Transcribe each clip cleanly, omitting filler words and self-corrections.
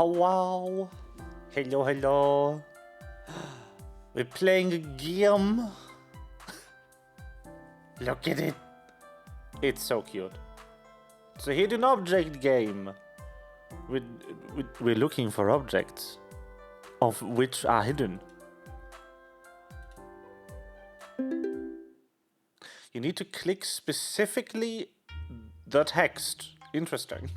wow. Hello, hello. We're playing a game. Look at it. It's so cute. It's a hidden object game. We're looking for objects, of which are hidden. You need to click specifically the text. Interesting.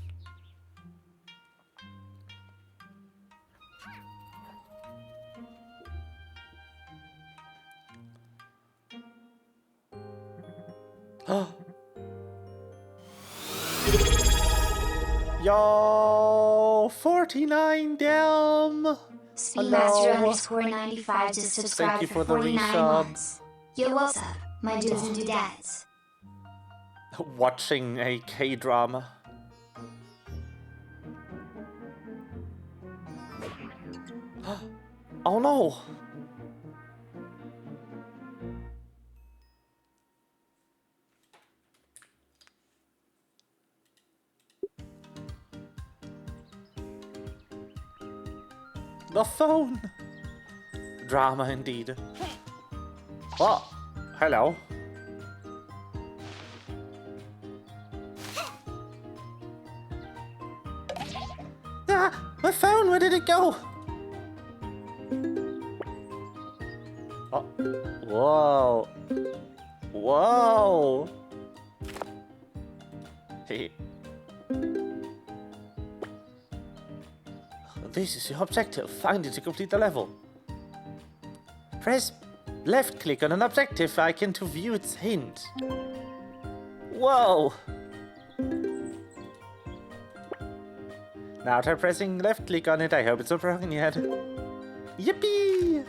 Yo, 49 damn. Speedmaster_95 just subscribed Thank you for for the 49 resub. months. Yo, what's up, my dudes and dudettes? Watching a K-drama. Oh no! The phone! Drama indeed. Oh, hello. Ah, my phone, where did it go? Oh, whoa. Whoa. Hey. This is your objective. Find it to complete the level. Press left click on an objective icon to view its hint. Whoa. Now try pressing left click on it. I hope it's not broken yet. Yippee!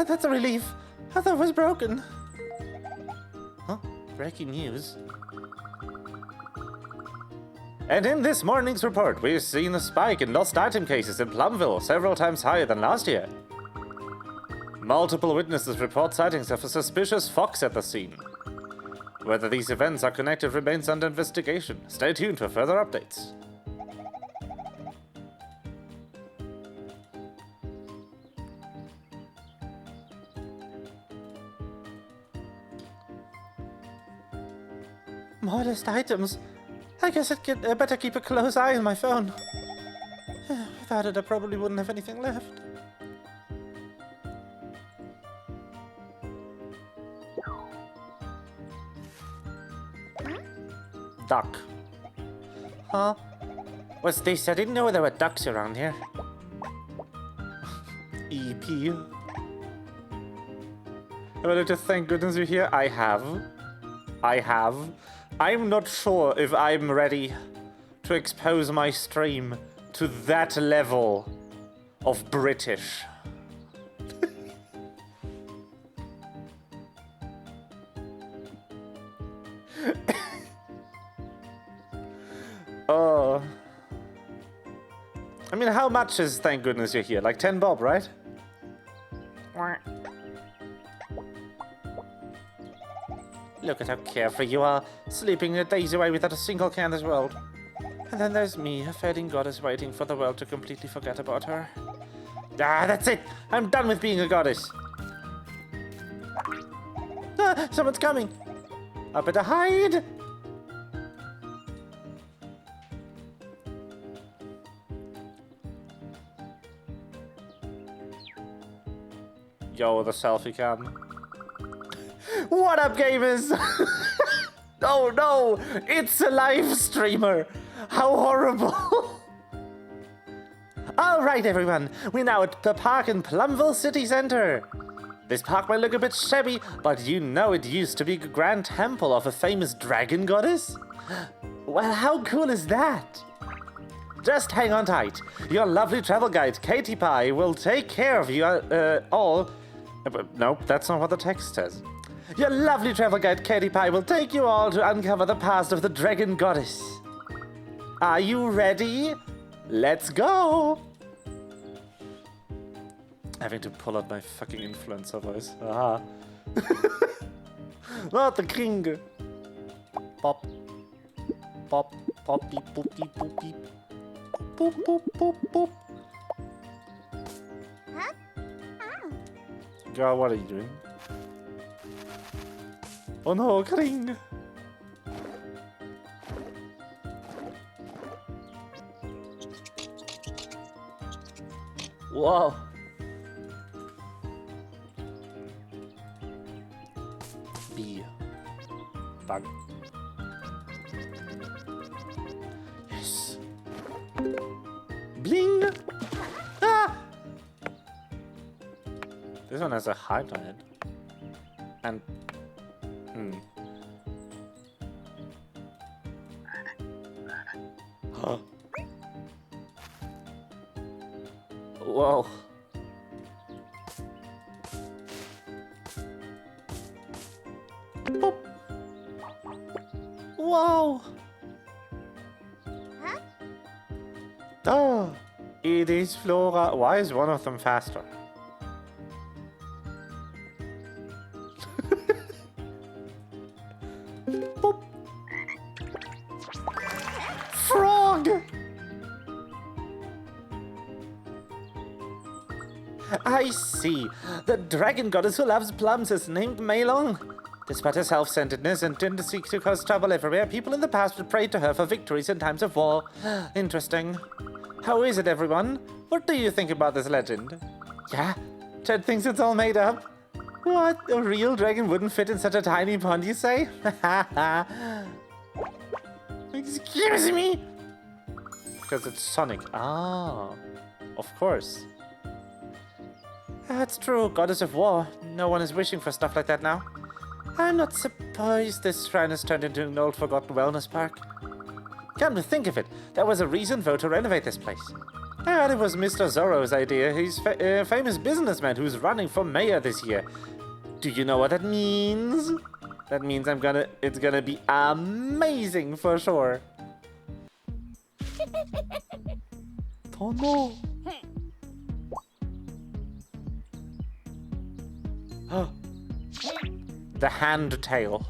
That's a relief. I thought it was broken. Huh? Breaking news. And in this morning's report, we've seen a spike in lost item cases in Plumville, several times higher than last year. Multiple witnesses report sightings of a suspicious fox at the scene. Whether these events are connected remains under investigation. Stay tuned for further updates. More lost items. I guess I better keep a close eye on my phone. Without it, I probably wouldn't have anything left. Duck. Huh? What's this? I didn't know there were ducks around here. EP. I wanted to thank goodness you're here. I have. I'm not sure if I'm ready to expose my stream to that level of British. Oh. I mean, how much is thank goodness you're here? Like 10 bob, right? Look at how carefree you are, sleeping a days away without a single care in this world. And then there's me, a fading goddess waiting for the world to completely forget about her. Ah, that's it! I'm done with being a goddess! Ah, someone's coming! I better hide! Yo, the selfie cam. What up, gamers? Oh no, it's a live streamer. How horrible. Alright everyone, we're now at the park in Plumville City Center. This park might look a bit shabby, but you know it used to be a grand temple of a famous dragon goddess? Well, how cool is that? Just hang on tight. Your lovely travel guide, Katie Pie, will take care of you all. Nope, that's not what the text says. Your lovely travel guide, Katie Pie, will take you all to uncover the past of the dragon goddess. Are you ready? Let's go! Having to pull out my fucking influencer voice. Aha. Not the king. Pop. Pop. Pop beep boop beep boop beep. Boop boop boop boop. Huh? Girl, what are you doing? Oh no, Kring! Whoa! Bee. Bug. Yes! Bling! Ah! This one has a heart on it. And... Huh. Whoa. Boop. Whoa. Huh? Oh, it is Flora. Why is one of them faster? Boop. Frog. I see. The dragon goddess who loves plums is named Meilong. Despite her self-centeredness and tendency to cause trouble everywhere, people in the past would pray to her for victories in times of war. Interesting. How is it, everyone? What do you think about this legend? Yeah? Chad thinks it's all made up? What? A real dragon wouldn't fit in such a tiny pond, you say? Excuse me? Because it's Sonic. Ah, of course. That's true, goddess of war. No one is wishing for stuff like that now. I'm not surprised this shrine has turned into an old forgotten wellness park. Come to think of it, there was a recent vote to renovate this place. I heard it was Mr. Zorro's idea. He's a famous businessman who's running for mayor this year. Do you know what that means? That means it's gonna be amazing for sure. Oh no. The hand tail.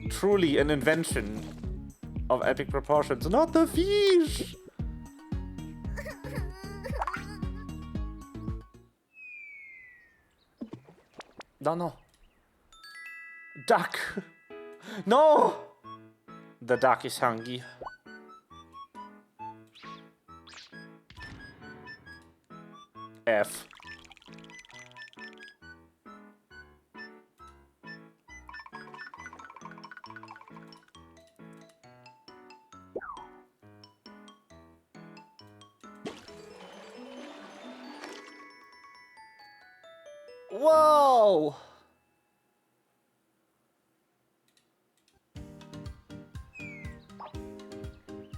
Truly an invention of epic proportions. Not the fish! No. Duck! No! The duck is hungry. F. Whoa!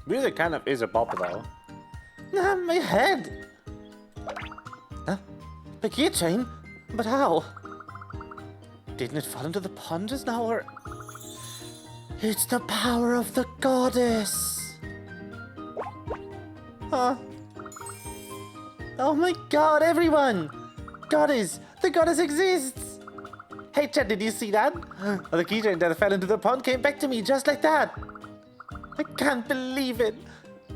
Music kind of is a bop though. Ah, my head! Huh? A keychain? But how? Didn't it fall into the pond just now, or...? It's the power of the goddess! Huh? Oh my god, everyone! Goddess! The goddess exists! Hey Chad, did you see that? The keychain that fell into the pond came back to me just like that! I can't believe it!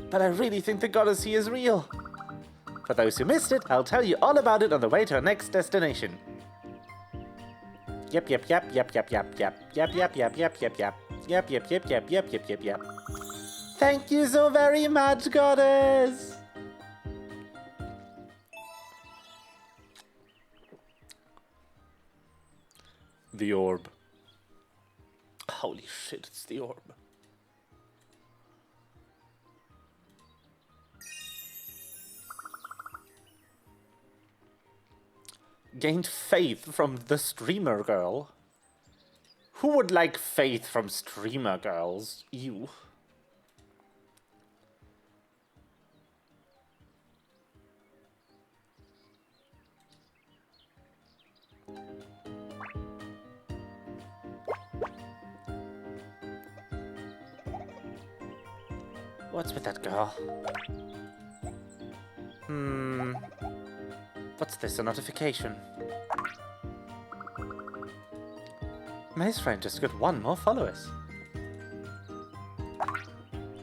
But I really think the goddess here is real. For those who missed it, I'll tell you all about it on the way to our next destination. Yep. Thank you so very much, goddess! The orb. Holy shit, it's the orb. Gained faith from the streamer girl. Who would like faith from streamer girls? You. What's with that girl? What's this, a notification? Maze Friend just got 1 more followers.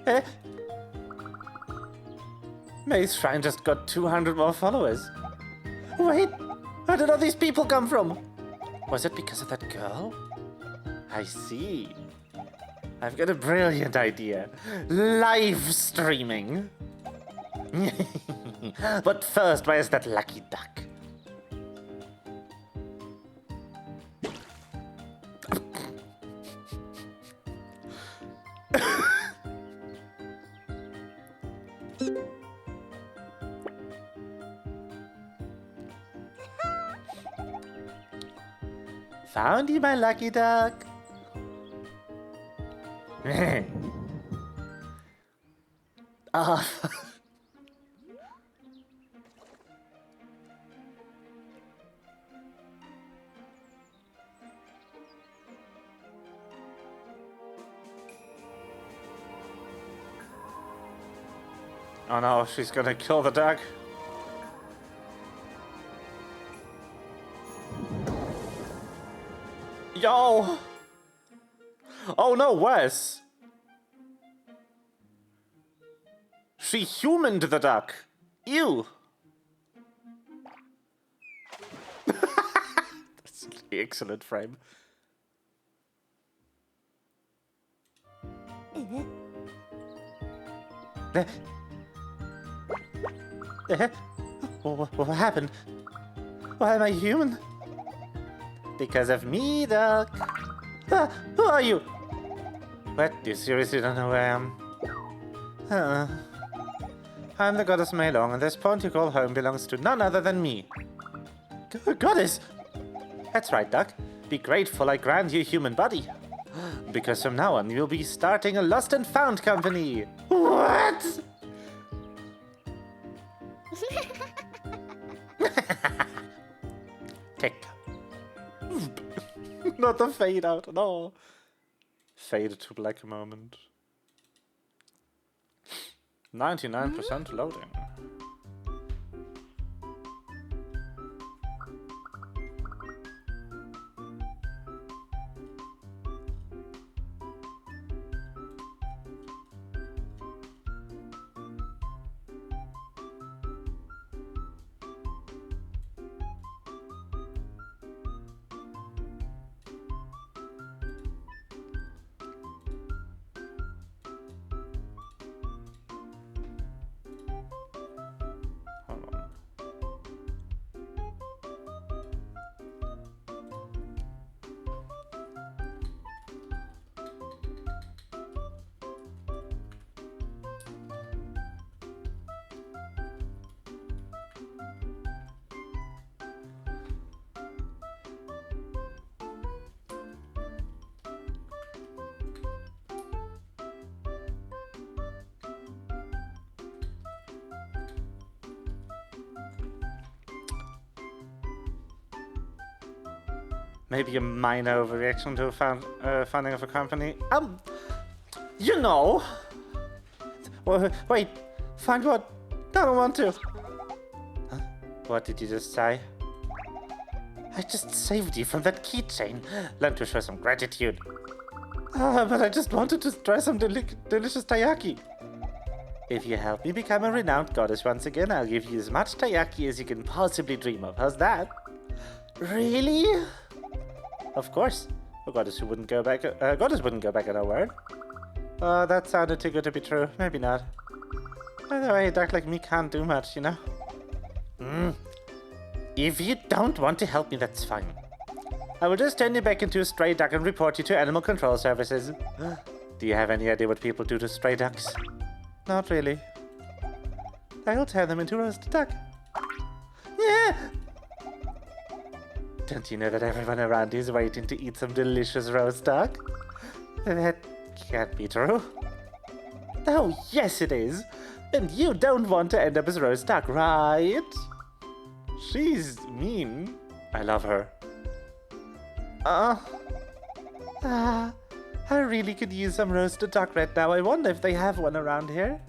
Eh? May's shrine just got 200 more followers. Wait, where did all these people come from? Was it because of that girl? I see. I've got a brilliant idea. Live streaming. But first, where's that lucky duck? Found you, my lucky duck. Ah. Oh no, she's gonna kill the duck. Yo! Oh no, Wes! She humaned the duck! Ew! That's an excellent frame. What happened? Why am I human? Because of me, duck. Ah, who are you? What? You seriously don't know who I am? I'm the goddess Maylong, and this pond you call home belongs to none other than me. Goddess? That's right, duck. Be grateful I grant you a human body. Because from now on, you'll be starting a lost and found company. What? Tick. Not the fade out, no. Fade to black moment. 99% loading. Maybe a minor overreaction to funding of a company. You know. Wait, find what? I don't want to. Huh? What did you just say? I just saved you from that keychain. Learn to show some gratitude. But I just wanted to try some delicious taiyaki. If you help me become a renowned goddess once again, I'll give you as much taiyaki as you can possibly dream of. How's that? Really? Of course. A goddess who wouldn't go back. Goddess wouldn't go back on her word. That sounded too good to be true. Maybe not. By the way, a duck like me can't do much, you know? If you don't want to help me, that's fine. I will just turn you back into a stray duck and report you to Animal Control Services. Do you have any idea what people do to stray ducks? Not really. I'll turn them into roast duck. Yeah! Don't you know that everyone around you is waiting to eat some delicious roast duck? That can't be true. Oh, yes it is. And you don't want to end up as roast duck, right? She's mean. I love her. I really could use some roasted duck right now. I wonder if they have one around here.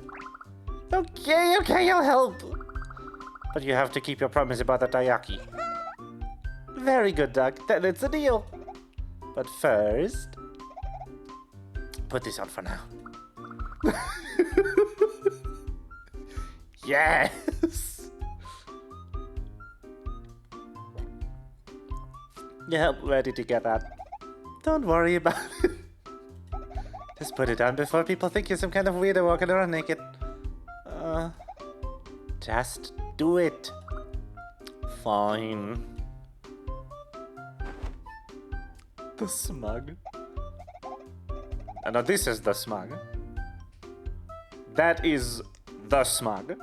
Okay, I'll help. But you have to keep your promise about the taiyaki. Very good, duck. Then it's a deal. But first, put this on for now. Yes! Yep, where did you get that? Don't worry about it. Just put it on before people think you're some kind of weirdo walking around naked. Just do it. Fine. The smug. No, this is the smug. That is the smug.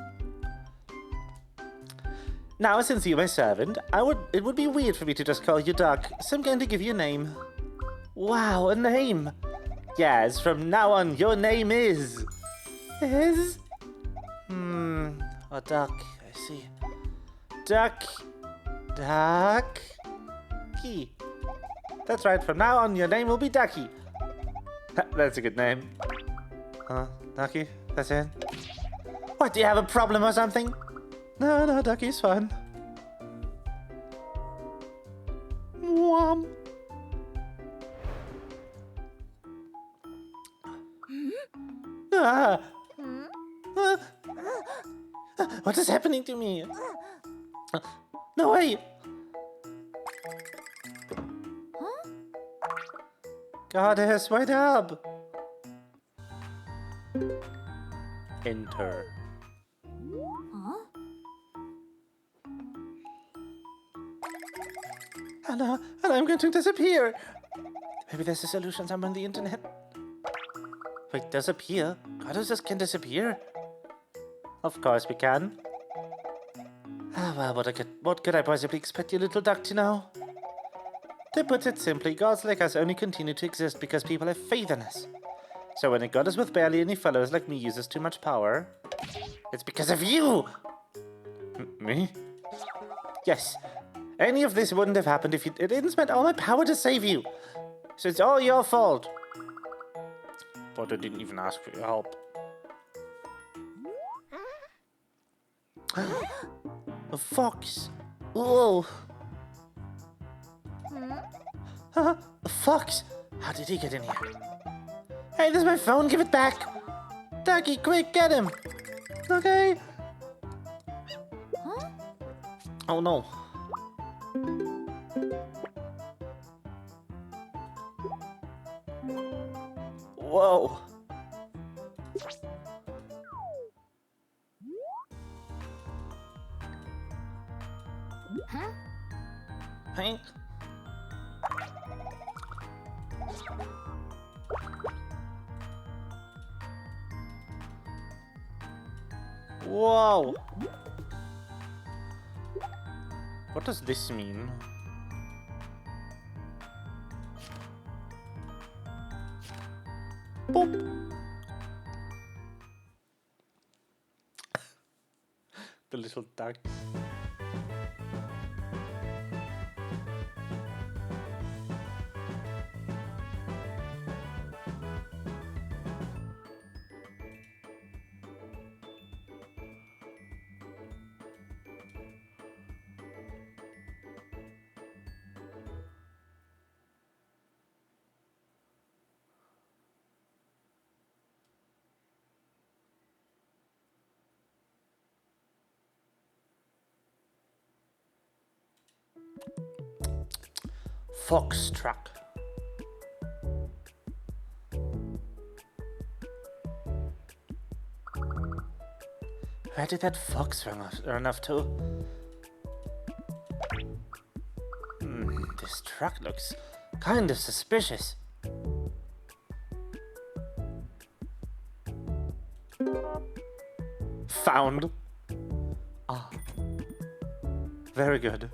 Now, since you're my servant, it would be weird for me to just call you Duck, so I'm going to give you a name. Wow, a name! Yes, from now on, your name is... Is? A duck, I see. Duck. Ducky. That's right, from now on, your name will be Ducky. That's a good name. Ducky, that's it. What, do you have a problem or something? No, Ducky's fine. Wham. Ah. What is happening to me? No way! Goddess, wait up! Enter. Anna, I'm going to disappear! Maybe there's a solution somewhere on the internet. Wait, disappear? Goddesses can disappear? Of course we can. Well, what could I possibly expect you little duck to know? To put it simply, gods like us only continue to exist because people have faith in us. So when a goddess with barely any followers like me uses too much power, it's because of you! Me? Yes. Any of this wouldn't have happened if I didn't spend all my power to save you. So it's all your fault. But I didn't even ask for your help. A fox. Whoa. A fox? How did he get in here? Hey, this is my phone. Give it back. Ducky, quick, get him. Okay. Oh, no. Whoa. Hank? Whoa! What does this mean? Boop! The little duck. Fox truck. Where did that fox run off to? This truck looks kind of suspicious. Found. Ah. Very good.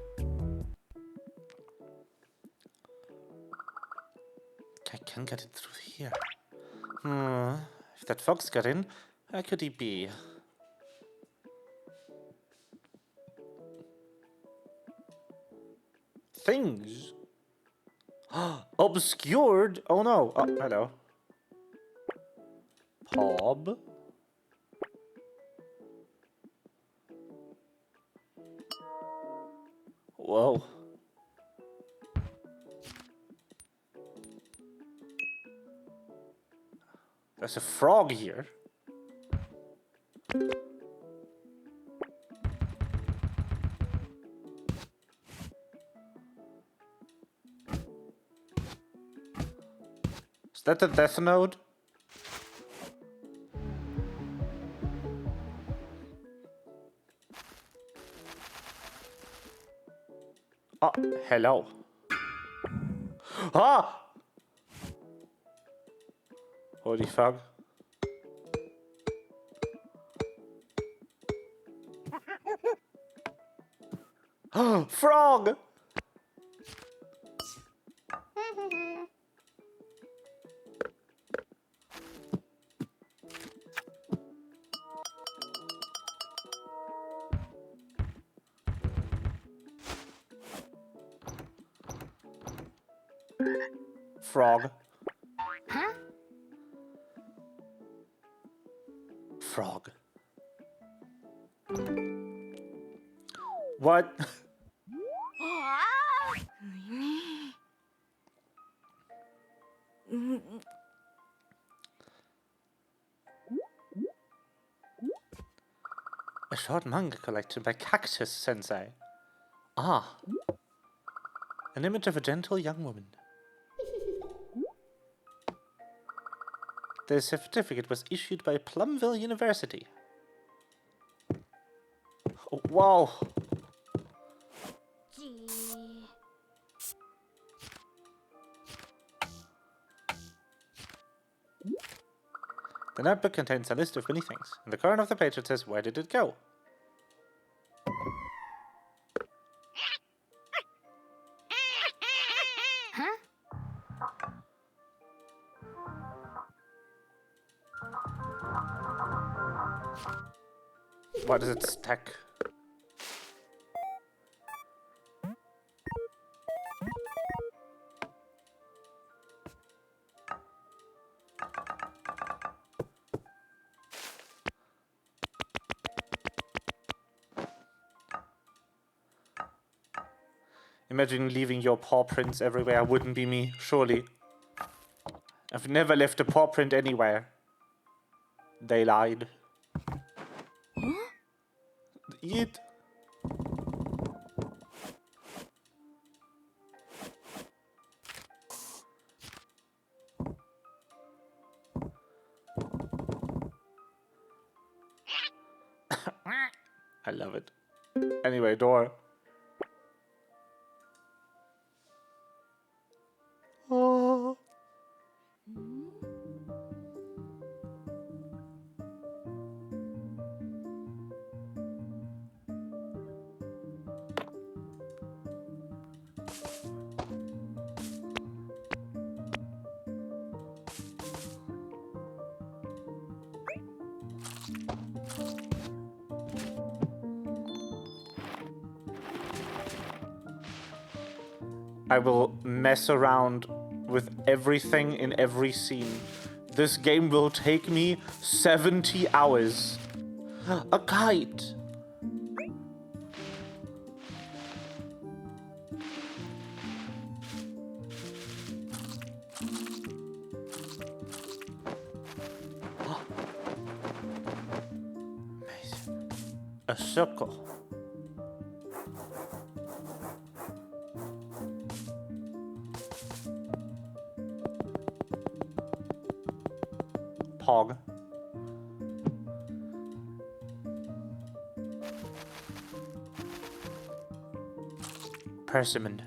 I can get it through here. If that fox got in, where could he be? Things? Obscured? Oh no. Oh, hello. Pob? Whoa. There's a frog here. that the death node? Oh, hello. Ah! Holy fuck. Frog! Frog. Huh? Frog. What? A short manga collection by Cactus Sensei. Ah. An image of a gentle young woman. The certificate was issued by Plumville University. Oh, wow. The notebook contains a list of many things. In the corner of the page it says, where did it go? Huh? Why does it stack? Imagine leaving your paw prints everywhere. Wouldn't be me, surely. I've never left a paw print anywhere. They lied. Eat. I love it. Anyway, door. Oh. I will mess around with everything in every scene. This game will take me 70 hours. A kite. Amazing. A circle. Pog. Persimmon.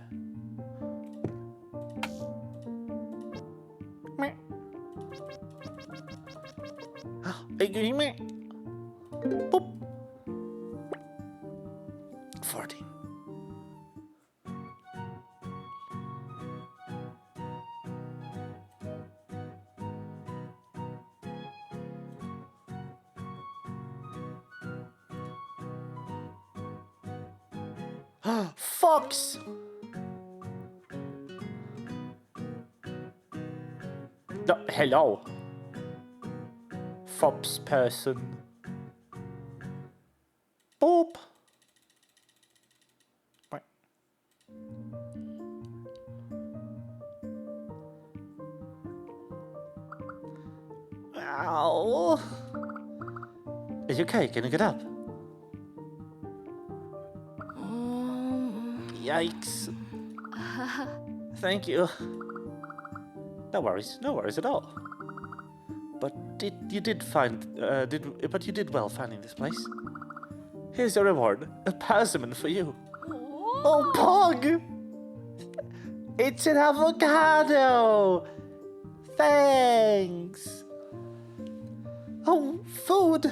Boop. 14. Fox! No, hello. Fops person. Boop. Ow. Are you okay? Can you get up? Yikes. Thank you. No worries at all. But you did well finding this place. Here's your reward, a persimmon for you. Oh, Pog! It's an avocado! Thanks! Oh, food!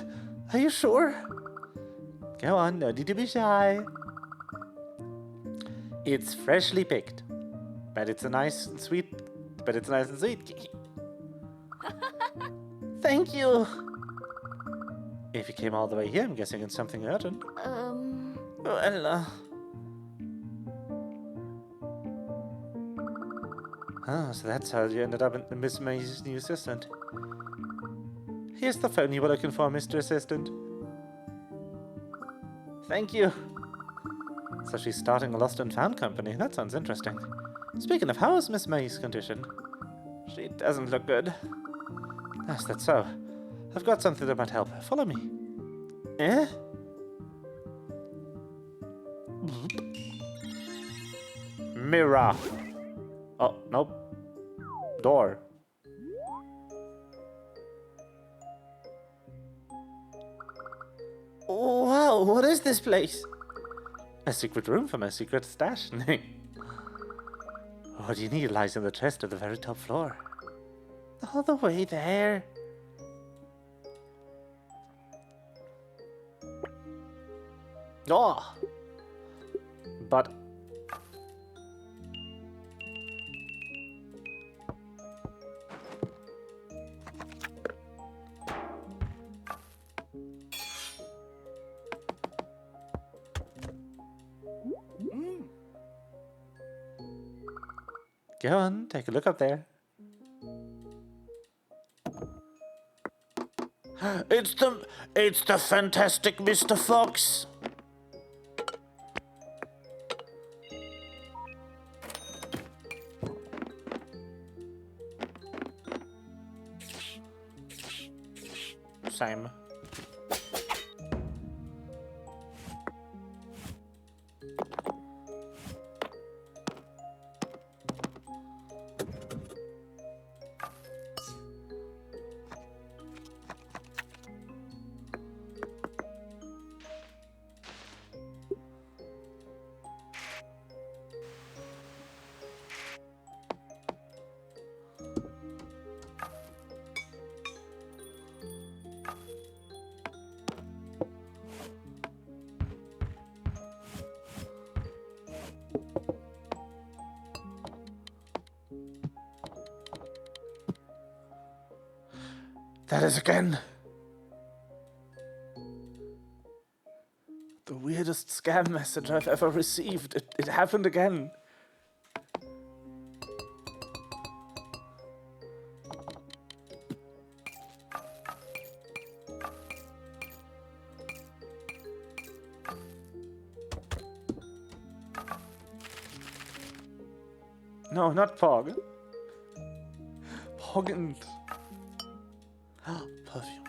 Are you sure? Go on, no need to be shy. It's freshly picked. But it's nice and sweet. Thank you! If you came all the way here, I'm guessing it's something urgent. Well, so that's how you ended up in Miss May's new assistant. Here's the phone you were looking for, Mr. Assistant. Thank you. So she's starting a lost and found company. That sounds interesting. Speaking of, how is Miss May's condition? She doesn't look good. Yes, that's so. I've got something that might help. Follow me. Eh? Mirror. Oh, nope. Door. Oh, wow, what is this place? A secret room for my secret stash. What you need lies in the chest at the very top floor. All the way there. Oh! But... Go on, take a look up there. It's the fantastic Mr. Fox. Same. That is again the weirdest scam message I've ever received. It happened again. No, not Pog. Pog and... perfume.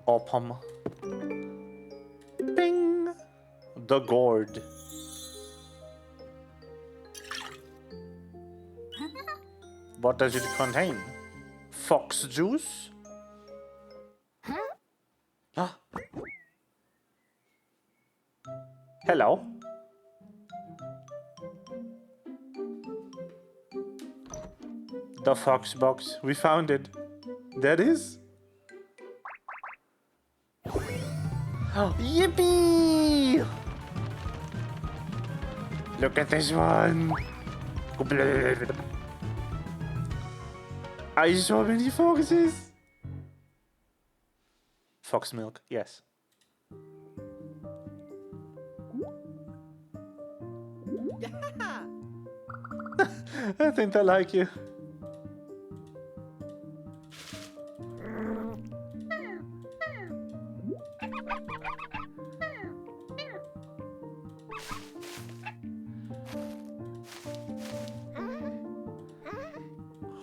Opom. Bing! The gourd. What does it contain? Fox juice? Ah. Hello. The fox box. We found it. There it is. Oh, yippee! Look at this one. I saw many foxes. Fox milk, yes. I think I like you.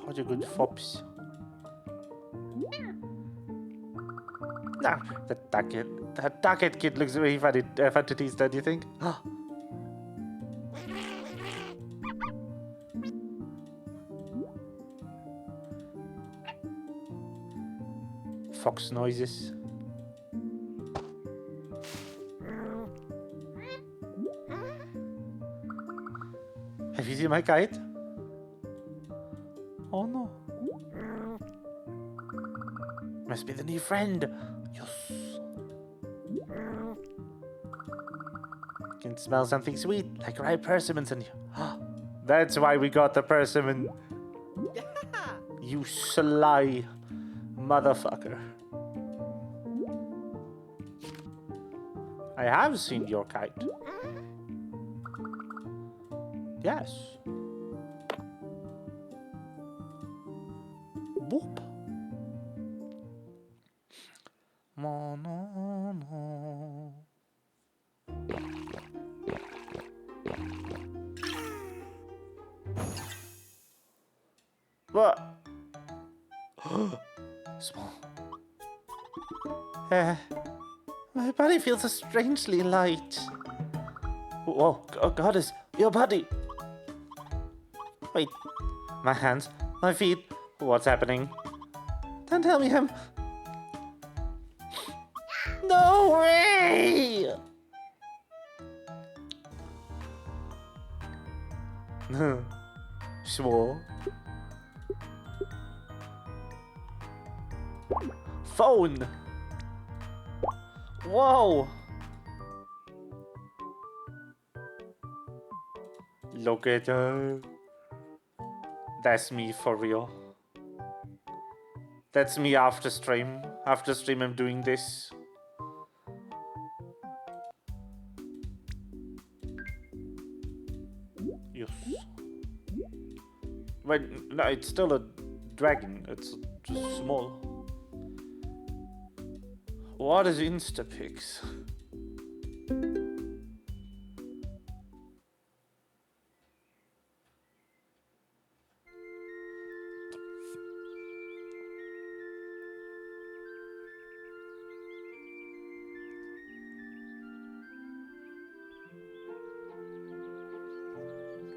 What a good fops. No, that ducket kid looks really funny, fun to tease, don't you think? Fox noises. Have you seen my kite? Oh no. Must be the new friend. Yes. Can smell something sweet, like ripe persimmons in you. That's why we got the persimmon. You sly motherfucker. I have seen your kite. Yes. Boop. No, no, no. What? Small. My body feels strangely light. Whoa, goddess, your body. Wait, my hands, my feet, what's happening? Don't tell me I'm... No way! Small. Phone! Whoa! Look at her. That's me for real. That's me after stream. After stream I'm doing this. Yes. Wait, no, it's still a dragon. It's just small. What is Instapics?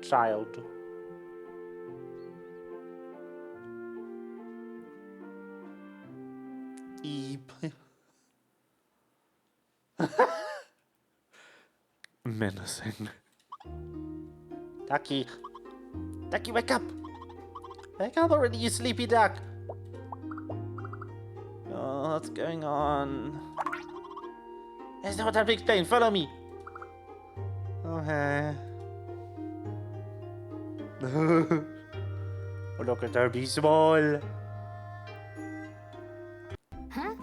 Child. Eep. Menacing. Ducky. Ducky, wake up! Wake up already, you sleepy duck! Oh, what's going on? There's no time to explain, follow me! Okay. Oh, look at her be small! Huh?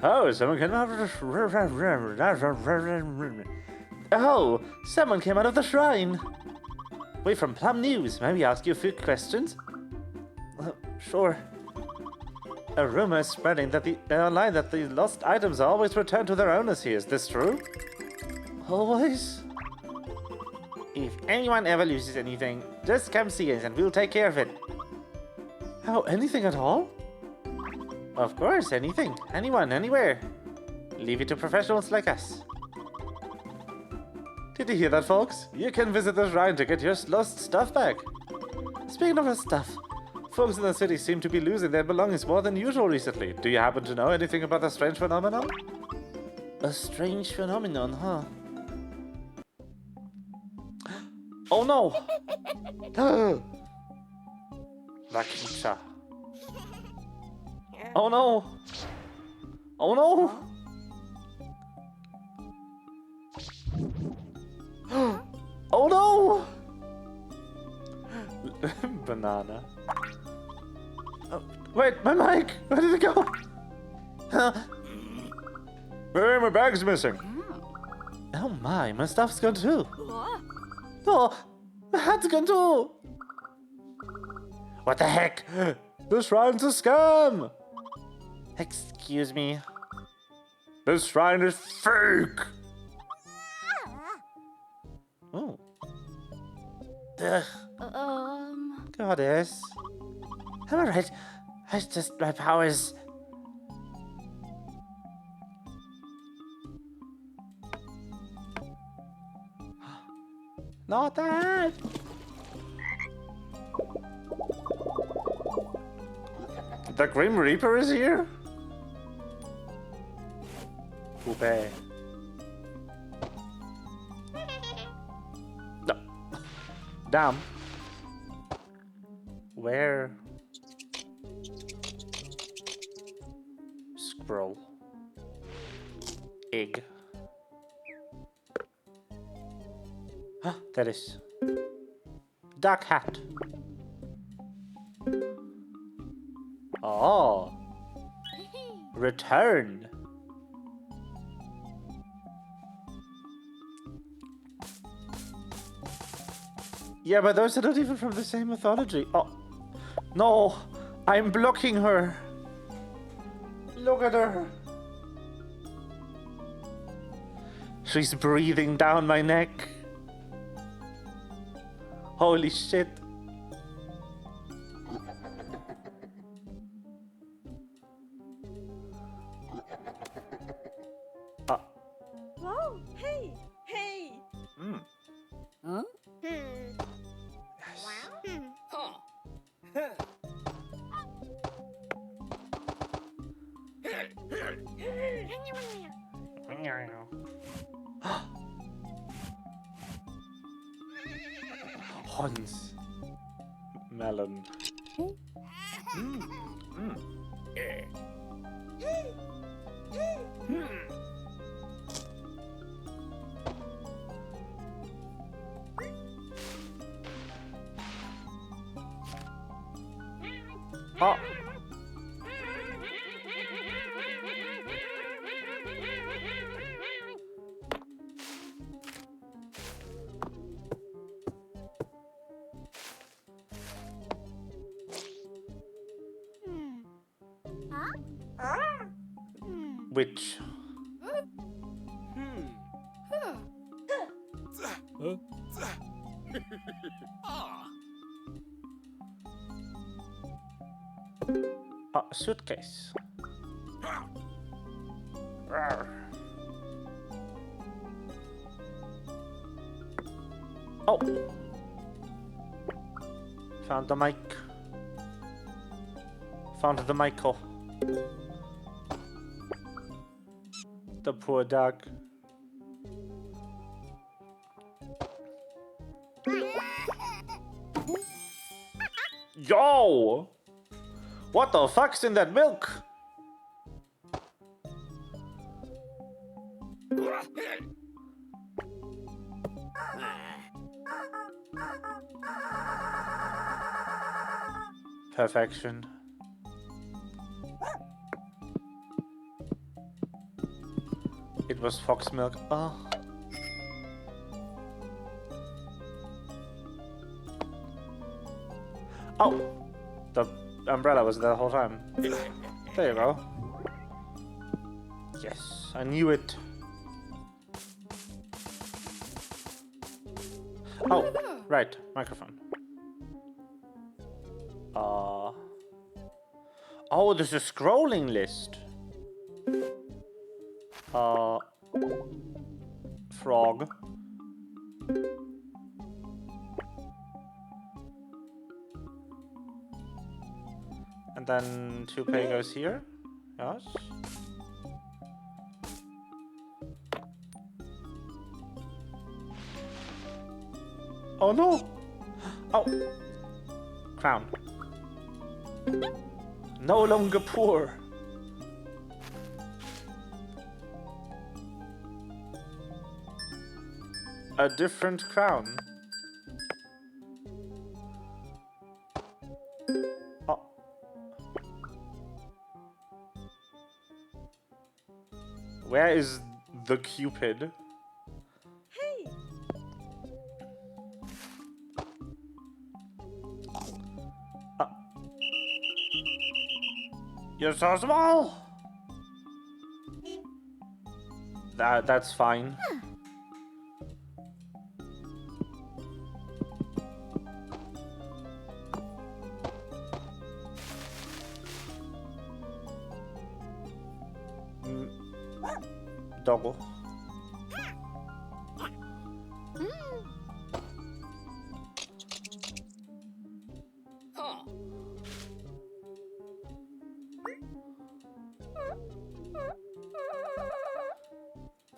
Oh, someone came out of the someone came out of the shrine. We're from Plum News. May we ask you a few questions? Sure. A rumor is spreading that online that the lost items are always returned to their owners here. Is this true? Always? If anyone ever loses anything, just come see us and we'll take care of it. Oh, anything at all? Of course, anything. Anyone, anywhere. Leave it to professionals like us. Did you hear that, folks? You can visit the shrine to get your lost stuff back. Speaking of our stuff, folks in the city seem to be losing their belongings more than usual recently. Do you happen to know anything about a strange phenomenon? A strange phenomenon, huh? Oh no! Vakicha. Oh no! Oh no! Oh no! Banana. Oh, wait, my mic! Where did it go? Hey, my bag's missing. Oh my stuff's gone too. Oh, my hat's gone too. What the heck? The shrine's a scam! Excuse me. This shrine is fake! Oh. Ugh. Goddess. I'm alright. It's just my powers. Not that! The Grim Reaper is here? Poopy. No. Damn. Where? Scroll. Egg. Ah, that is. Dark hat. Oh. Return. Yeah, but those are not even from the same mythology. Oh. No. I'm blocking her. Look at her. She's breathing down my neck. Holy shit. Whoa, hey, hey. Huh? Hans. Melon. Oh. Which? Suitcase. Rawr. Oh! Found the mic. Found the Michael. The poor dog. Yo! What the fuck's in that milk? Perfection. It was fox milk. Oh. Oh! The umbrella was there the whole time. There you go. Yes, I knew it. Oh, right, microphone. Oh, there's a scrolling list. Frog. And then Toupee goes here. Yes. Oh no! Oh! Crown. No longer poor. A different crown. Oh. Where is the Cupid? Hey. You're so small. That's fine. Doggo.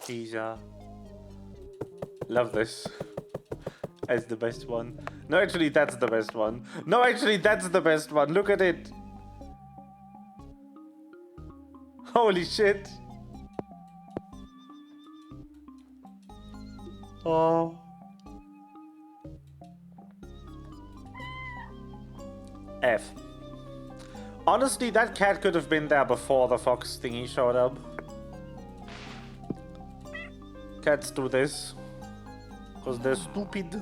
Teaser. Love this. That's the best one. No, actually, that's the best one. No, actually, that's the best one. Look at it. Holy shit. Oh. F. Honestly, that cat could have been there before the fox thingy showed up. Cats do this. Because they're stupid.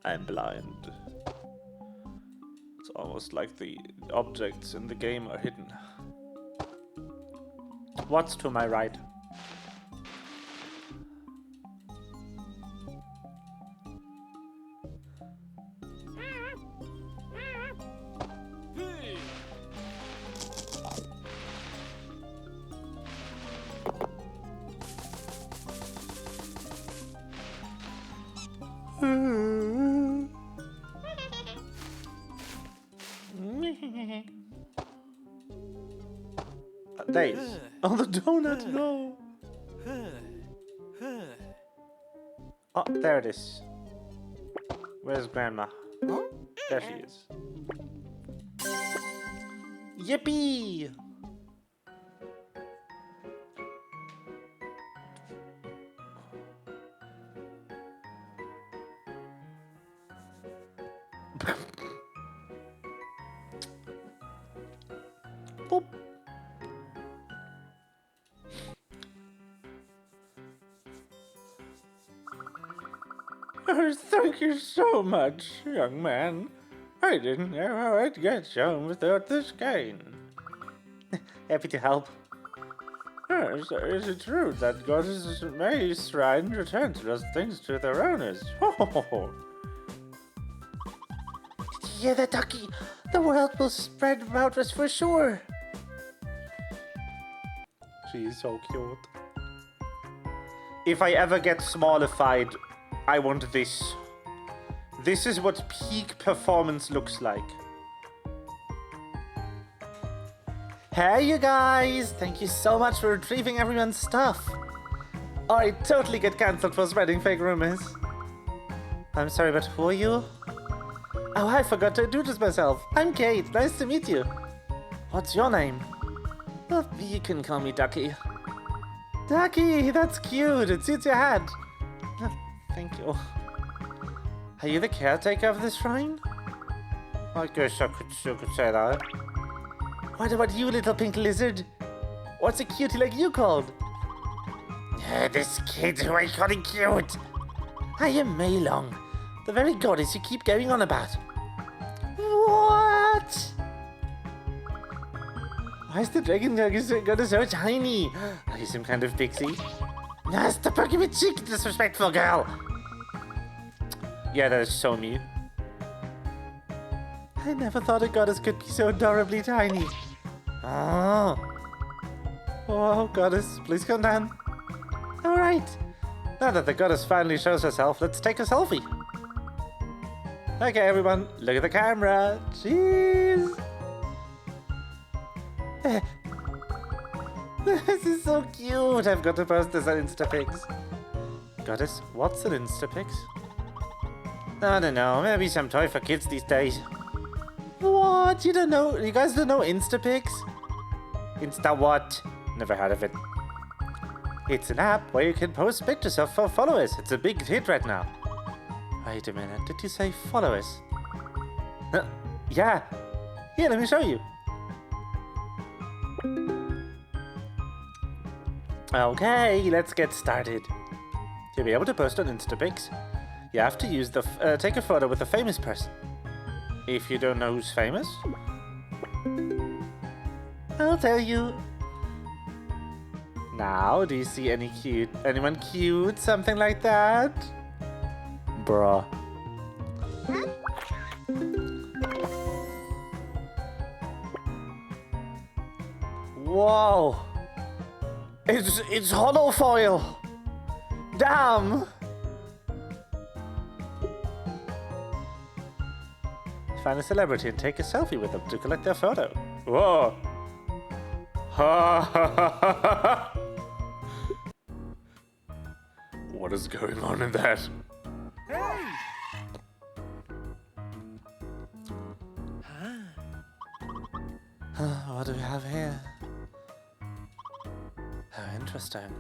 I'm blind. It's almost like the objects in the game are hidden. What's to my right? Days. Oh, the donut, no. Oh, there it is. Where's Grandma? There she is. Yippee! Boop. Oh, thank you so much, young man. I didn't know how I'd get home without this cane. Happy to help. Yes, is it true that Goddess May's shrine returns lost things to their owners? Oh. Did you hear that, Ducky? The world will spread about us for sure. She's so cute. If I ever get smallified, I want this. This is what peak performance looks like. Hey, you guys! Thank you so much for retrieving everyone's stuff. Or I totally get cancelled for spreading fake rumors. I'm sorry, but who are you? Oh, I forgot to introduce myself. I'm Kate. Nice to meet you. What's your name? Oh, you can call me Ducky. Ducky, that's cute. It suits your hat. Oh, thank you. Are you the caretaker of this shrine? I guess you could say that. What about you, little pink lizard? What's a cutie like you called? This kid who I calling cute. I am Maylong, the very goddess you keep going on about. What? Why is the dragon goddess so tiny? Are you some kind of pixie? Nah, stop poking me cheek, disrespectful girl. Yeah, that is so me. I never thought a goddess could be so adorably tiny. Oh. Oh, goddess, please come down. All right. Now that the goddess finally shows herself, let's take a selfie. Okay, everyone, look at the camera. Jeez. This is so cute. I've got to post this on Instapics. Goddess, what's an Instapics? I don't know. Maybe some toy for kids these days. What? You don't know? You guys don't know Instapics? Insta what? Never heard of it. It's an app where you can post pictures of followers. It's a big hit right now. Wait a minute. Did you say followers? Yeah. Here, let me show you. Okay, let's get started. To be able to post on Instapics, you have to use the take a photo with a famous person. If you don't know who's famous, I'll tell you. Now, do you see anyone cute, something like that? Bruh. Whoa! It's hollow foil! Damn! Find a celebrity and take a selfie with them to collect their photo. Whoa! Ha ha ha ha! What is going on in that? What do we have here? Oh, interesting.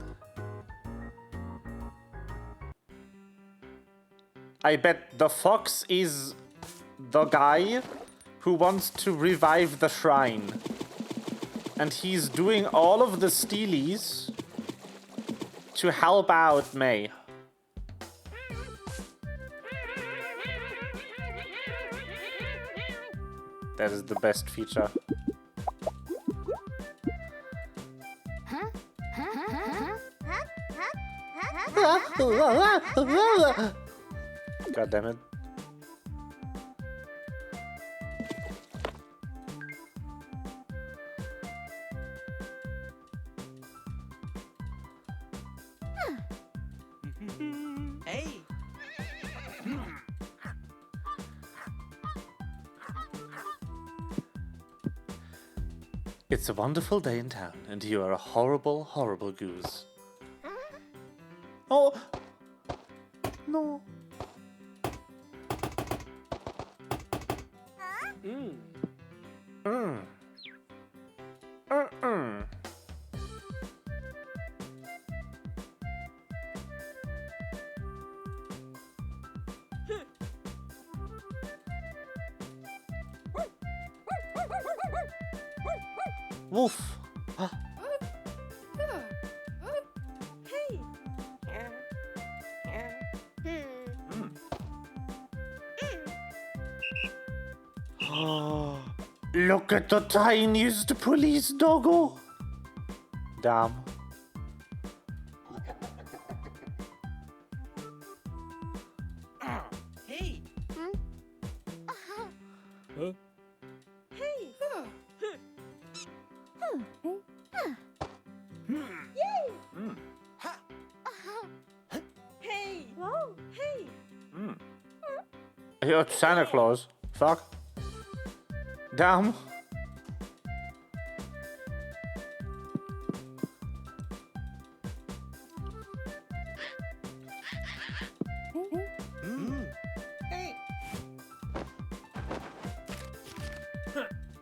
I bet the fox is the guy who wants to revive the shrine. And he's doing all of the steelies to help out May. That is the best feature. God damn it. Hey. It's a wonderful day in town, and you are a horrible, horrible goose. Oh! No. Woof. Hey. Look at the tiniest police doggo. Damn. Hey. Hey. Hey. Whoa. Hey. You're Santa Claus. Fuck. Damn. Hey.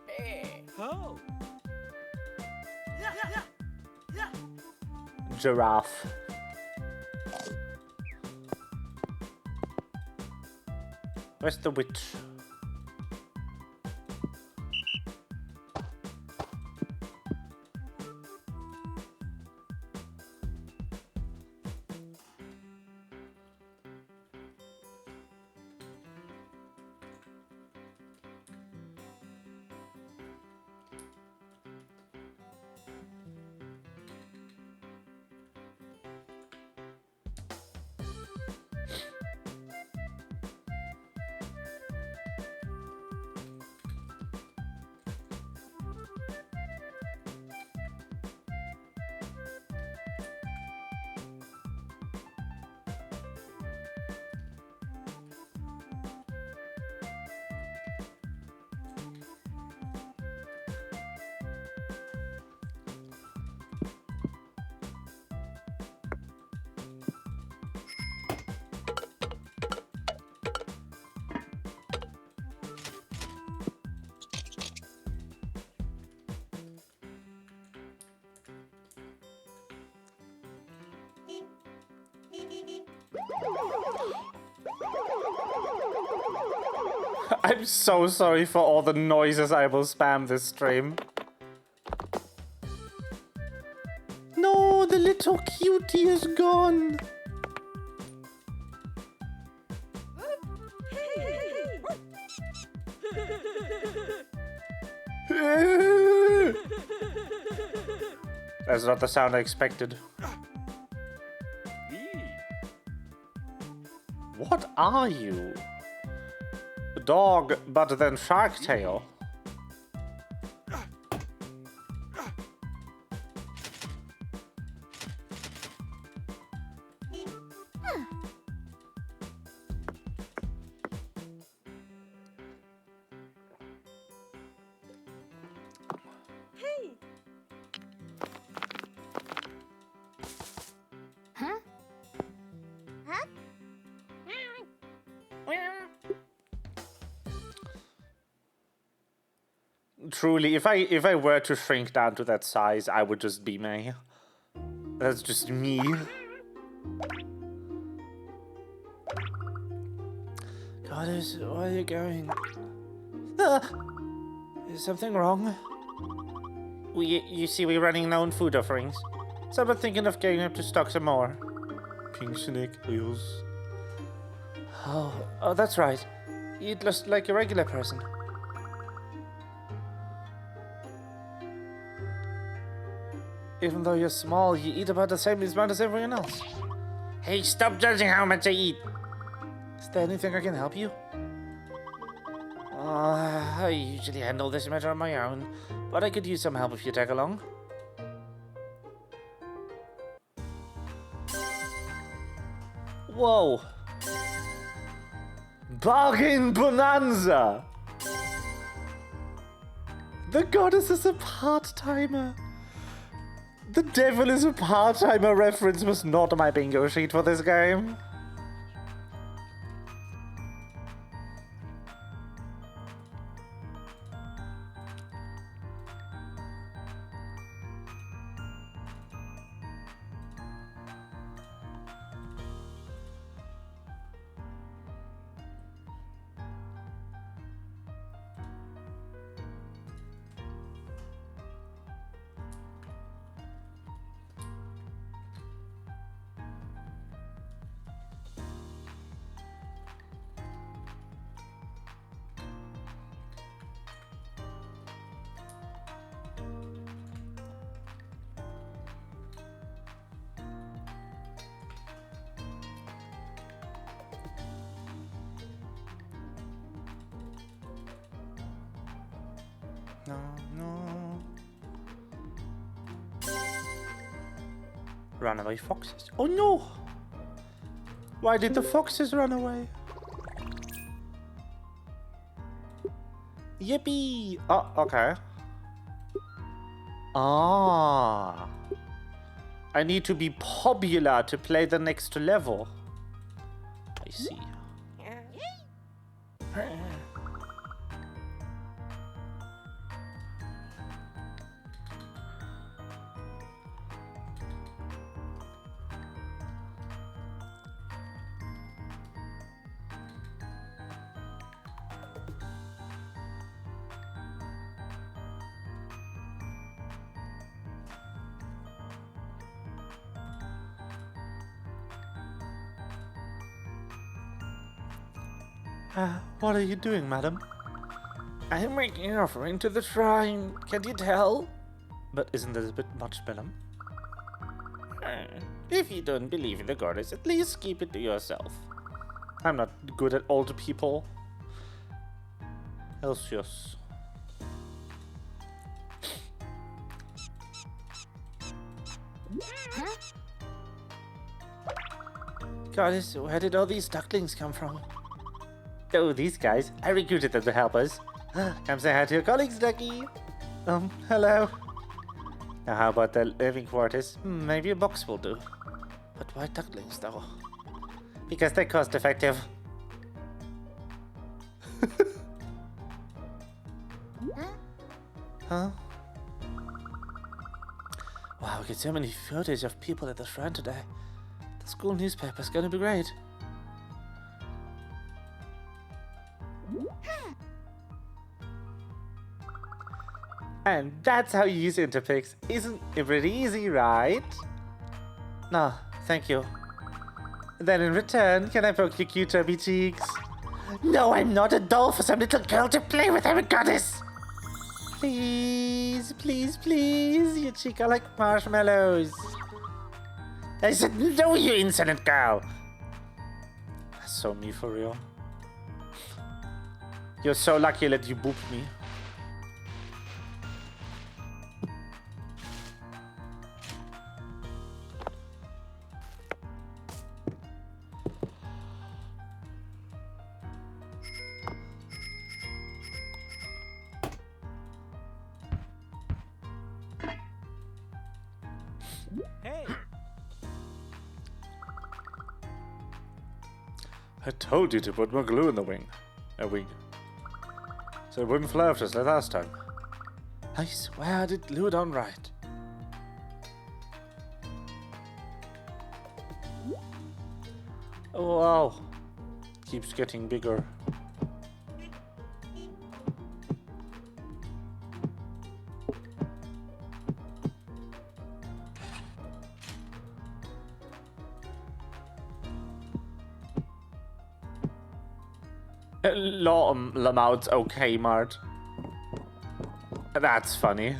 Hey. Oh. Giraffe. Where's the witch? I'm so sorry for all the noises I will spam this stream. No, the little little cutie is gone. That's not the sound I expected. What are you? A dog, but then shark tail. Hey. Huh? Huh? Truly, if I were to shrink down to that size, I would just be me. That's just me. God, where are you going? Is something wrong? You see, we're running low on food offerings. So I've been thinking of going up to stock some more. King Snake Eels. Oh, that's right. You eat just like a regular person. Even though you're small, you eat about the same amount as everyone else. Hey, stop judging how much I eat. Is there anything I can help you? I usually handle this matter on my own, but I could use some help if you tag along. Whoa. Bargain Bonanza! The goddess is a part-timer. The devil is a part-timer reference was not on my bingo sheet for this game. No. Runaway foxes. Oh no! Why did the foxes run away? Yippee! Oh, okay. Ah. I need to be popular to play the next level. I see. What are you doing, madam? I am making an offering to the shrine. Can't you tell? But isn't this a bit much, madam? If you don't believe in the goddess, at least keep it to yourself. I'm not good at older people. Elsios. Huh? Goddess, where did all these ducklings come from? Oh, these guys. I recruited them to help us. Come say hi to your colleagues, Ducky. Hello. Now how about the living quarters? Maybe a box will do. But why ducklings, though? Because they're cost effective. Huh? Wow, we get so many photos of people at the shrine today. The school newspaper's gonna be great. And that's how you use interpics. Isn't it pretty easy, right? No, thank you. Then in return, can I poke your cute chubby cheeks? No, I'm not a doll for some little girl to play with. I'm a goddess. Please, please, please. Your cheeks are like marshmallows. I said no, you insolent girl. That's so me for real. You're so lucky I let you boop me. Hey. I told you to put more glue in the wing. A wing. So it wouldn't fly off just like last time. I swear I did glue it on right. Oh wow. Keeps getting bigger. Lamout's okay, Mart. That's funny.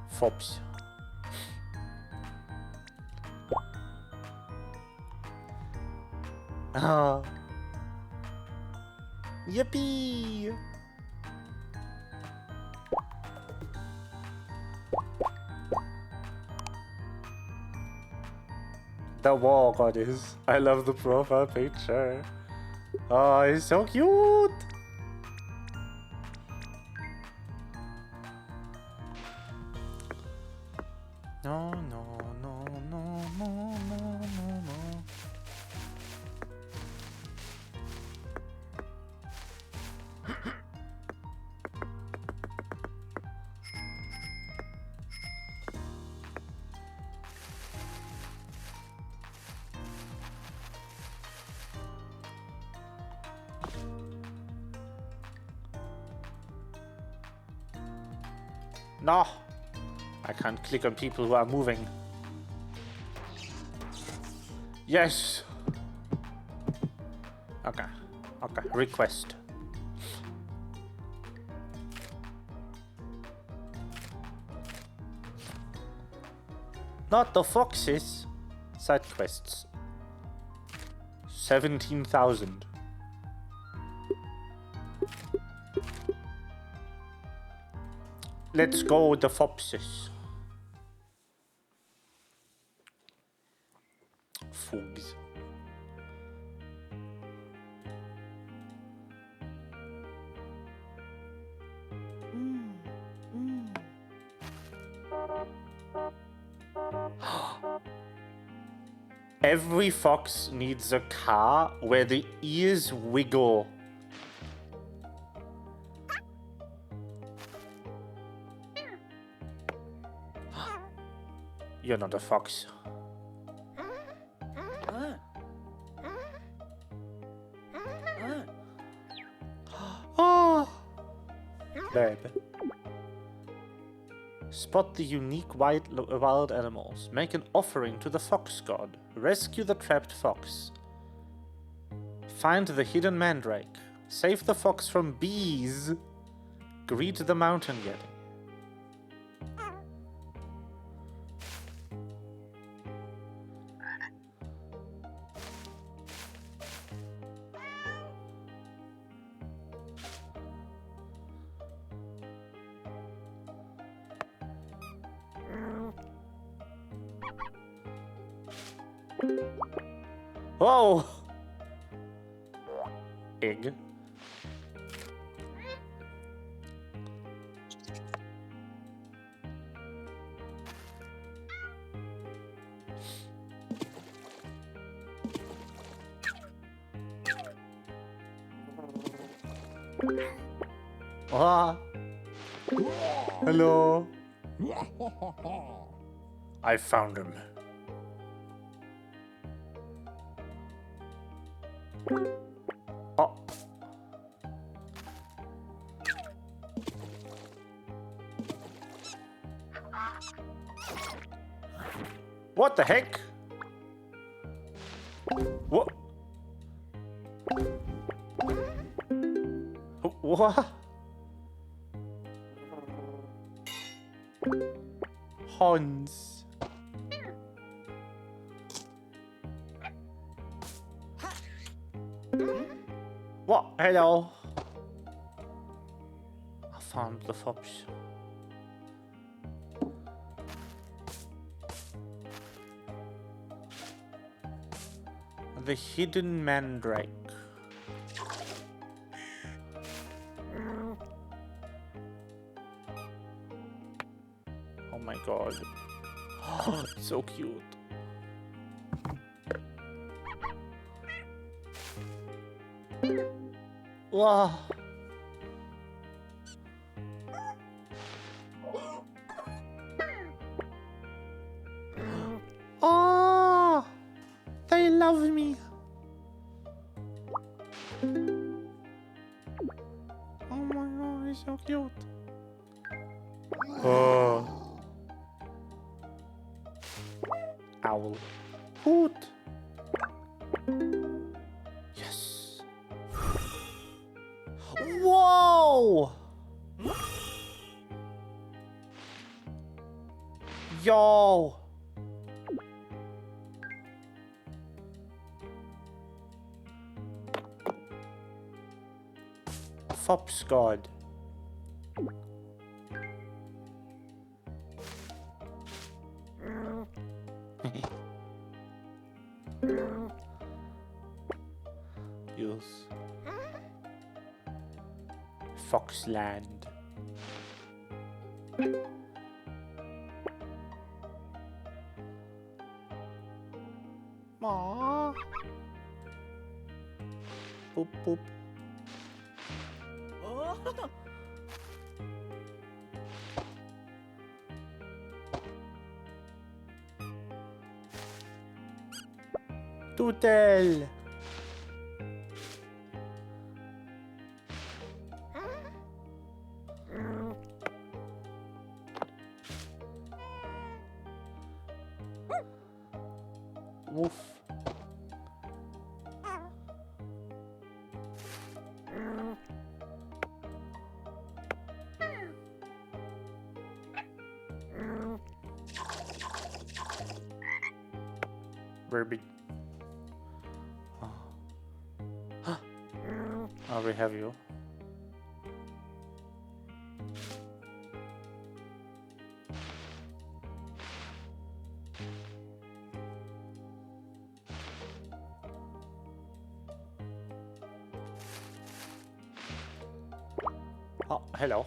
Fops. Oh. Yippee! The war goddess. I love the profile picture. Oh, he's so cute. No, no, no, no, no, no, no, no. No, I can't click on people who are moving. Yes. Okay, okay, request. Not the foxes. Side quests. 17,000. Let's go with the foxes. Fogs. Every fox needs a car where the ears wiggle. You're not a fox. Oh, babe. Spot the unique wild animals. Make an offering to the fox god. Rescue the trapped fox. Find the hidden mandrake. Save the fox from bees. Greet the mountain yeti. Whoa! Egg. Ah. Hello. I found him. Oh. What the heck? What? What? Hans. What? Hello. I found the fox. The hidden mandrake. Oh my god. So cute. Wow. Oh, they love me. Oh my god, he's so cute. Oh. Owl. Hoot. Yes. Whoa! Yo! Fops God. Yes. Foxland. Aww. Boop boop. Oh. Tootle. Woof. Rabbit. Oh, we have you. Oh, hello.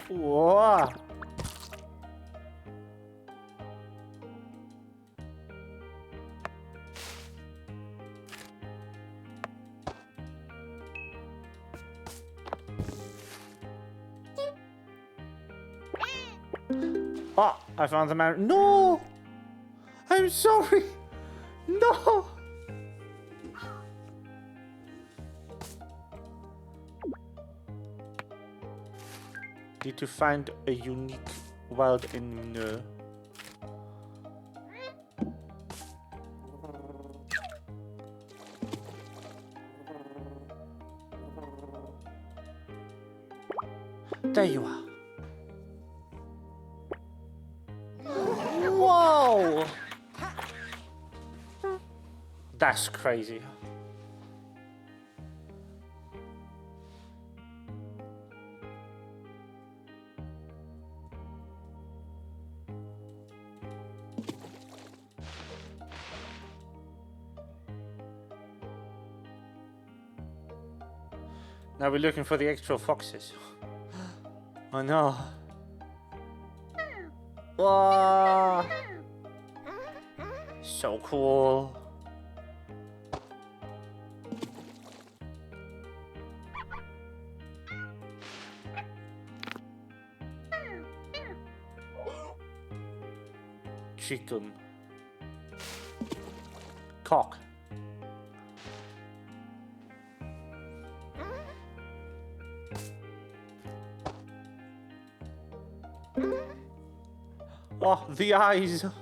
Whoa. Oh, I found the man. No! I'm sorry. No! Need to find a unique wild animal. There you are. Whoa! That's crazy. Now we're looking for the actual foxes. Oh no. Whoa! So cool. Chicken. Cock. Oh, the eyes. Okay.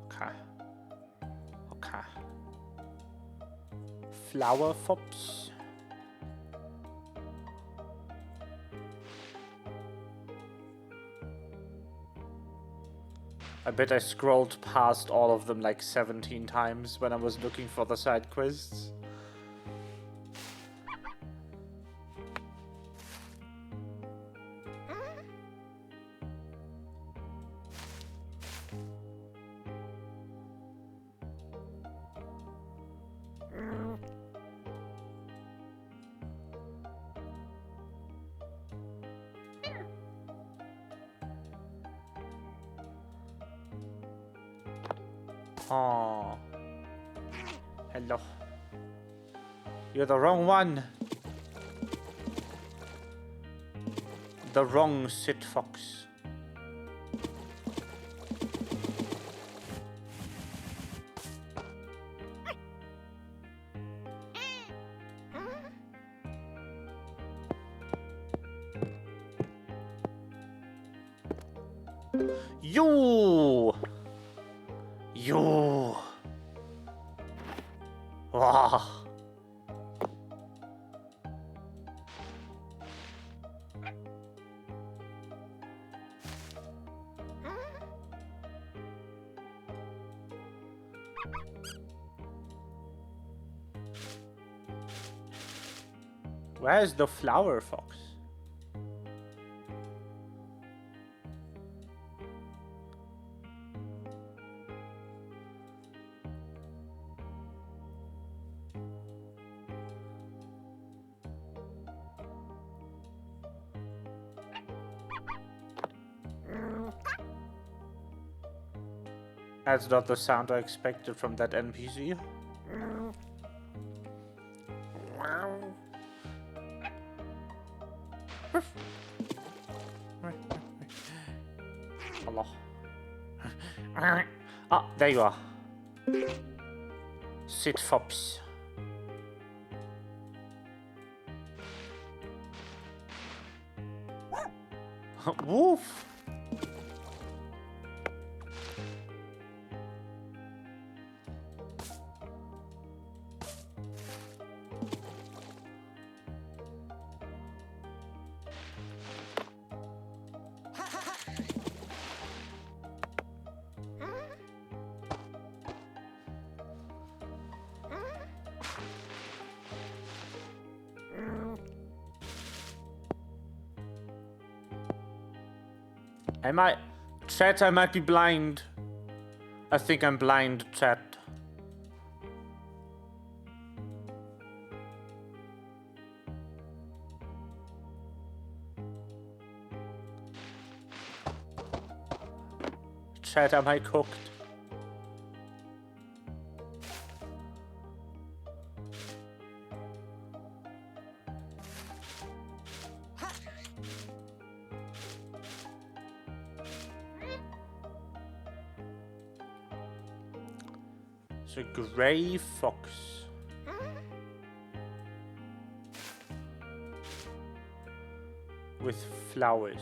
Okay. Okay. Flower fops. I bet I scrolled past all of them like 17 times when I was looking for the side quests. Oh. Hello. You're the wrong one. The wrong sit fox. You. You. Wow. Where's the flower fox? That's not the sound I expected from that NPC. Hello. Ah, there you are. Sit fops. Woof. Chat, I might be blind. I think I'm blind, chat. Chat, am I cooked? It's a gray fox. With flowers.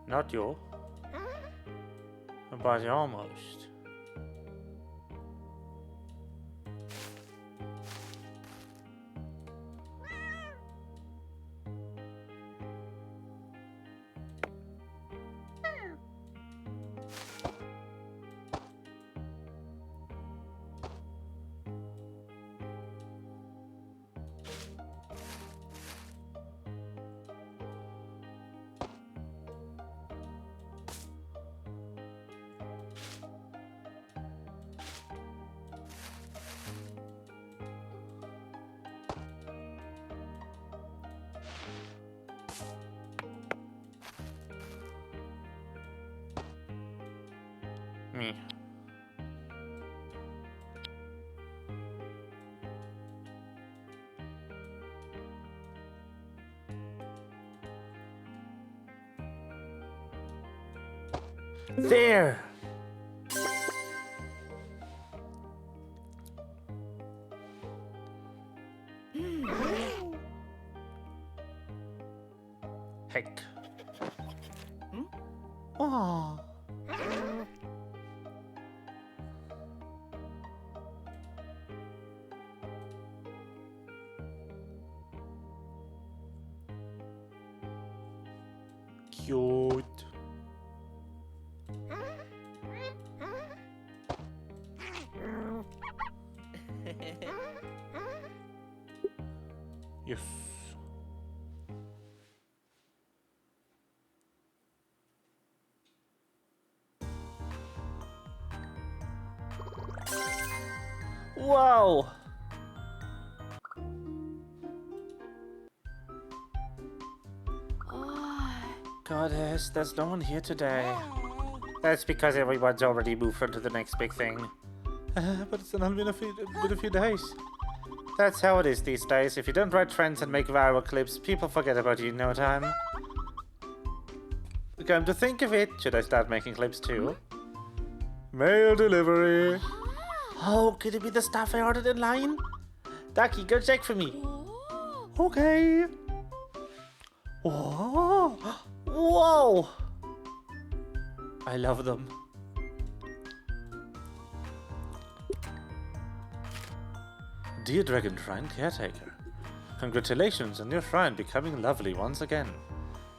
Not you. But almost. me. There! Heck. Oh. Cute. Yes. Wow. Goddess, there's no one here today. That's because everyone's already moved on to the next big thing. But it's only been a few days. That's how it is these days. If you don't write trends and make viral clips, people forget about you in no time. Come to think of it, should I start making clips too? Mail delivery. Oh, could it be the stuff I ordered in line? Ducky, go check for me. Okay. Whoa. Whoa. I love them. Dear Dragon Shrine Caretaker, congratulations on your shrine becoming lovely once again.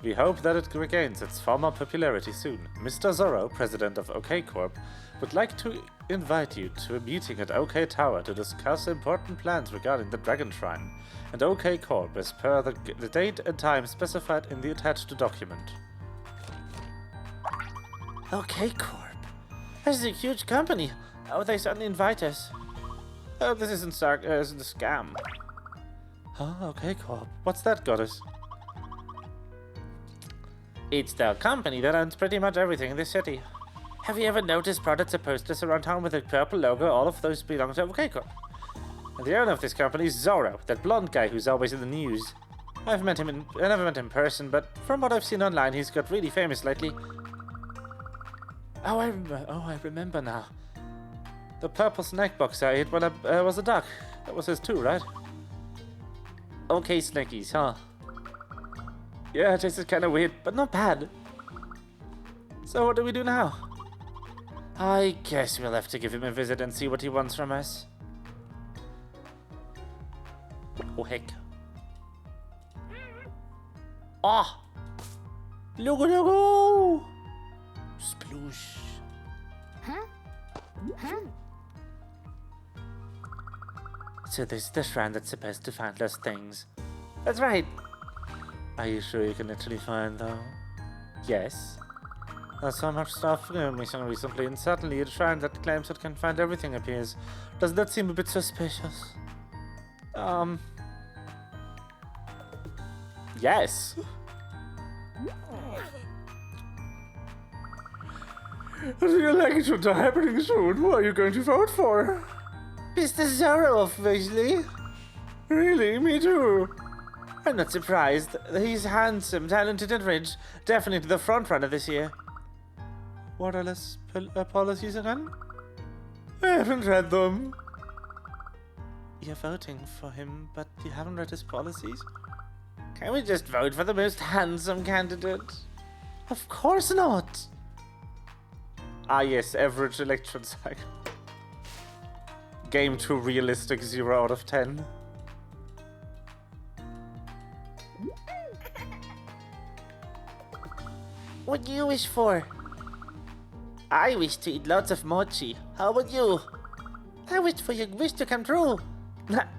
We hope that it regains its former popularity soon. Mr. Zorro, president of OK Corp, would like to invite you to a meeting at OK Tower to discuss important plans regarding the Dragon Shrine and OK Corp as per the date and time specified in the attached document. OK Corp? This is a huge company. How would they suddenly invite us? Oh, this isn't a scam. Oh, OK Corp. What's that, goddess? It's the company that owns pretty much everything in this city. Have you ever noticed products or posters around town with a purple logo? All of those belong to OK Corp. And the owner of this company is Zorro, that blonde guy who's always in the news. I never met him in person, but from what I've seen online, he's got really famous lately. Oh, I remember now. The purple snack box I ate when I was a duck. That was his too, right? Okay, Snackies, huh? Yeah, it tastes kind of weird, but not bad. So what do we do now? I guess we'll have to give him a visit and see what he wants from us. Oh, heck. Ah! Logo, logo! Sploosh. So this is the shrine that's supposed to find lost things. That's right. Are you sure you can actually find them? Yes. There's so much stuff missing recently, and suddenly a shrine that claims it can find everything appears. Doesn't that seem a bit suspicious? Yes. The elections are happening soon. Who are you going to vote for? Mr. Zorro, obviously. Really? Me too. I'm not surprised. He's handsome, talented, and rich. Definitely the front runner this year. What are his policies again? I haven't read them. You're voting for him, but you haven't read his policies? Can we just vote for the most handsome candidate? Of course not. Ah yes, average election cycle. Game 2 realistic 0 out of 10. What do you wish for? I wish to eat lots of mochi. How about you? I wish for your wish to come true.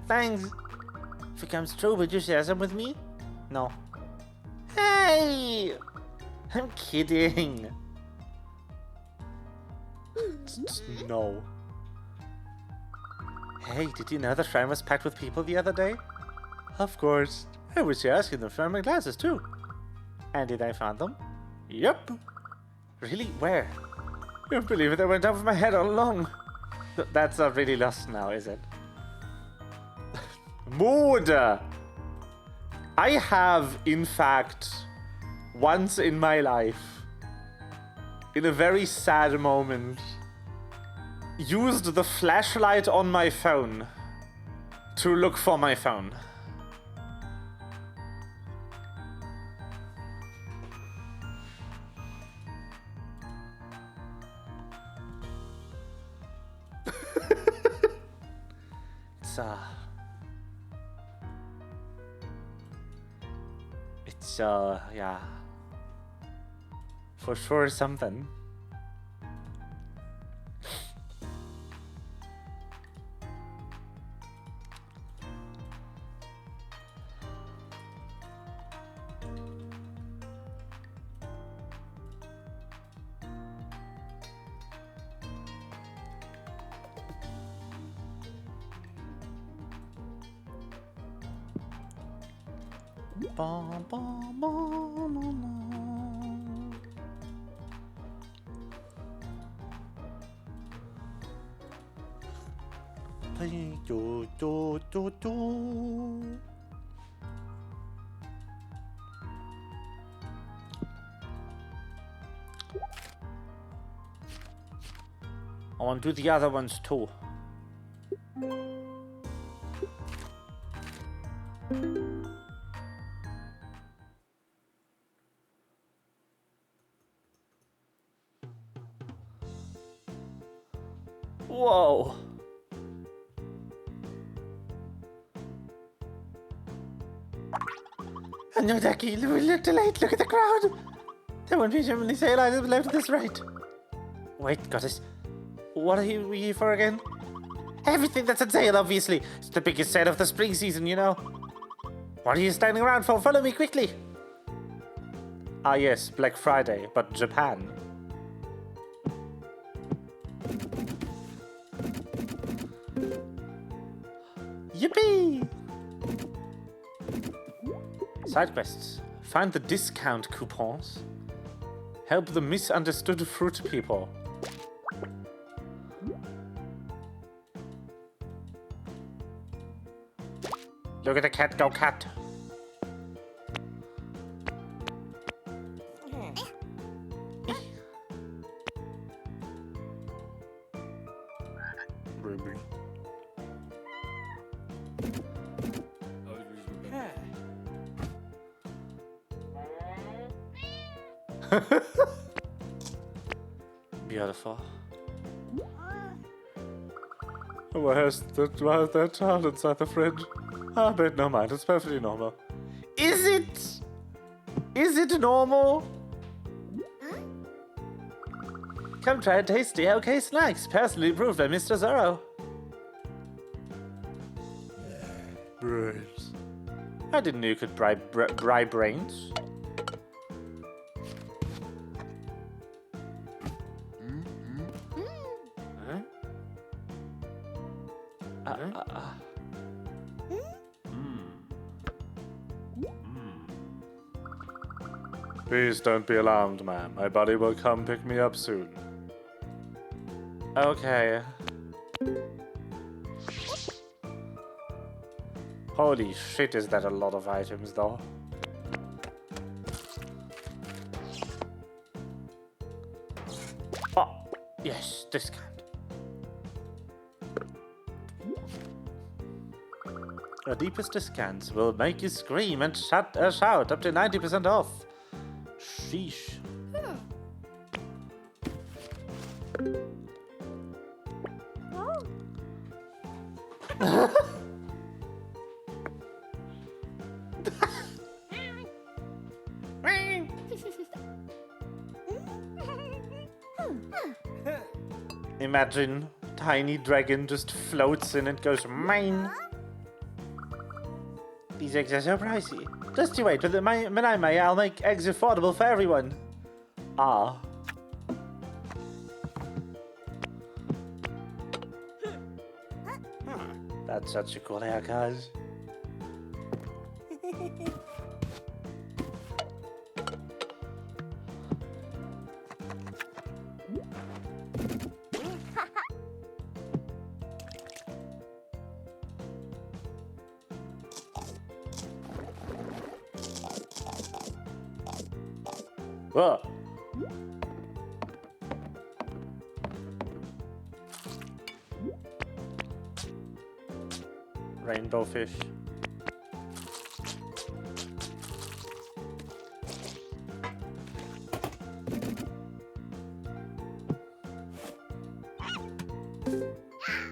Thanks. If it comes true, would you share some with me? No. Hey! I'm kidding. No. Hey, did you know the shrine was packed with people the other day? Of course. I was asking them for my glasses too. And did I find them? Yep. Really? Where? You don't believe it, they went over my head all along. That's not really lost now, is it? Mood! I have, in fact, once in my life, in a very sad moment, used the flashlight on my phone to look for my phone. It's yeah, for sure something. Bum, bum, bum, bum. Hey, do, do, do, do. I want to do the other ones too. Whoa. No, Ducky, we're a little late. Look at the crowd. There won't be too many sail items left at this rate. Wait, goddess. What are you here for again? Everything that's on sale, obviously. It's the biggest sale of the spring season, you know. What are you standing around for? Follow me quickly. Ah, yes, Black Friday, but Japan. Yippee! Side quests. Find the discount coupons. Help the misunderstood fruit people. Look at the cat go, cat. Beautiful. Why has that child inside the fridge? I bet no mind, it's perfectly normal. Is it? Is it normal? Come try a tasty OK snacks, personally approved by Mr. Zorro. Brains. I didn't know you could bribe brains. Please don't be alarmed, ma'am. My buddy will come pick me up soon. Okay. Holy shit, is that a lot of items, though? Oh, yes, discount. Our deepest discounts will make you scream and shout up to 90% off. Sheesh. Imagine tiny dragon just floats in and goes mine. These eggs are so pricey. Just you wait, with I'll make eggs affordable for everyone. Ah. That's such a cool haircut. Whoa. Rainbow fish.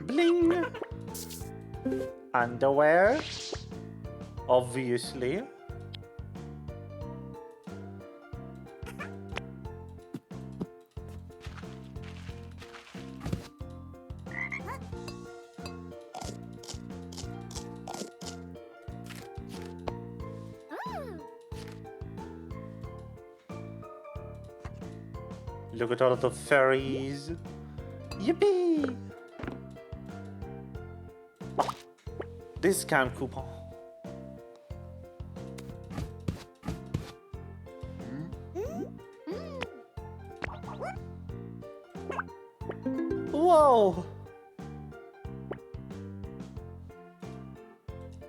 Bling! Underwear. Obviously. Look at all the furries. Yippee! Oh, discount coupon. Whoa!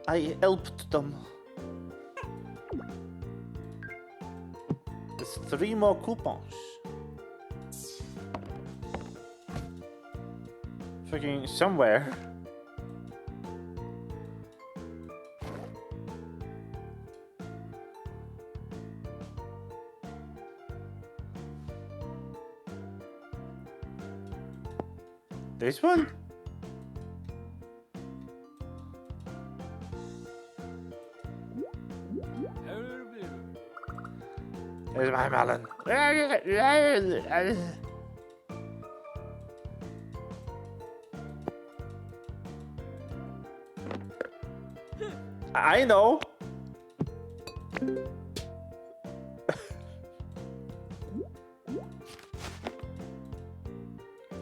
I helped them. There's 3 more coupons. Fucking somewhere. This one? Here's my melon. I know.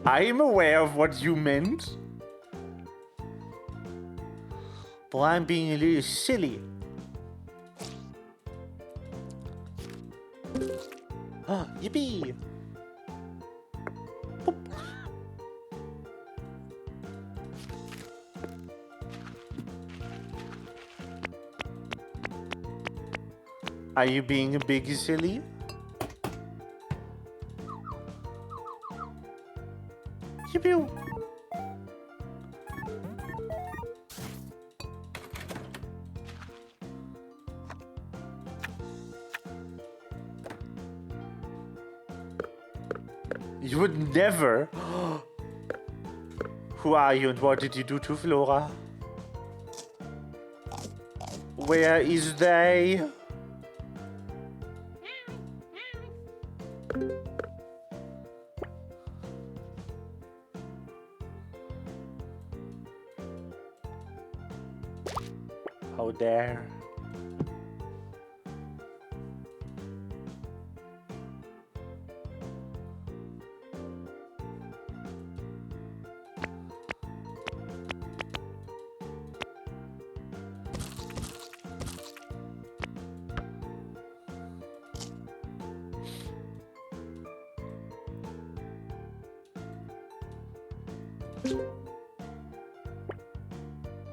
I'm aware of what you meant. But I'm being a little silly. Oh, yippee! Boop. Are you being a big silly? Yippee! You would never. Who are you and what did you do to Flora? Where is they? How dare.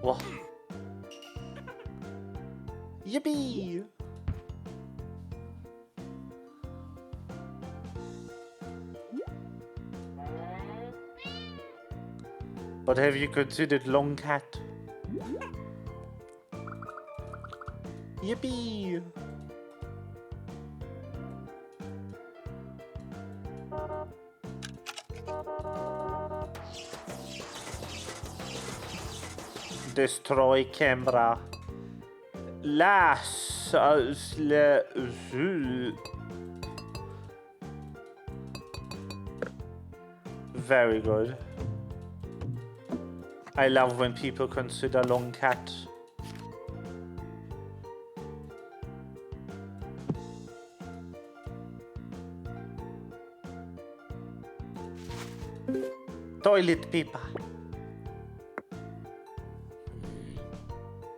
Whoa. Yippee! But have you considered Long Cat? Yippee! Destroy camera. Very good. I love when people consider Long Cat. Toilet paper.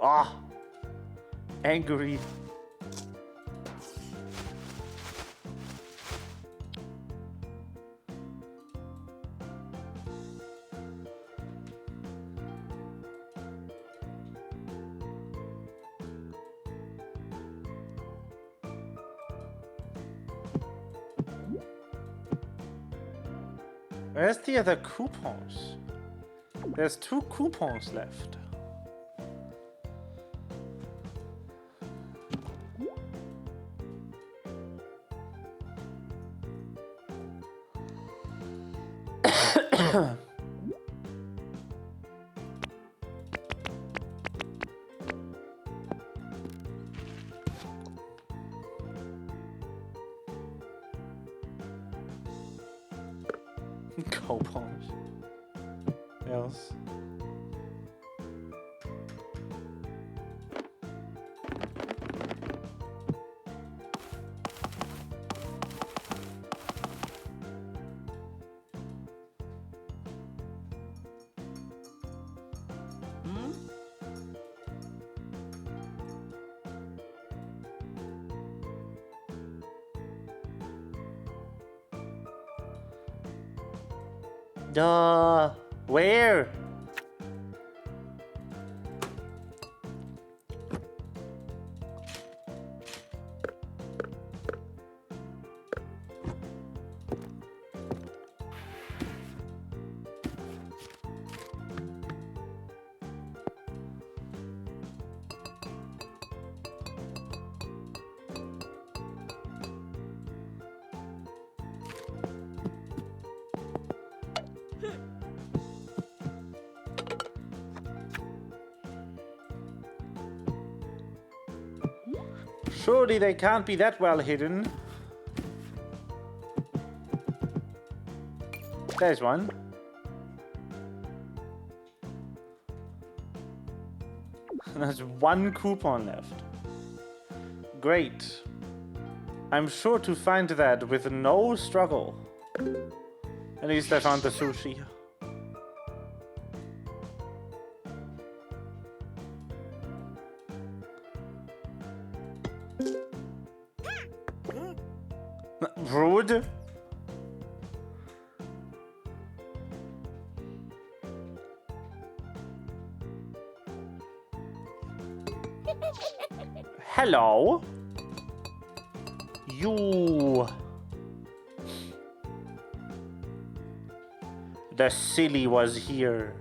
Ah, angry. Where's the other coupons? There's 2 coupons left. Coupons. Else. Where? Surely they can't be that well hidden. There's one. There's 1 coupon left. Great. I'm sure to find that with no struggle. At least I found the sushi. Rude. Hello. You. The silly was here.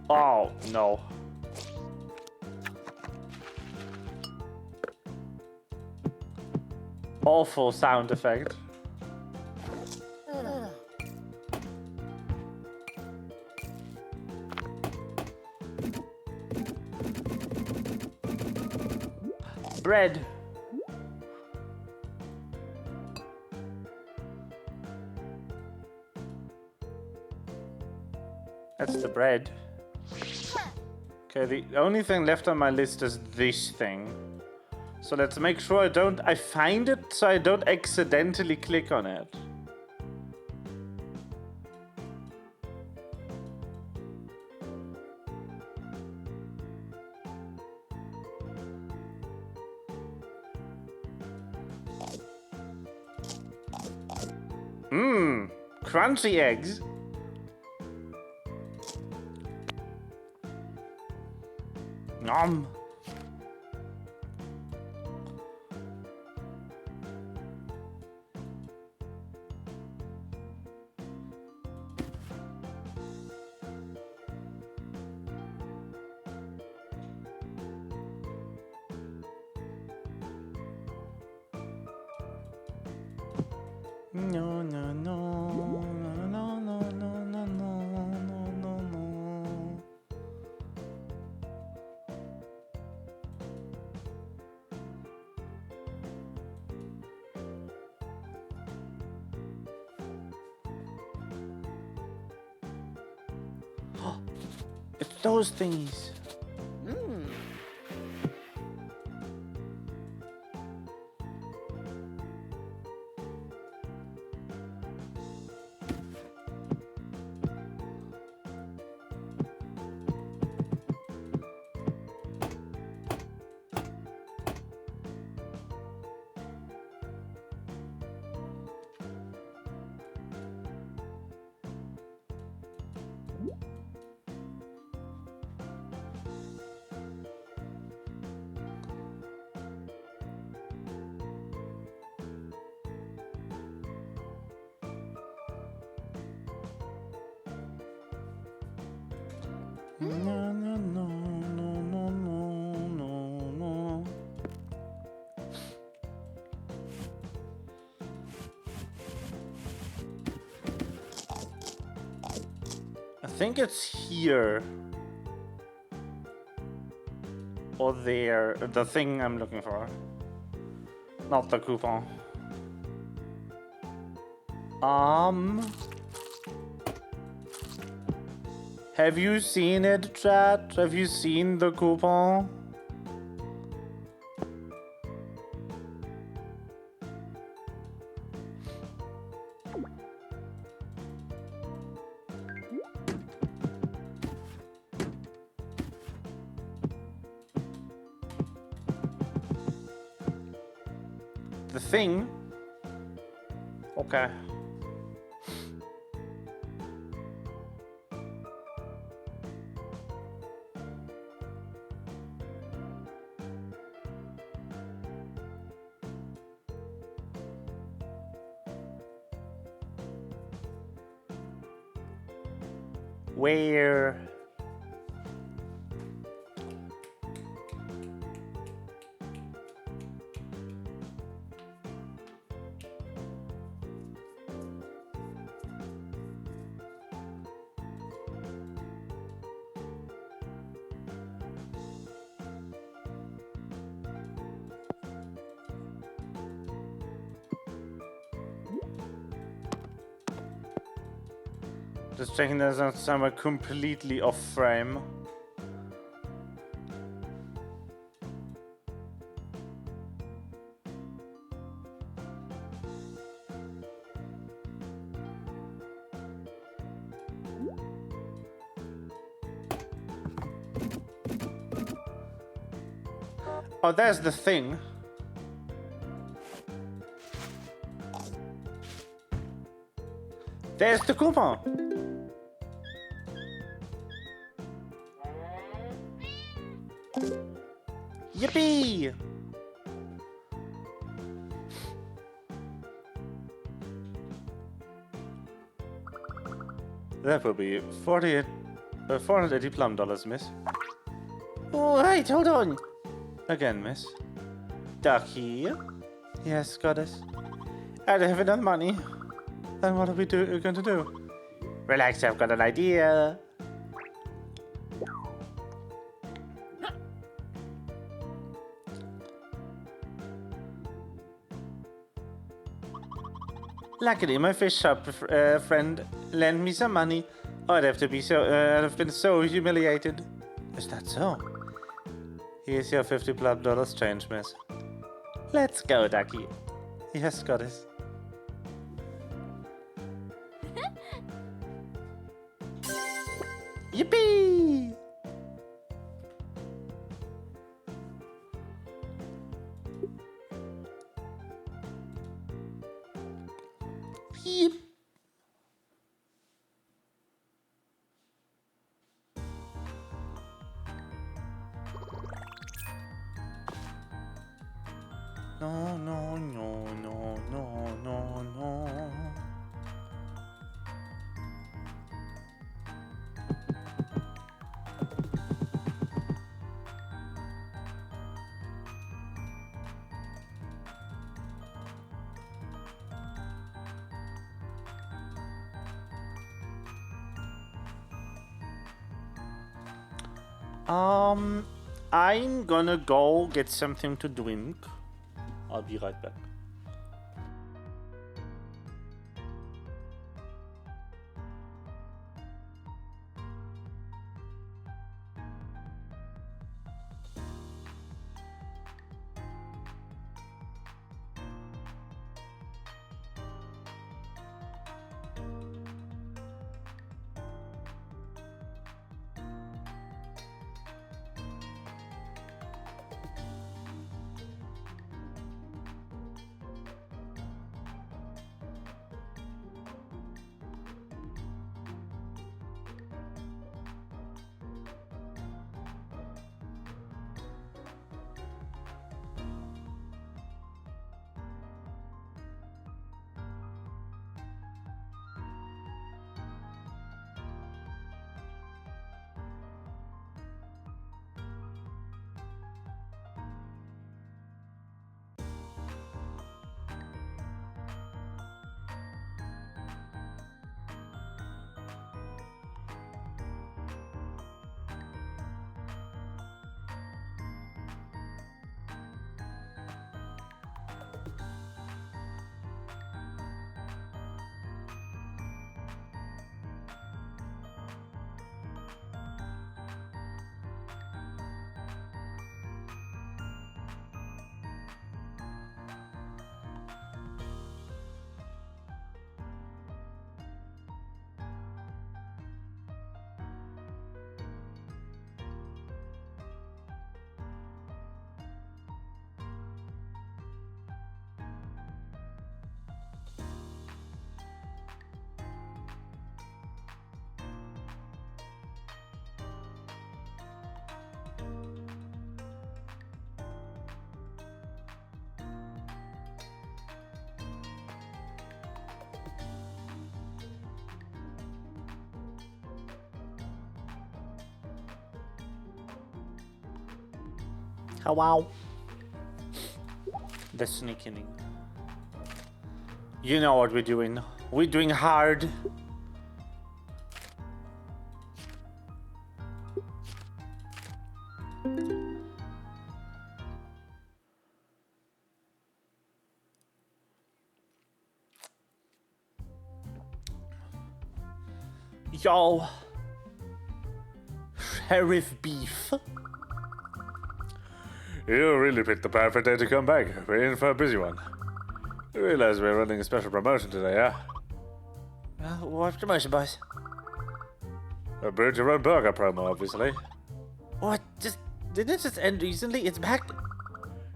Oh, no. Awful sound effect. Bread. That's the bread. Okay, the only thing left on my list is this thing. So let's make sure I find it so I don't accidentally click on it. Mmm, crunchy eggs. Nom. No, no, no, no, no, no, no, no, no, no, no. It's those thingies. No, no, no, no, no, no, no, no. I think it's here. Or there. The thing I'm looking for. Not the coupon. Have you seen it, chat? Have you seen the coupon? The thing? Okay. Where? Just checking there's not somewhere completely off frame. Oh, there's the thing. There's the coupon. Yippee! That will be 480 plum dollars, miss. Oh, wait, hold on. Again, miss. Ducky. Yes, goddess. I don't have enough money. Then what are we going to do? Relax, I've got an idea. Luckily, my fish shop friend lent me some money. I'd have been so humiliated. Is that so? Here's your 50 plum dollars change, miss. Let's go, Ducky. Yes, goddess. Yippee! Yep. No, no, no, no, no, no, no. I'm gonna go get something to drink. I'll be right back. Oh, wow. The sneaking. You know what we're doing. We're doing hard. Yo. Sheriff Beef. You really picked the perfect day to come back. We're in for a busy one. You realize we're running a special promotion today, yeah? What promotion, boys? A Build Your Own Burger promo, obviously. What? Didn't it just end recently? It's back?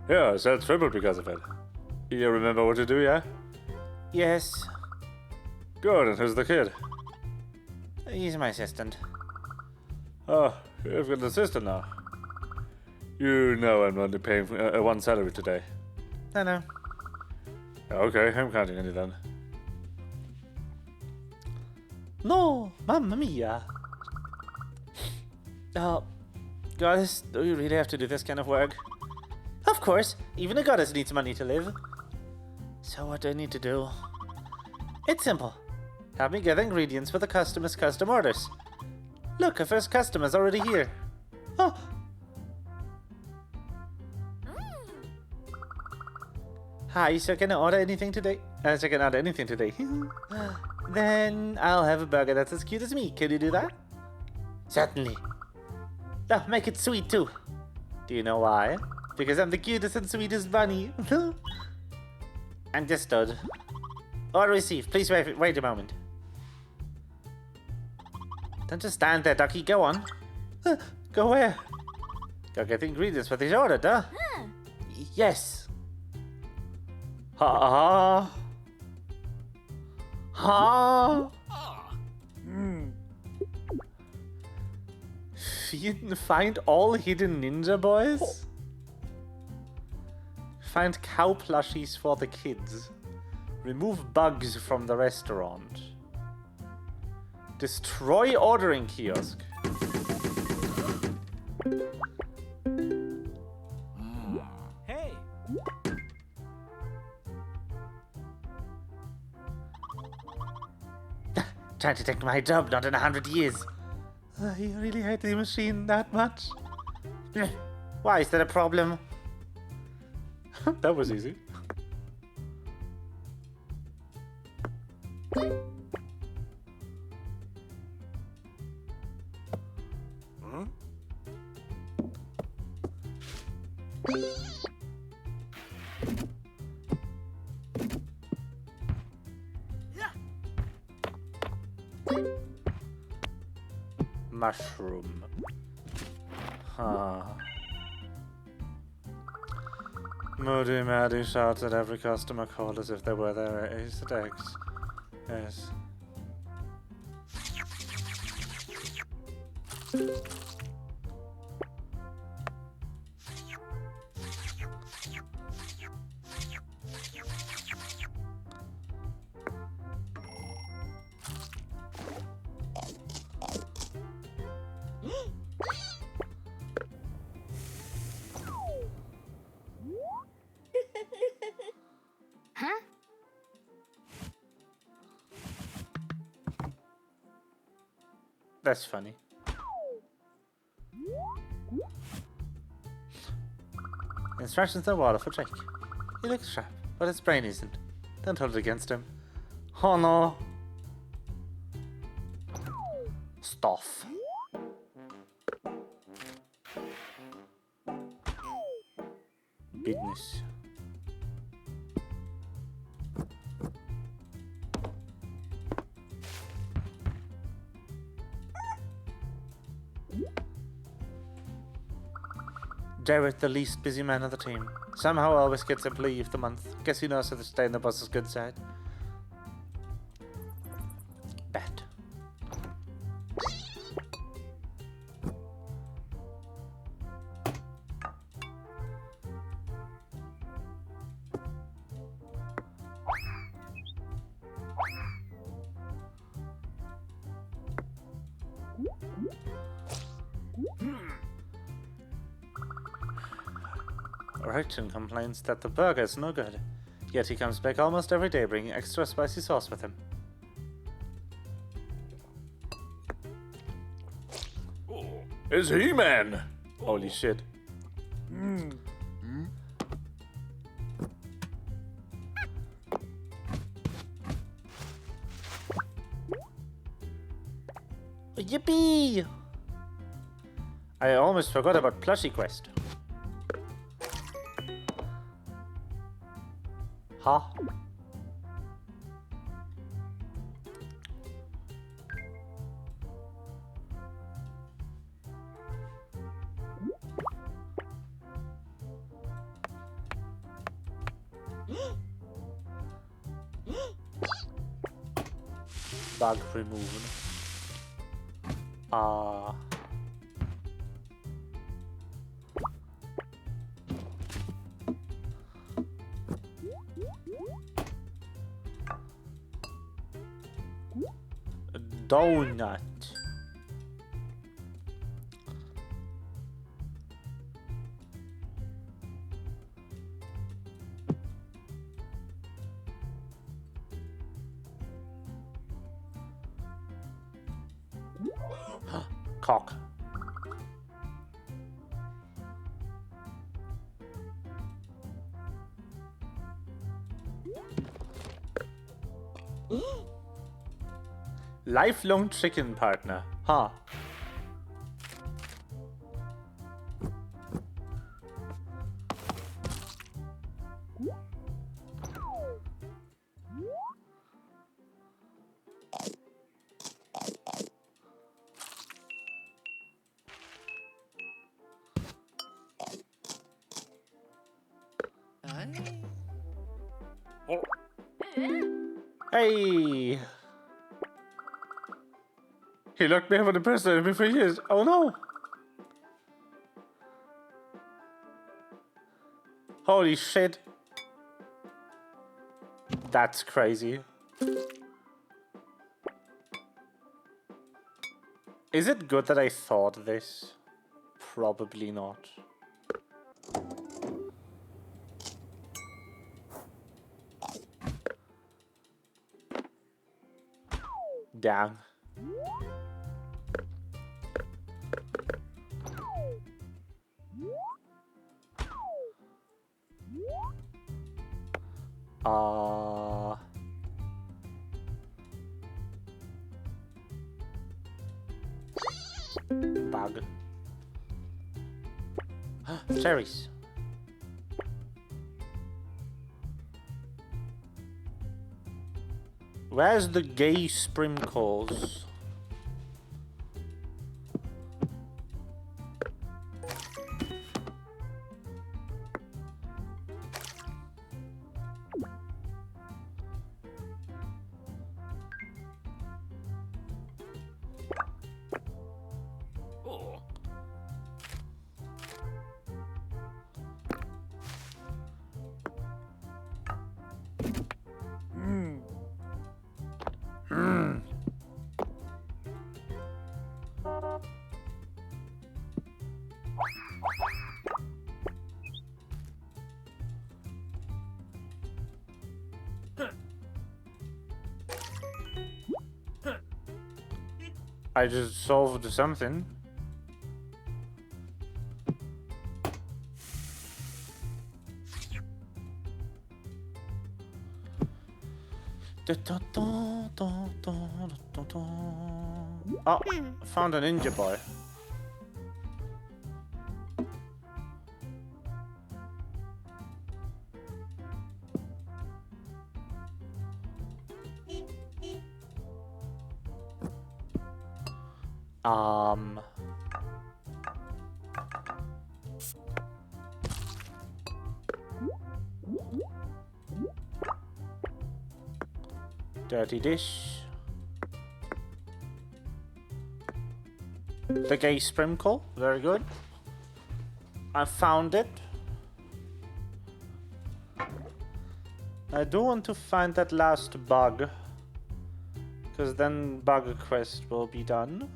Yeah, sales tripled because of it. You remember what to do, yeah? Yes. Good, and who's the kid? He's my assistant. Oh, you've got an assistant now. You know I'm only paying one salary today. No. Okay, I'm counting on you then. No, mamma mia. Oh, goddess, do you really have to do this kind of work? Of course, even a goddess needs money to live. So what do I need to do? It's simple. Help me get ingredients for the customer's custom orders. Look, a first customer's already here. Oh. Hi, so can I order anything today? So can I order anything today? Then I'll have a burger that's as cute as me. Can you do that? Certainly. Oh, make it sweet too. Do you know why? Because I'm the cutest and sweetest bunny. Understood. Order received. Please wait a moment. Don't just stand there, ducky. Go on. Go where? Go get the ingredients for this order, duh. Yes. Ha. Find all hidden ninja boys? Find cow plushies for the kids. Remove bugs from the restaurant. Destroy ordering kiosk. Hey. Trying to take my job, not in 100 years. You really hate the machine that much? Why, is that a problem? That was easy. Mushroom. Huh. Moody Maddy shouts at every customer call as if they were their Easter eggs. Yes. Huh? That's funny. Instructions on water for Jake. He looks sharp, but his brain isn't. Don't hold it against him. Oh no. Stuff. Business. Jared, the least busy man of the team. Somehow always gets employee of the month. Guess he knows how to stay on the boss's good side. Bet. Richard complains that the burger is no good, yet he comes back almost every day bringing extra spicy sauce with him. It's He-Man! Holy shit. Yippee! I almost forgot about Plushie Quest. Huh? Bug removal. A donut. Cock. Lifelong chicken partner. Huh. Hey! He locked me up on the person every 3 years. Oh no! Holy shit. That's crazy. Is it good that I thought this? Probably not. Damn. Bug. Cherries. Where's the gay sprinkles? I just solved something. Oh, found a ninja boy. Dirty dish. The gay sprinkle, very good. I found it. I do want to find that last bug, because then bug quest will be done.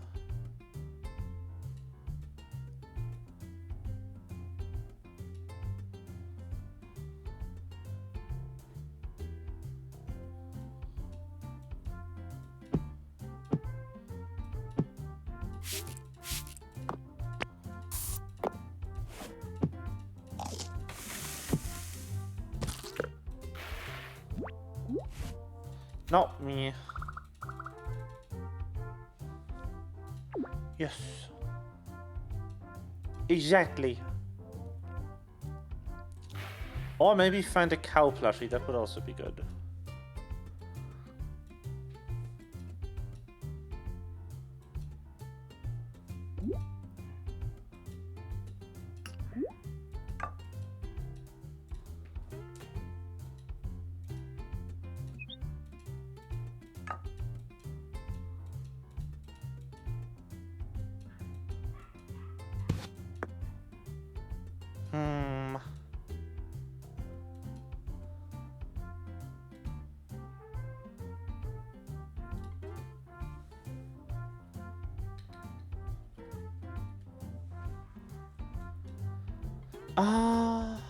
Not me. Yes. Exactly. Or maybe find a cow plushie, that would also be good. Hmm. Ah.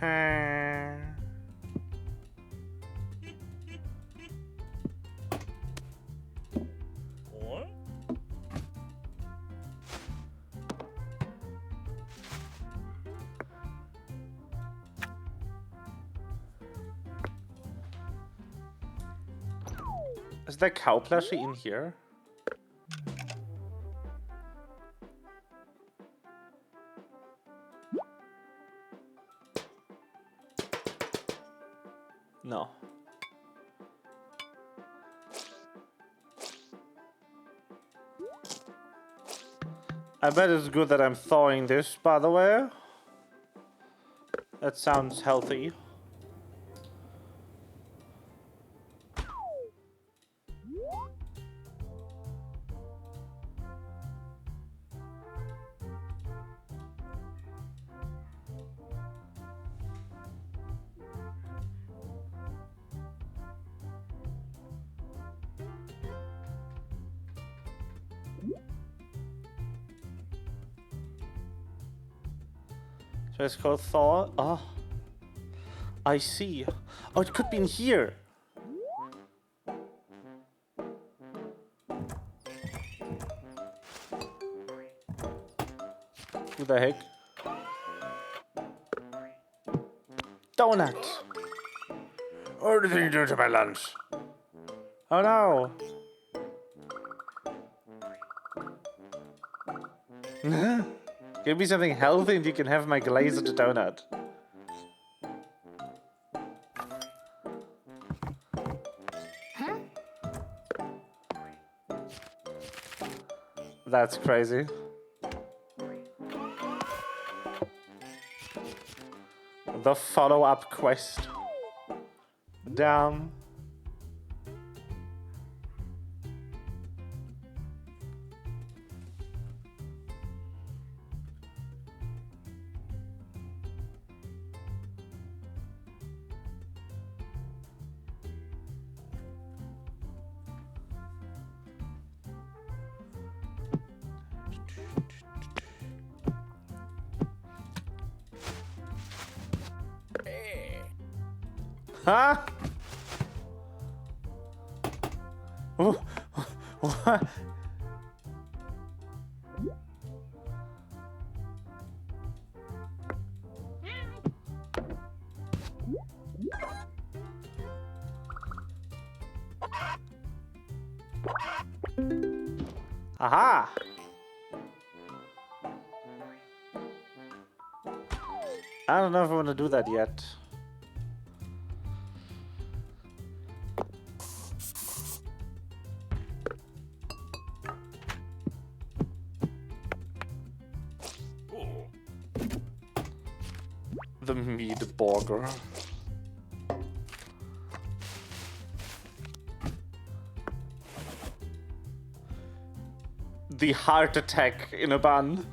Hmm. Is there cow plushie in here? No. I bet it's good that I'm thawing this, by the way. That sounds healthy. So it's called thaw. Oh. I see. Oh, it could be in here. Who the heck? Donut! What did you do to my lunch? Oh no! Give me something healthy and you can have my glazed donut. That's crazy. The follow-up quest. Damn. Huh? What? Aha! I don't know if I want to do that yet. The meat burger. The heart attack in a bun.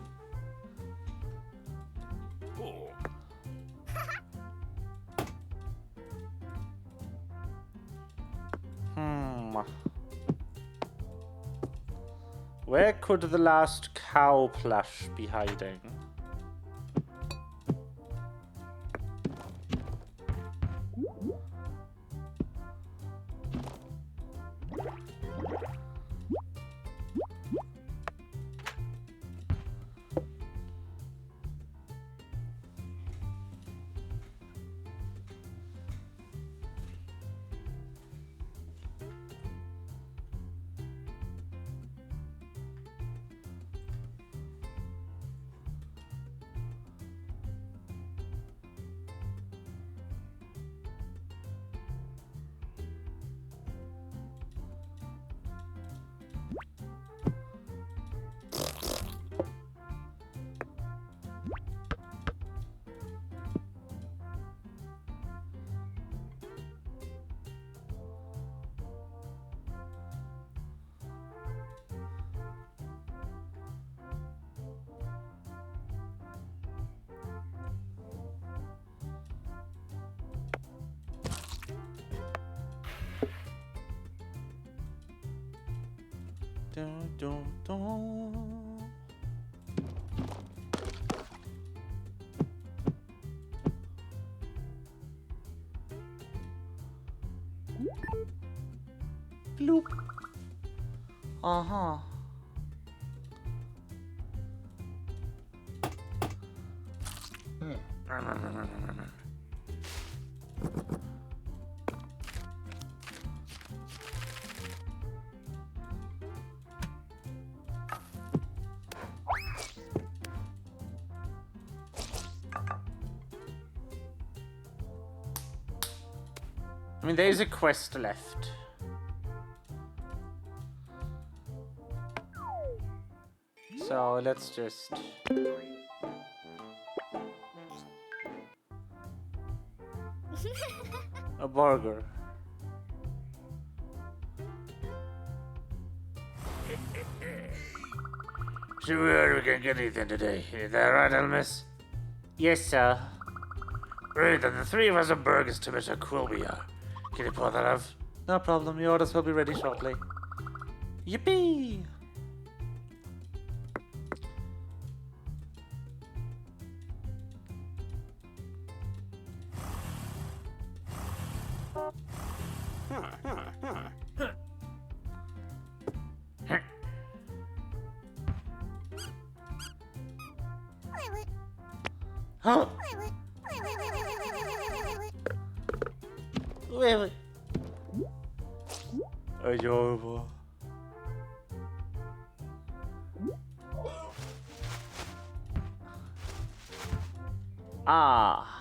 Where could the last cow plush be hiding? Dun, dun, dun. Bloop. Uh-huh. I mean, there's a quest left. So let's just... a burger. Sure, we can get anything today. Is that right, Elmis? Yes, sir. Right, then the three of us are burgers to Mr. Quilby. Can you pull that off? No problem, your orders will be ready shortly. Yippee! Huh? Wait. Adorable. Ah.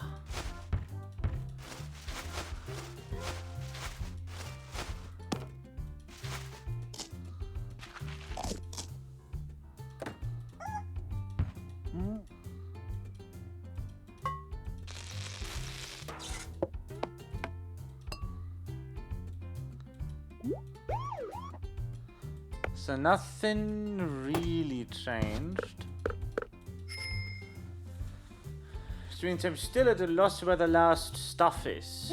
So nothing really changed. Which means I'm still at a loss where the last stuff is.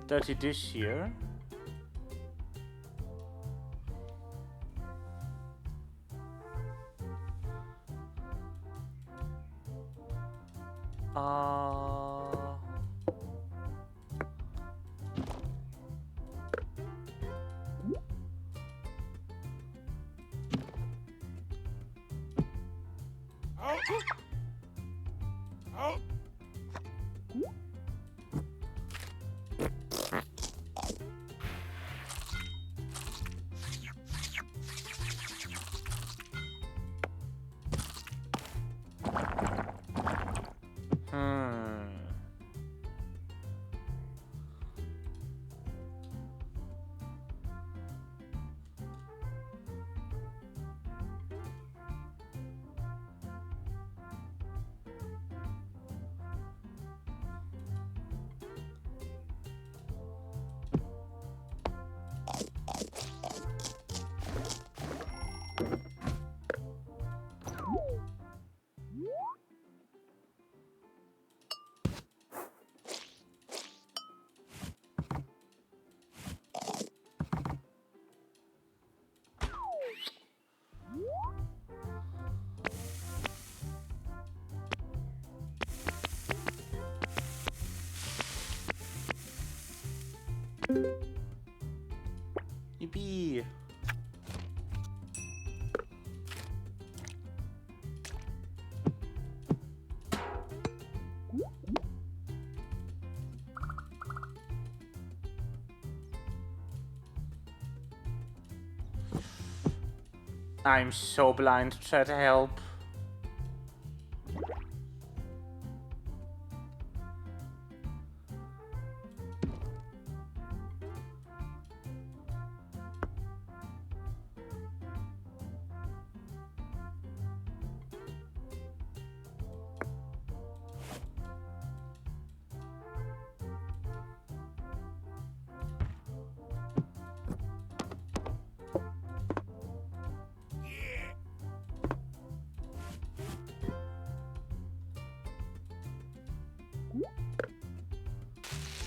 Dirty dish here. Yippee. I'm so blind to try to help.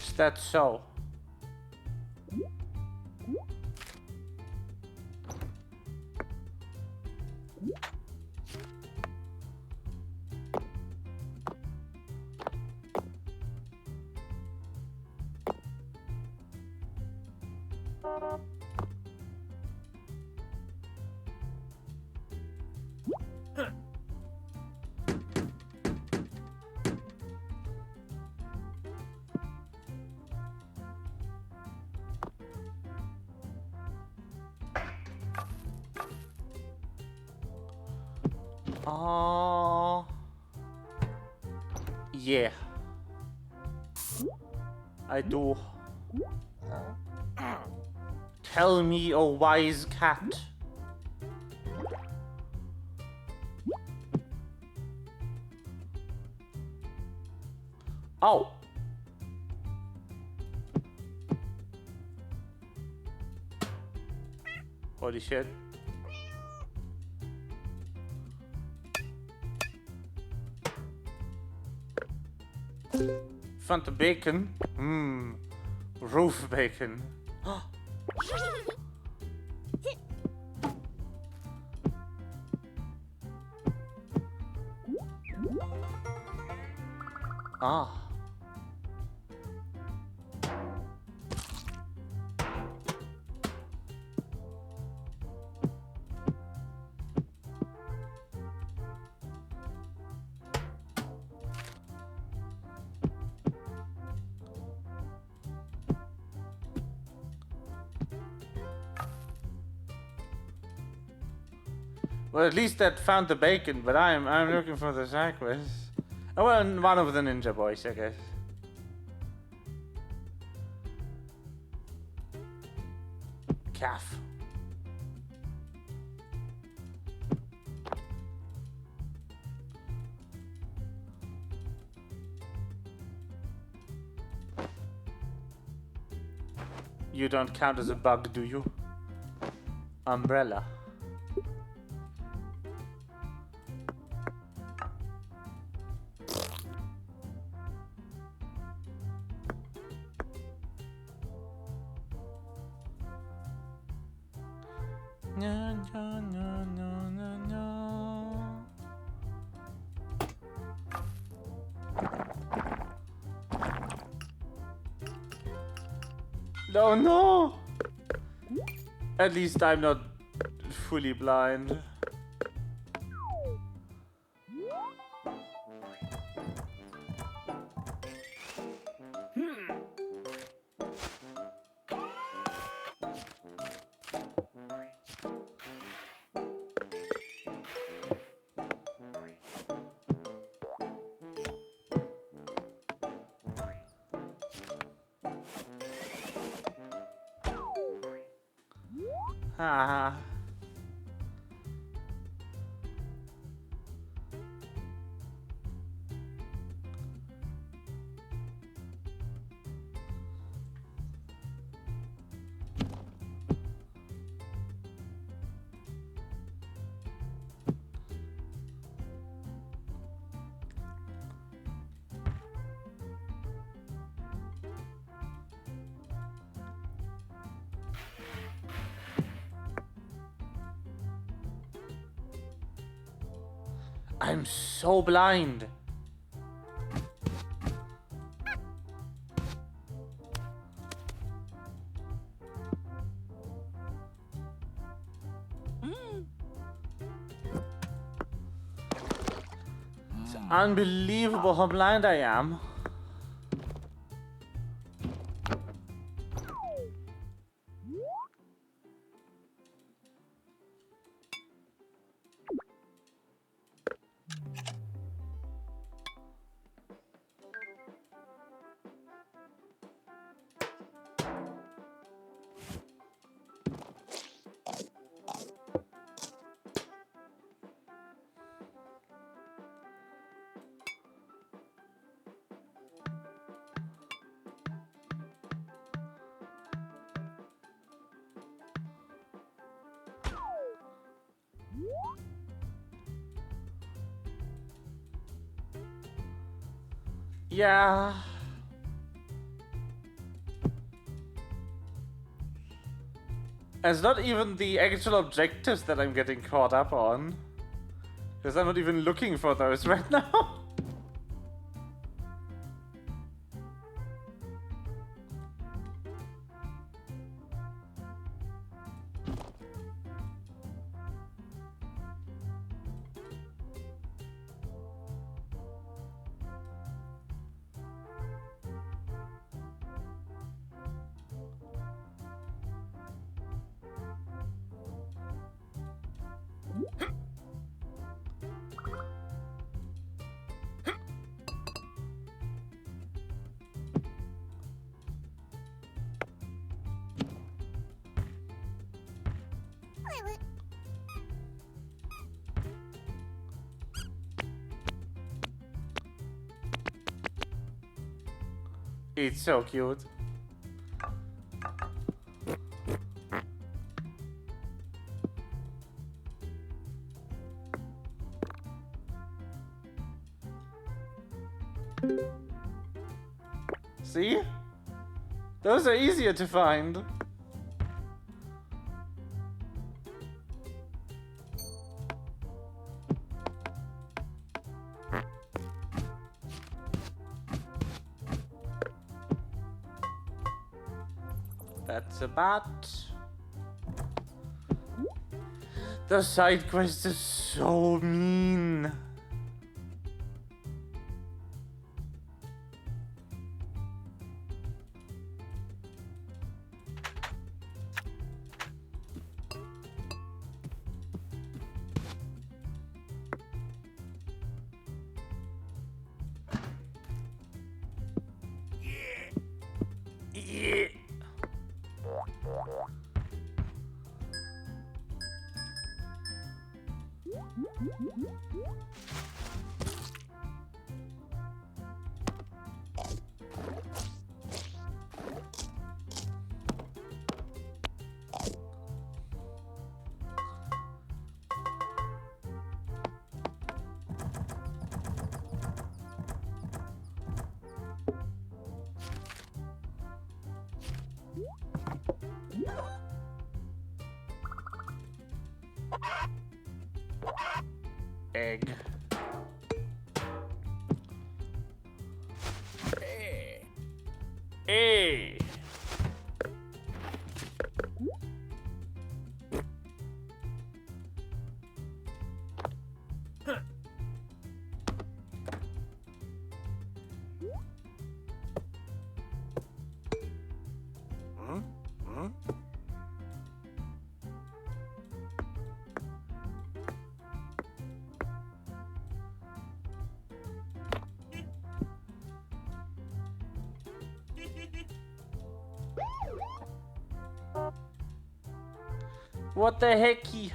Is that so? Oh, yeah, I do. Tell me, oh wise cat. Oh. Holy shit. Found the bacon. Mmm. Roof bacon. Ah. Well, at least that found the bacon, but I'm looking for the side quest. Oh, well, one of the ninja boys, I guess. Calf. You don't count as a bug, do you? Umbrella. No, no, no, no, no, no. No, no! At least I'm not fully blind. Ah. I'm so blind. Unbelievable how blind I am. Yeah. It's not even the actual objectives that I'm getting caught up on. Because I'm not even looking for those right now. It's so cute. See? Those are easier to find. That's a bat. The side quest is so mean. Yeah. Egg. Hey. What the hecky?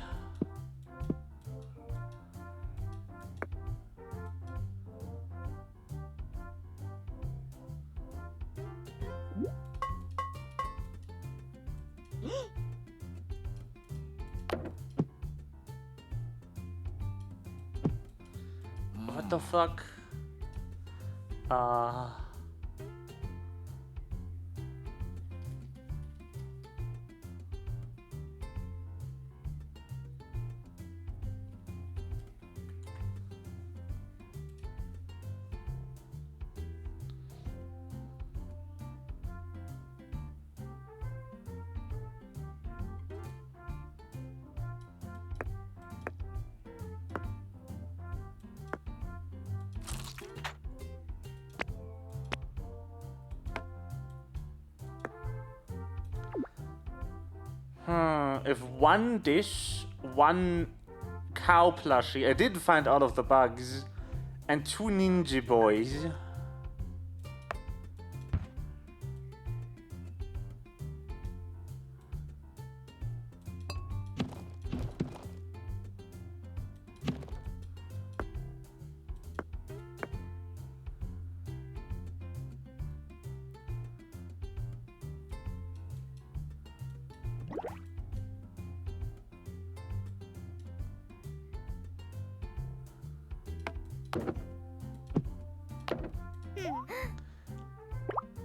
What the fuck? If one dish, one cow plushie, I did find all of the bugs, and 2 ninja boys.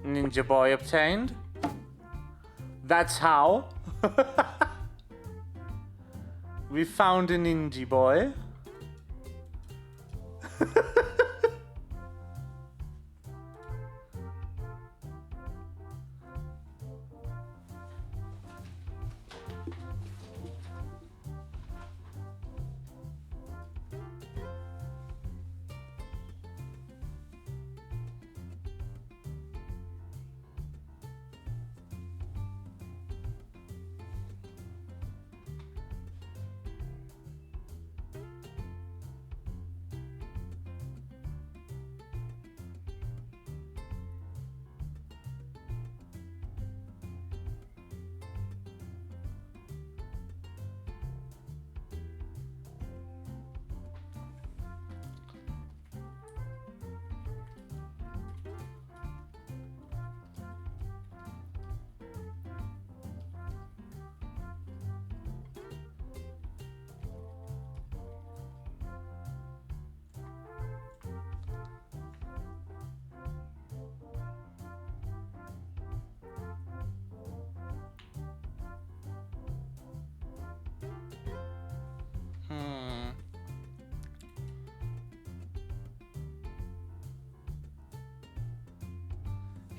Ninja boy obtained. That's how. We found a ninja boy.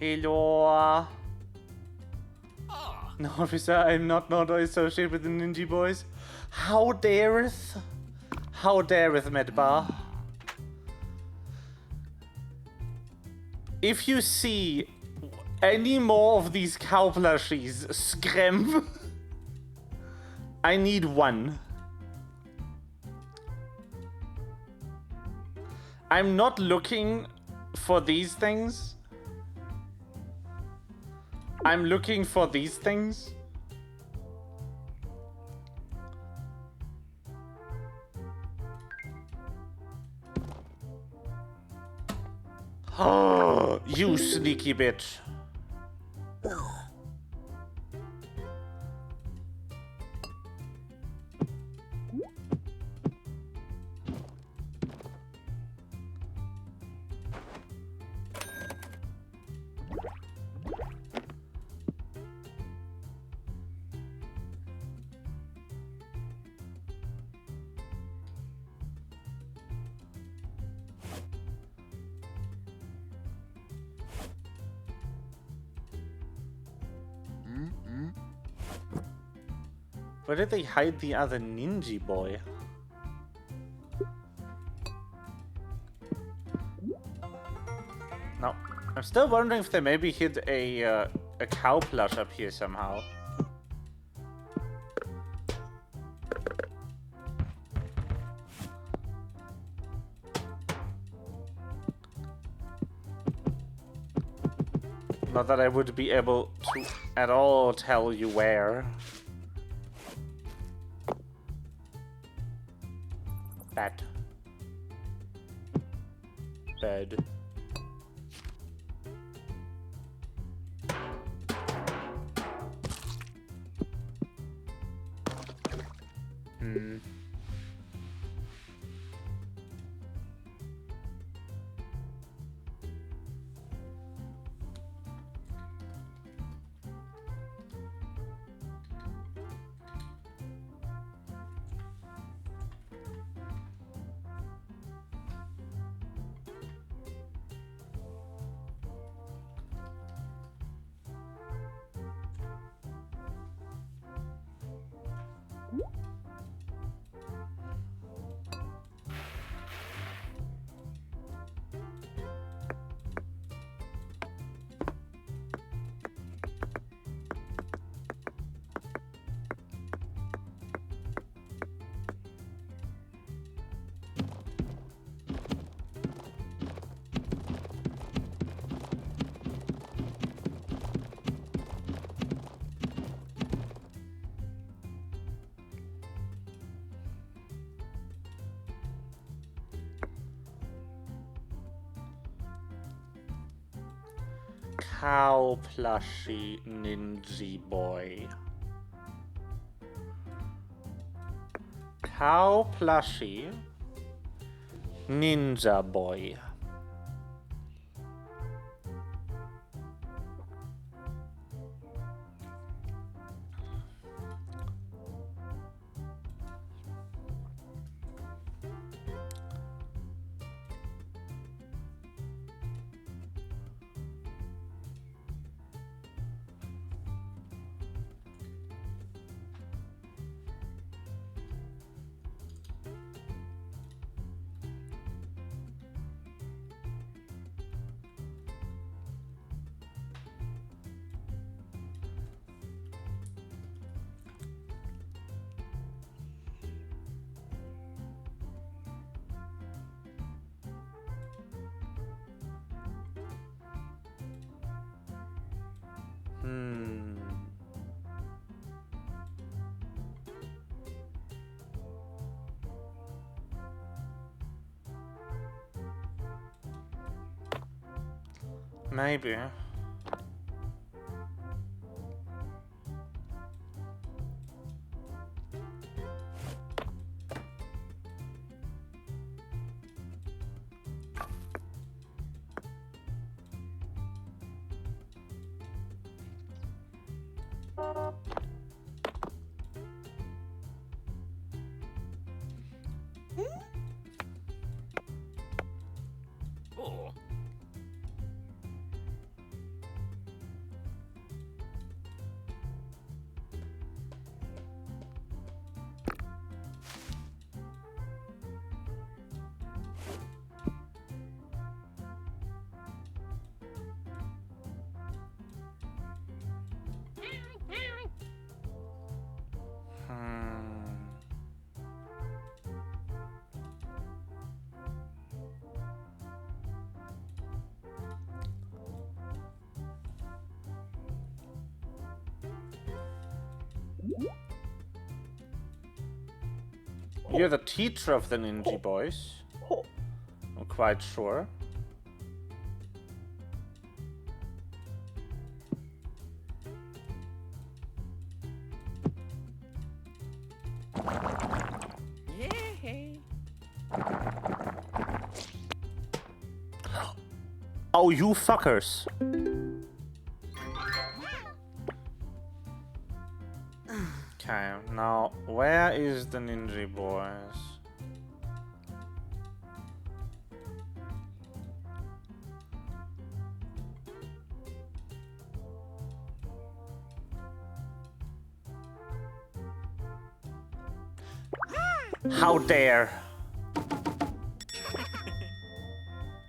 Hello. No, officer, I'm not associated with the ninja boys. How dareth? How dareth, Medbar? If you see any more of these cow plushies, scram. I need one. I'm not looking for these things. I'm looking for these things. Oh, you sneaky bitch. Where did they hide the other ninja boy? No. I'm still wondering if they maybe hid a cow plush up here somehow. Not that I would be able to at all tell you where. Bat. Bed. Cow plushie ninja boy. Cow plushie ninja boy. Maybe. Oh. You're the teacher of the ninja boys. I'm quite sure. Yay! Oh, you fuckers. Okay, now where is the ninja boys? How dare!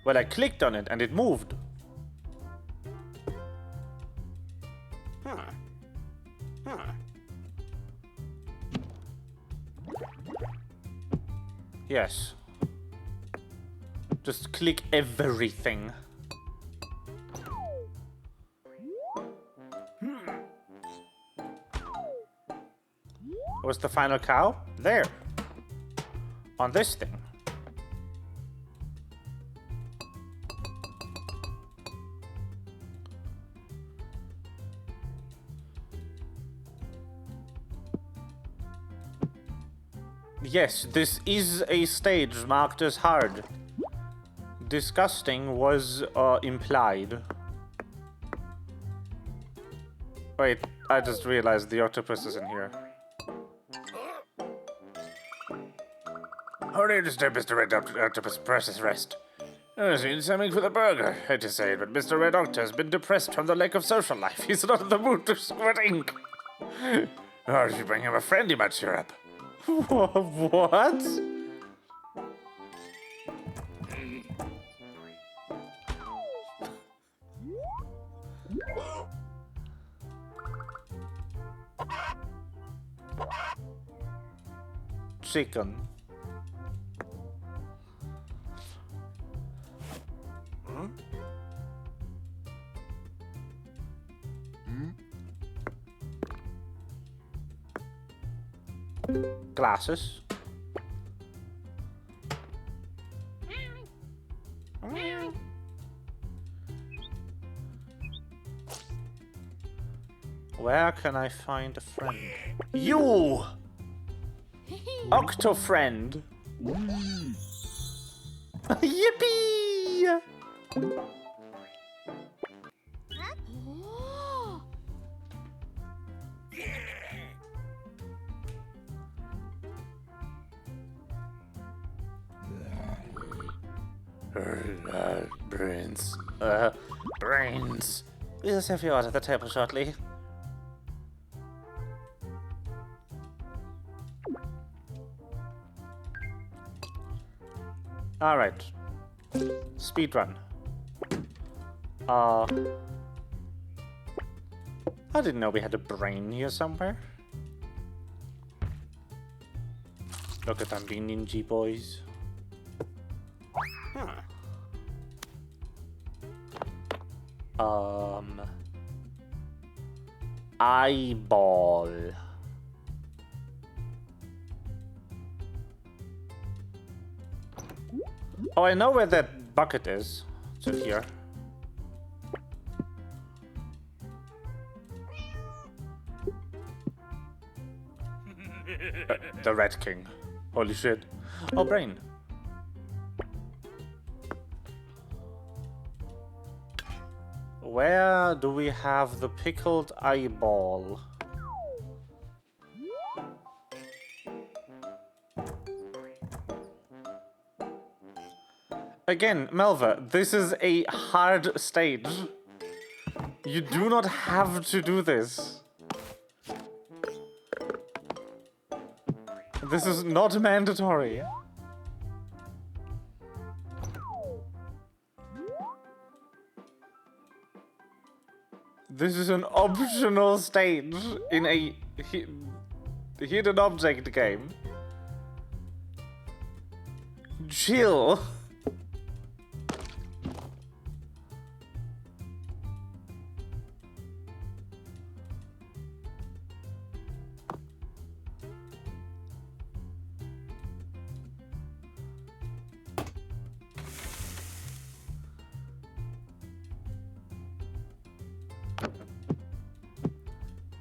Well, I clicked on it and it moved. Yes. Just click everything. What's the final cow? There. On this thing. Yes, this is a stage marked as hard. Disgusting was implied. Wait, I just realized the octopus is in here. How do you disturb Mr. Red Octopus' precious rest? I was eating something for the burger. I hate to say it, but Mr. Red Octopus has been depressed from the lack of social life. He's not in the mood to squirt ink. Or if you bring him a friend, he might cheer up. What? Chicken. Glasses. Where can I find a friend? You! Octo-friend! Yippee! Brains. Brains. We'll serve you out at the table shortly. Alright. Speedrun. I didn't know we had a brain here somewhere. Look at them being ninja boys. Eyeball. Oh, I know where that bucket is. It's in here. The Red King. Holy shit. Oh, brain. Where do we have the pickled eyeball? Again, Melva, this is a hard stage. You do not have to do this. This is not mandatory. This is an optional stage in a hidden object game. Chill.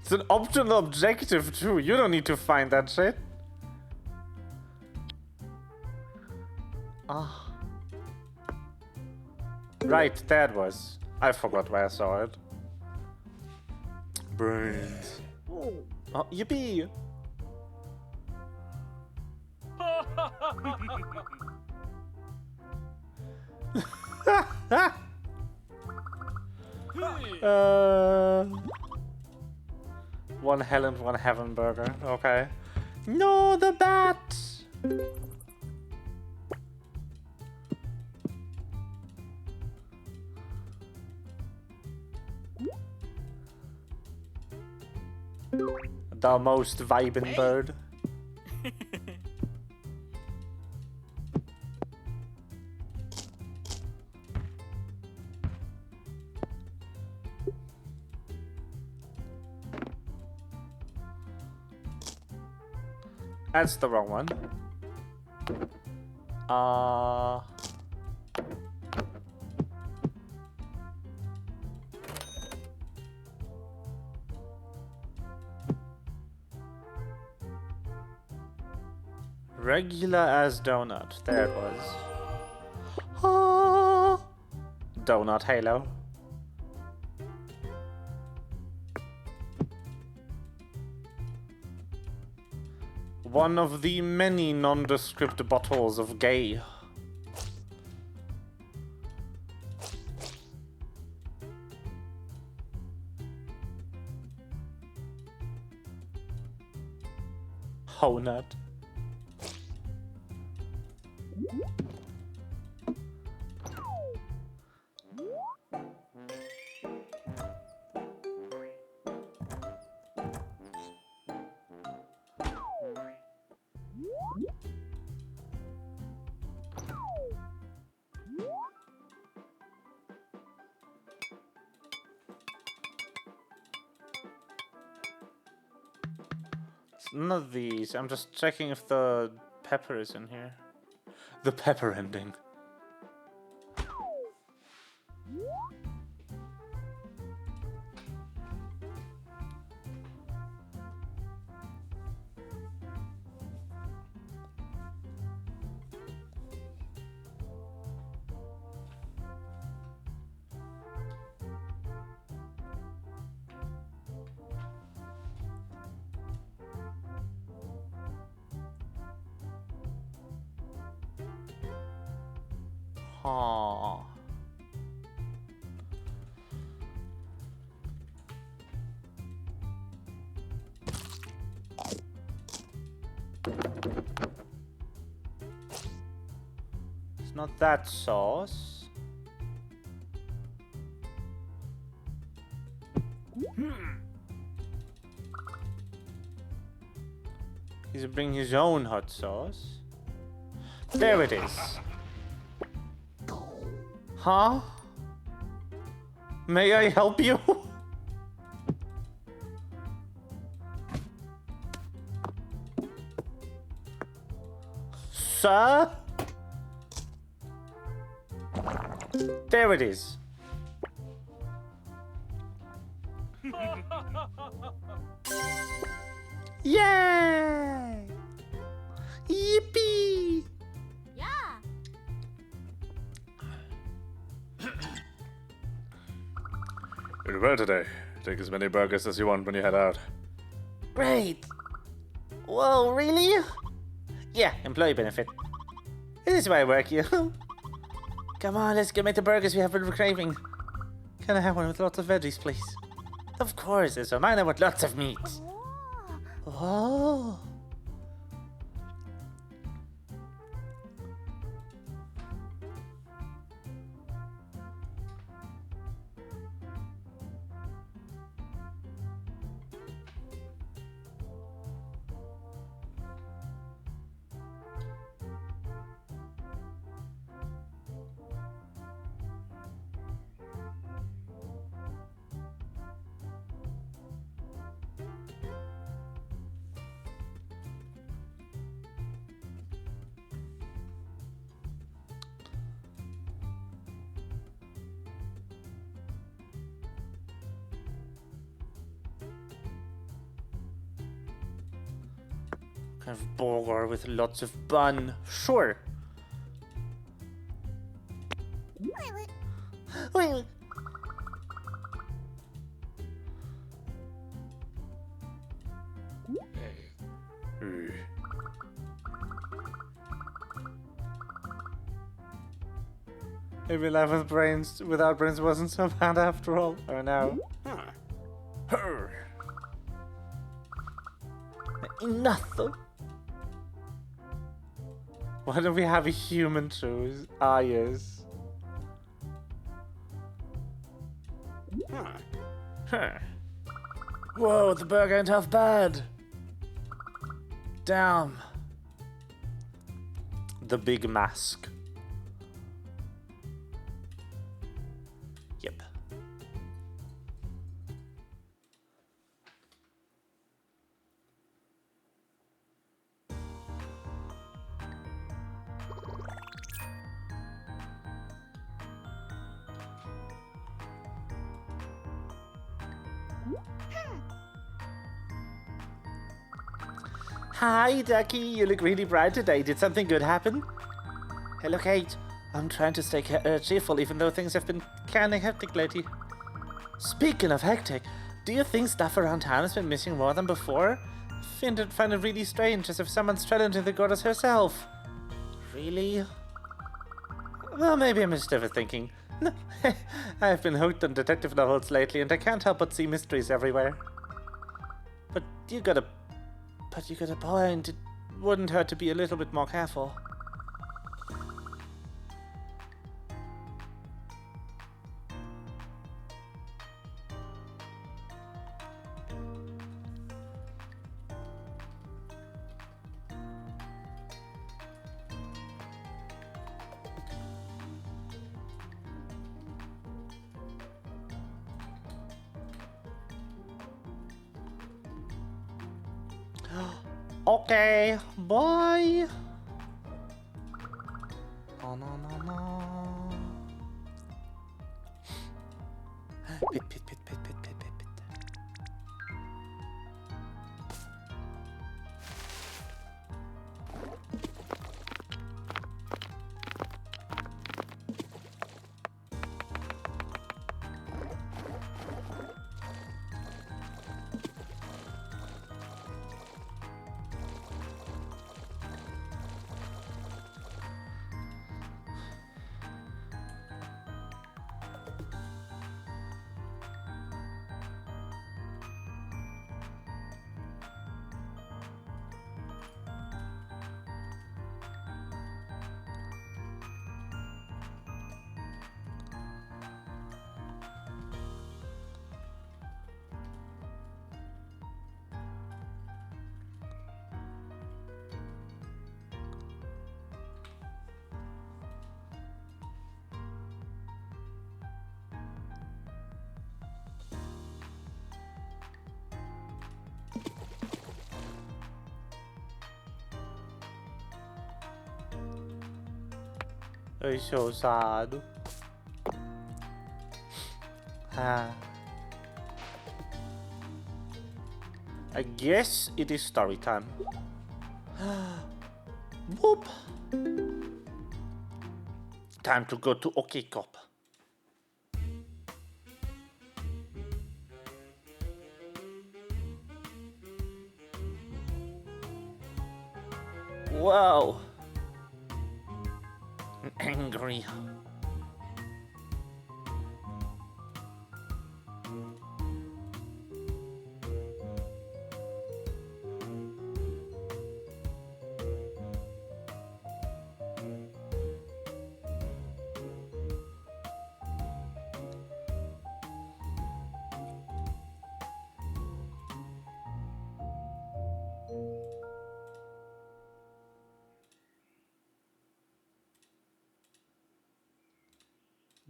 It's an optional objective too. You don't need to find that shit. Ah. Right, there it was. I forgot where I saw it. Brains. Oh, yippee! One hell and one heaven burger. Okay. No, the bat! The most vibing bird. That's the wrong one. Regular as donut. There it was. Ah, donut halo. One of the many nondescript bottles of gay. Honut. None of these. I'm just checking if the pepper is in here. The pepper ending. Aww. It's not that sauce. He's bringing his own hot sauce. There it is. Huh? May I help you? Sir? There it is. Yay! Yippee! Yeah. You're well today. Take as many burgers as you want when you head out. Great! Whoa, really? Yeah, employee benefit. This is why I work here. Come on, let's go make the burgers we have been craving. Can I have one with lots of veggies, please? Of course, it's a mine. I want lots of meat. Oh. Kind of burger with lots of bun. Sure. Wait. Maybe life with brains without brains wasn't so bad after all. Or no? Enough. Why don't we have a human choose? Ah, yes. Whoa, the burger ain't half bad. Damn. The big mask. Yep. Hi, Ducky. You look really bright today. Did something good happen? Hello, Kate. I'm trying to stay cheerful, even though things have been kind of hectic lately. Speaking of hectic, do you think stuff around town has been missing more than before? Find it really strange, as if someone's challenging the goddess herself. Really? Well, maybe I'm just overthinking. I've been hooked on detective novels lately, and I can't help but see mysteries everywhere. But you got a point. It wouldn't hurt to be a little bit more careful. Okay, bye. Oh no. Pit. It's so sad. I guess it is story time. Whoop! Time to go to OK Cop. Whoa! I'm angry.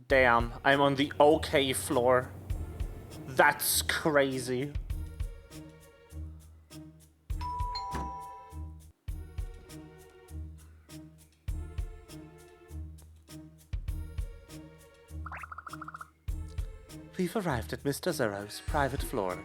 Damn, I'm on the OK floor. That's crazy. We've arrived at Mr. Zero's private floor.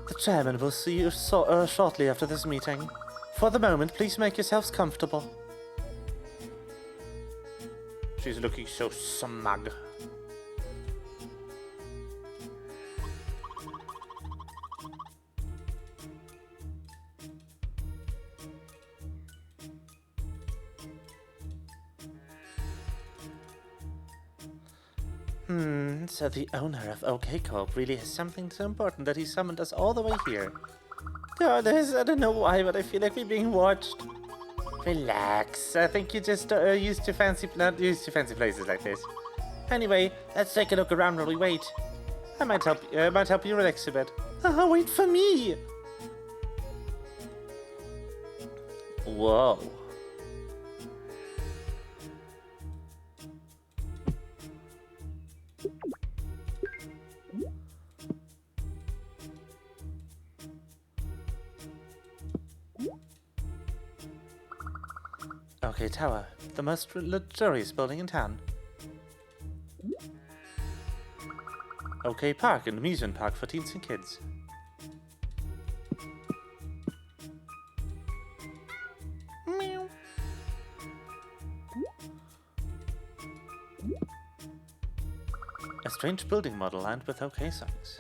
The chairman will see you shortly after this meeting. For the moment, please make yourselves comfortable. She's looking so smug. So the owner of OK Corp really has something so important that he summoned us all the way here. Goddess, I don't know why, but I feel like we're being watched. Relax. I think you just used to fancy places like this. Anyway, let's take a look around while we wait. I might help you relax a bit. Wait for me. Whoa. OK Tower, the most luxurious building in town. OK Park, an amusement park for teens and kids. Meow. A strange building model lined with OK songs.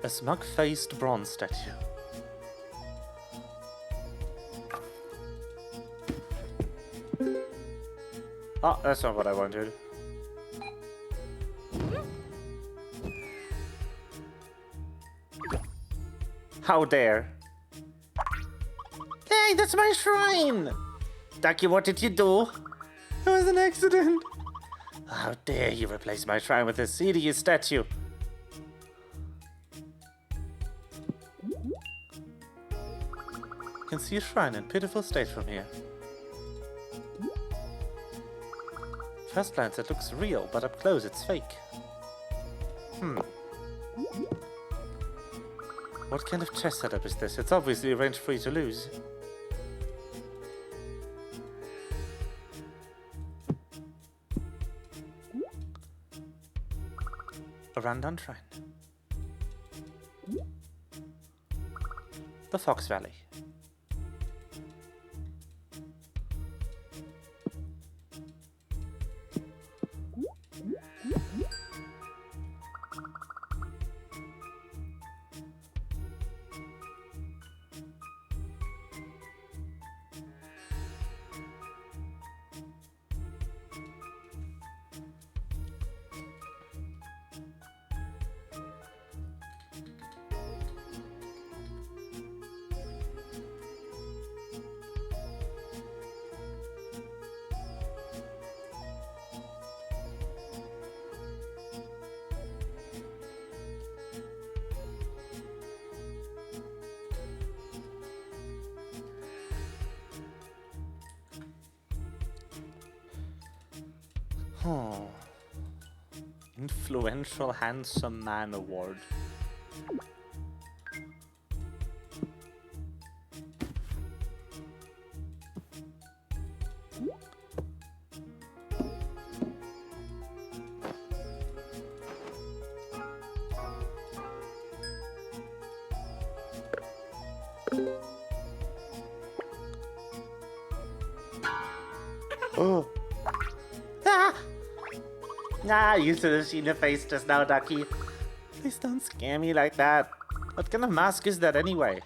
A smug-faced bronze statue. Oh, that's not what I wanted. How dare! Hey, that's my shrine! Ducky, what did you do? It was an accident. How dare you replace my shrine with this hideous statue? You can see a shrine in pitiful state from here. First glance it looks real, but up close it's fake. What kind of chess setup is this? It's obviously arranged for you to lose. A rundown shrine. The Fox Valley. Oh. Influential Handsome Man Award. Oh. Ah! Ah, you should have seen your face just now, Ducky. Please don't scare me like that. What kind of mask is that anyway?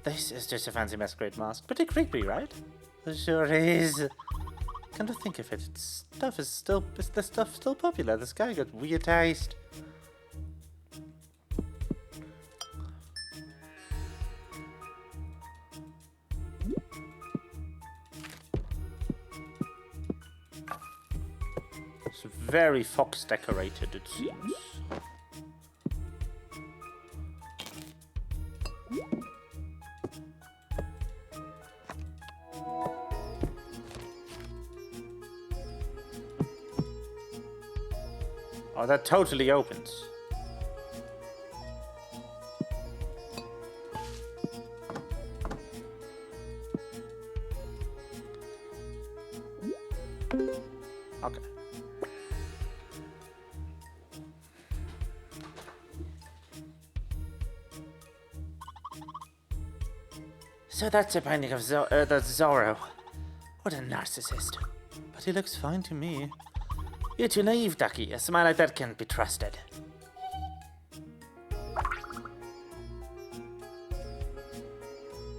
This is just a fancy masquerade mask. Pretty creepy, right? It sure is. Come to think of it, is the stuff still popular? This guy got weird taste. It's very fox decorated, it seems. Oh, that totally opens. Okay. So that's a painting of that's Zorro. What a narcissist. But he looks fine to me. You're too naive, Ducky. A smile like that can't be trusted.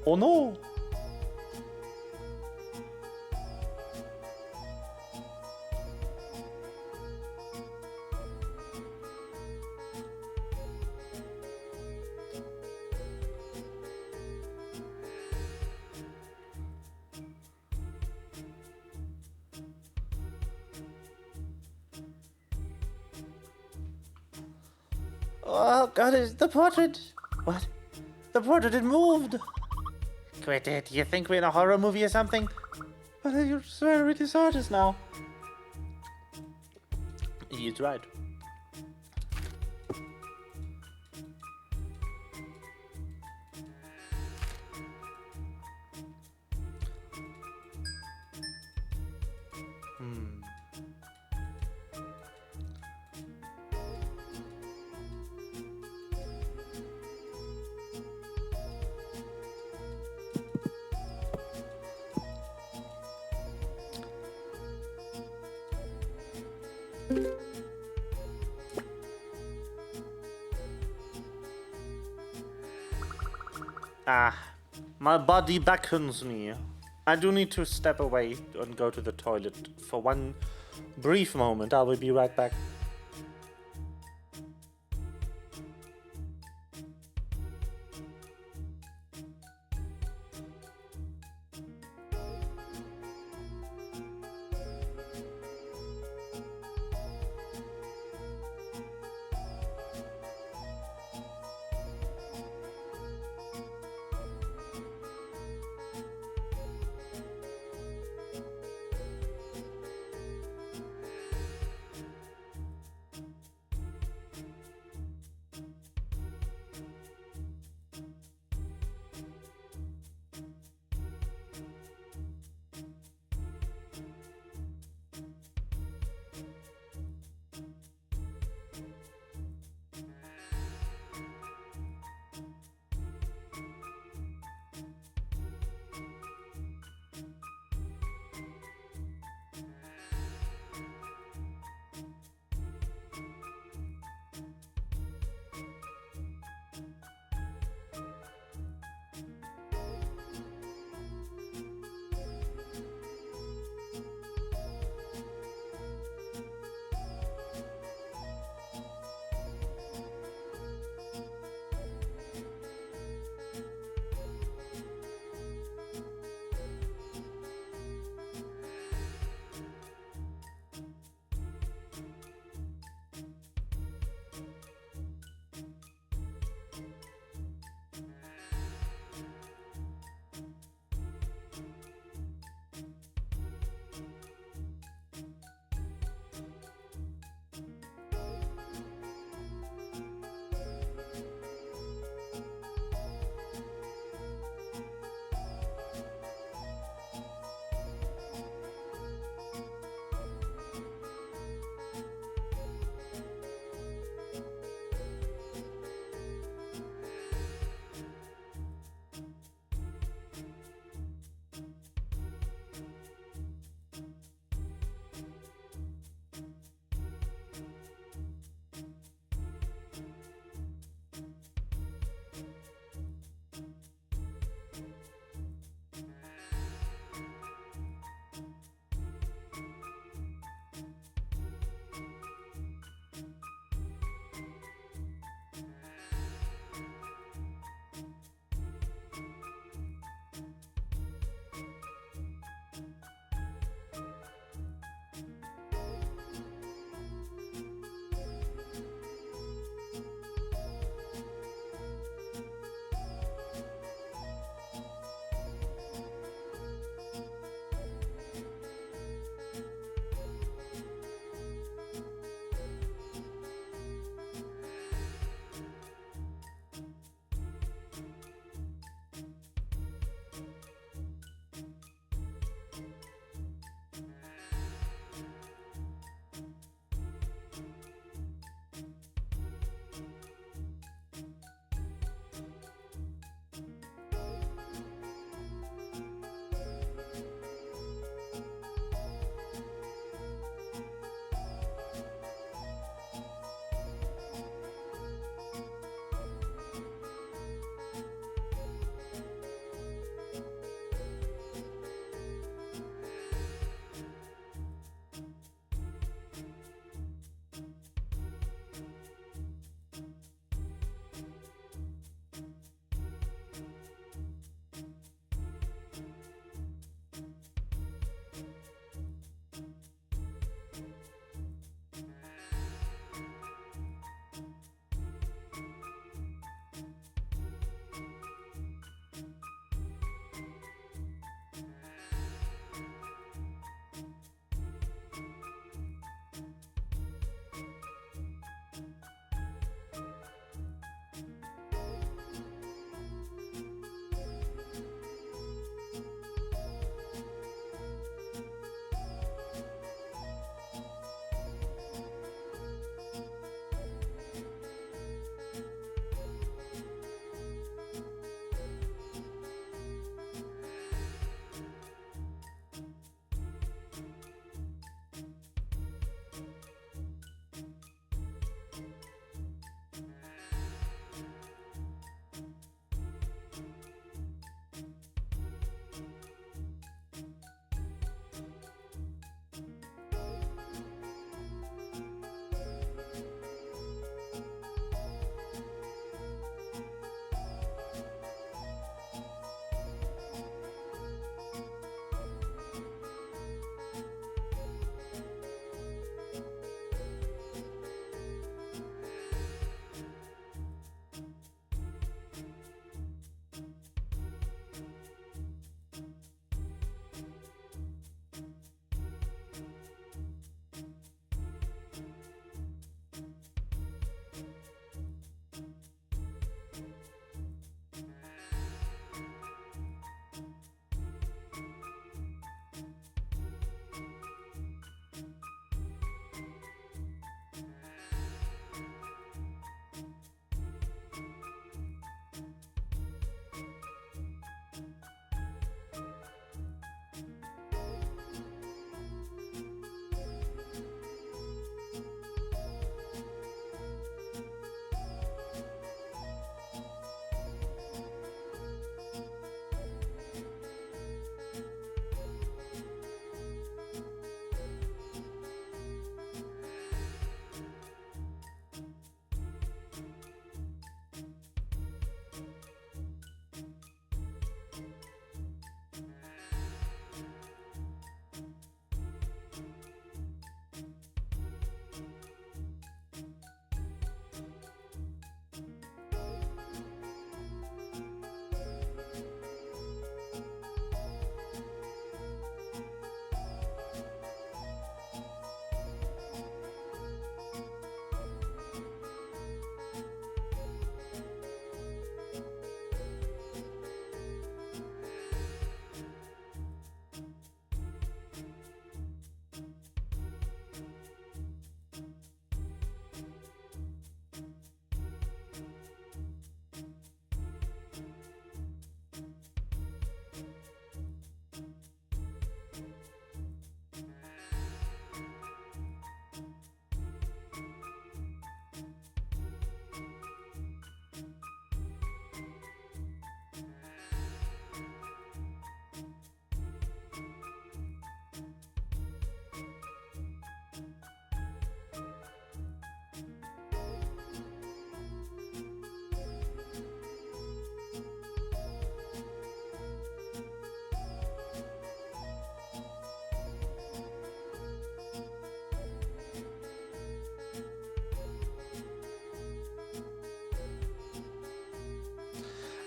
Oh no! Oh god, it's the portrait! What? The portrait, it moved! Quit it, you think we're in a horror movie or something? But I swear I really saw it just now. He's right. Ah, my body beckons me. I do need to step away and go to the toilet for one brief moment. I will be right back.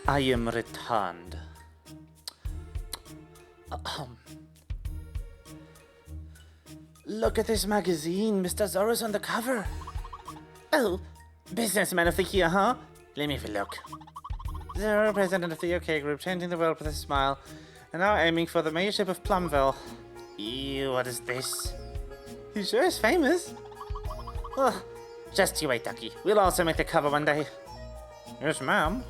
I am returned. Look at this magazine. Mr. Zorro's on the cover. Oh, businessman of the year, huh? Let me have a look. Zorro, president of the OK group, changing the world with a smile, and now aiming for the mayorship of Plumville. Ew, what is this? He sure is famous. Oh, just you wait, Ducky. We'll also make the cover one day. Yes, ma'am.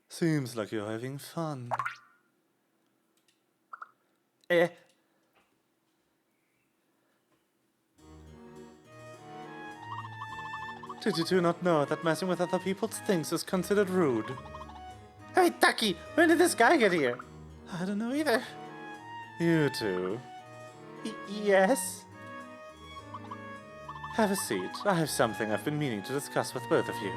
Seems like you're having fun. Did you two not know that messing with other people's things is considered rude? Hey, Ducky, when did this guy get here? I don't know either. You two. Yes? Have a seat. I have something I've been meaning to discuss with both of you.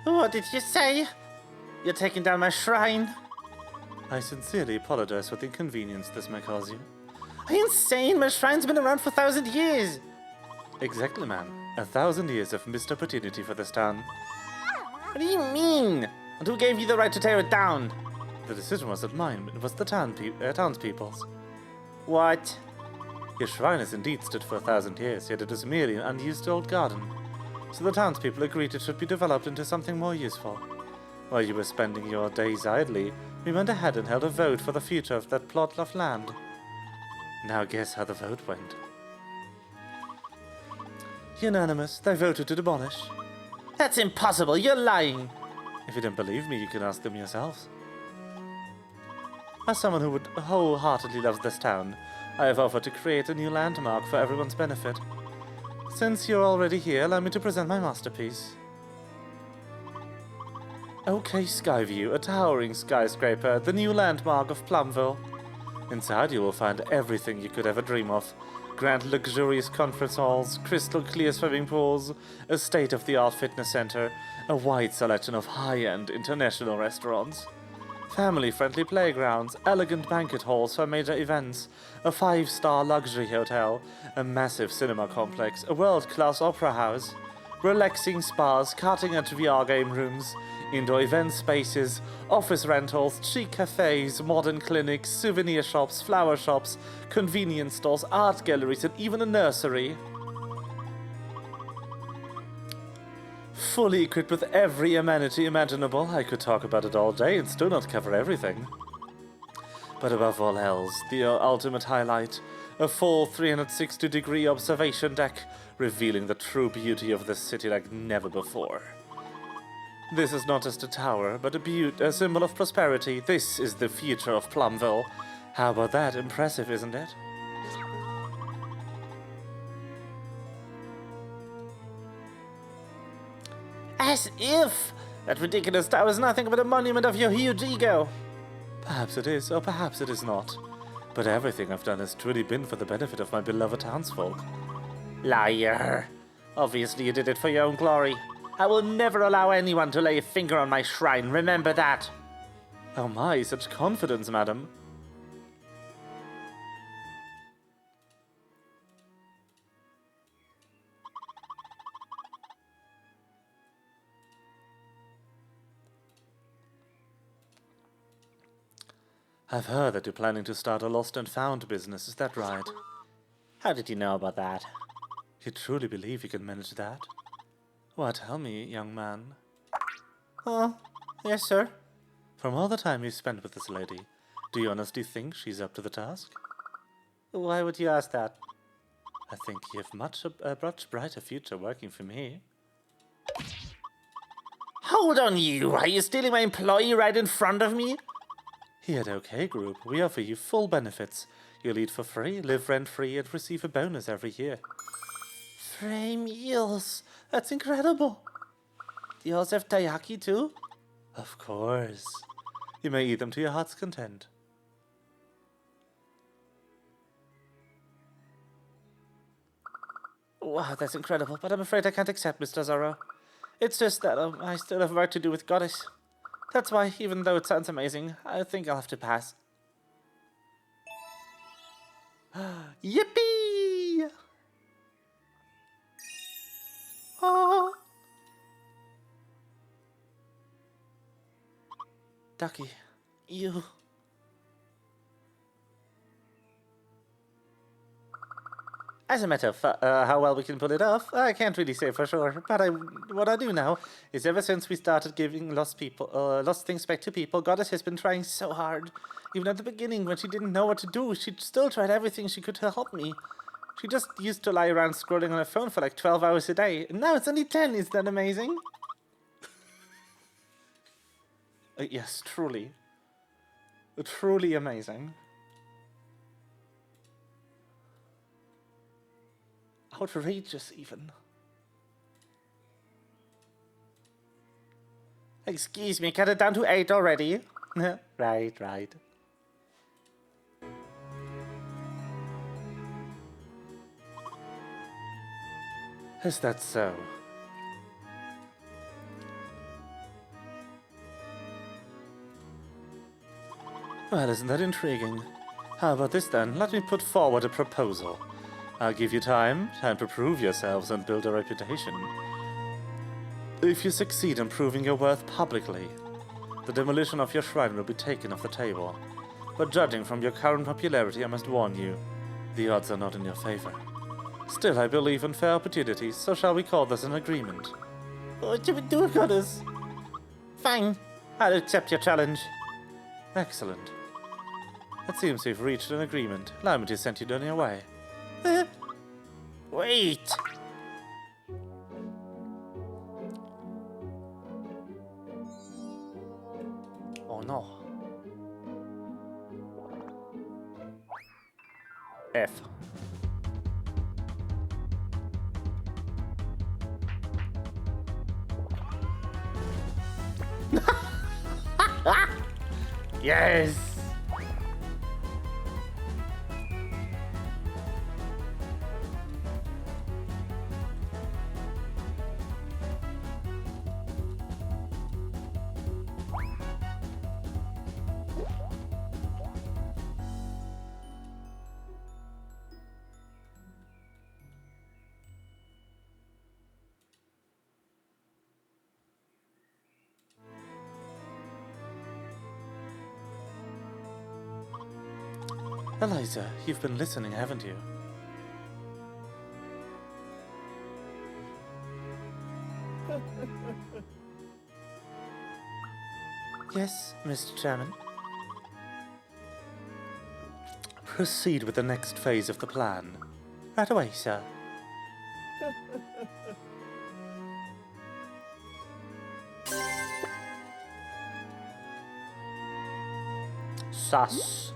What did you say? You're taking down my shrine? I sincerely apologize for the inconvenience this may cause you. Are you insane? My shrine's been around for 1,000 years. Exactly, man. 1,000 years of missed opportunity for this town. What do you mean? And who gave you the right to tear it down? The decision wasn't mine, it was the townspeople's. What? Your shrine has indeed stood for 1,000 years, yet it is merely an unused old garden. So the townspeople agreed it should be developed into something more useful. While you were spending your days idly, we went ahead and held a vote for the future of that plot of land. Now guess how the vote went. Unanimous. They voted to demolish. That's impossible. You're lying. If you don't believe me, you can ask them yourselves. As someone who would wholeheartedly loves this town, I have offered to create a new landmark for everyone's benefit. Since you're already here, allow me to present my masterpiece. OK Skyview, a towering skyscraper, the new landmark of Plumville. Inside you will find everything you could ever dream of. Grand luxurious conference halls, crystal clear swimming pools, a state-of-the-art fitness center, a wide selection of high-end international restaurants, family-friendly playgrounds, elegant banquet halls for major events, a 5-star luxury hotel, a massive cinema complex, a world-class opera house, relaxing spas, cutting-edge VR game rooms, indoor event spaces, office rentals, chic cafes, modern clinics, souvenir shops, flower shops, convenience stores, art galleries, and even a nursery. Fully equipped with every amenity imaginable. I could talk about it all day and still not cover everything. But above all else, the ultimate highlight, a full 360-degree observation deck, revealing the true beauty of this city like never before. This is not just a tower, but a symbol of prosperity. This is the future of Plumville. How about that? Impressive, isn't it? As if! That ridiculous tower is nothing but a monument of your huge ego. Perhaps it is, or perhaps it is not. But everything I've done has truly been for the benefit of my beloved townsfolk. Liar. Obviously you did it for your own glory. I will never allow anyone to lay a finger on my shrine, remember that. Oh my, such confidence, madam. I've heard that you're planning to start a lost and found business, is that right? How did you know about that? You truly believe you can manage that? Why, tell me, young man. Oh, yes, sir. From all the time you spent with this lady, do you honestly think she's up to the task? Why would you ask that? I think you have a much brighter future working for me. Hold on, you! Are you stealing my employee right in front of me? Here at OK Group, we offer you full benefits. You'll eat for free, live rent-free, and receive a bonus every year. Free meals! That's incredible! Do you also have taiyaki too? Of course. You may eat them to your heart's content. Wow, that's incredible, but I'm afraid I can't accept, Mr. Zorro. It's just that I still have work to do with Goddess. That's why, even though it sounds amazing, I think I'll have to pass. Yippee! Oh. Ducky, you... As a matter of how well we can pull it off, I can't really say for sure. But what I do know is ever since we started giving lost things back to people, Goddess has been trying so hard. Even at the beginning, when she didn't know what to do, she still tried everything she could to help me. She just used to lie around scrolling on her phone for like 12 hours a day. And now it's only 10. Is that amazing? Yes, truly. Truly amazing. Outrageous, even. Excuse me, cut it down to 8 already. Right. Is that so? Well, isn't that intriguing? How about this then? Let me put forward a proposal. I'll give you time to prove yourselves and build a reputation. If you succeed in proving your worth publicly, the demolition of your shrine will be taken off the table. But judging from your current popularity, I must warn you, the odds are not in your favor. Still, I believe in fair opportunities, so shall we call this an agreement? What should we do, Goddess? Fine, I'll accept your challenge. Excellent. It seems we've reached an agreement. Allow me to send you on your way. Wait! Oh no. F. Yes! Eliza, you've been listening, haven't you? Yes, Mr. Chairman. Proceed with the next phase of the plan. Right away, sir. Sus.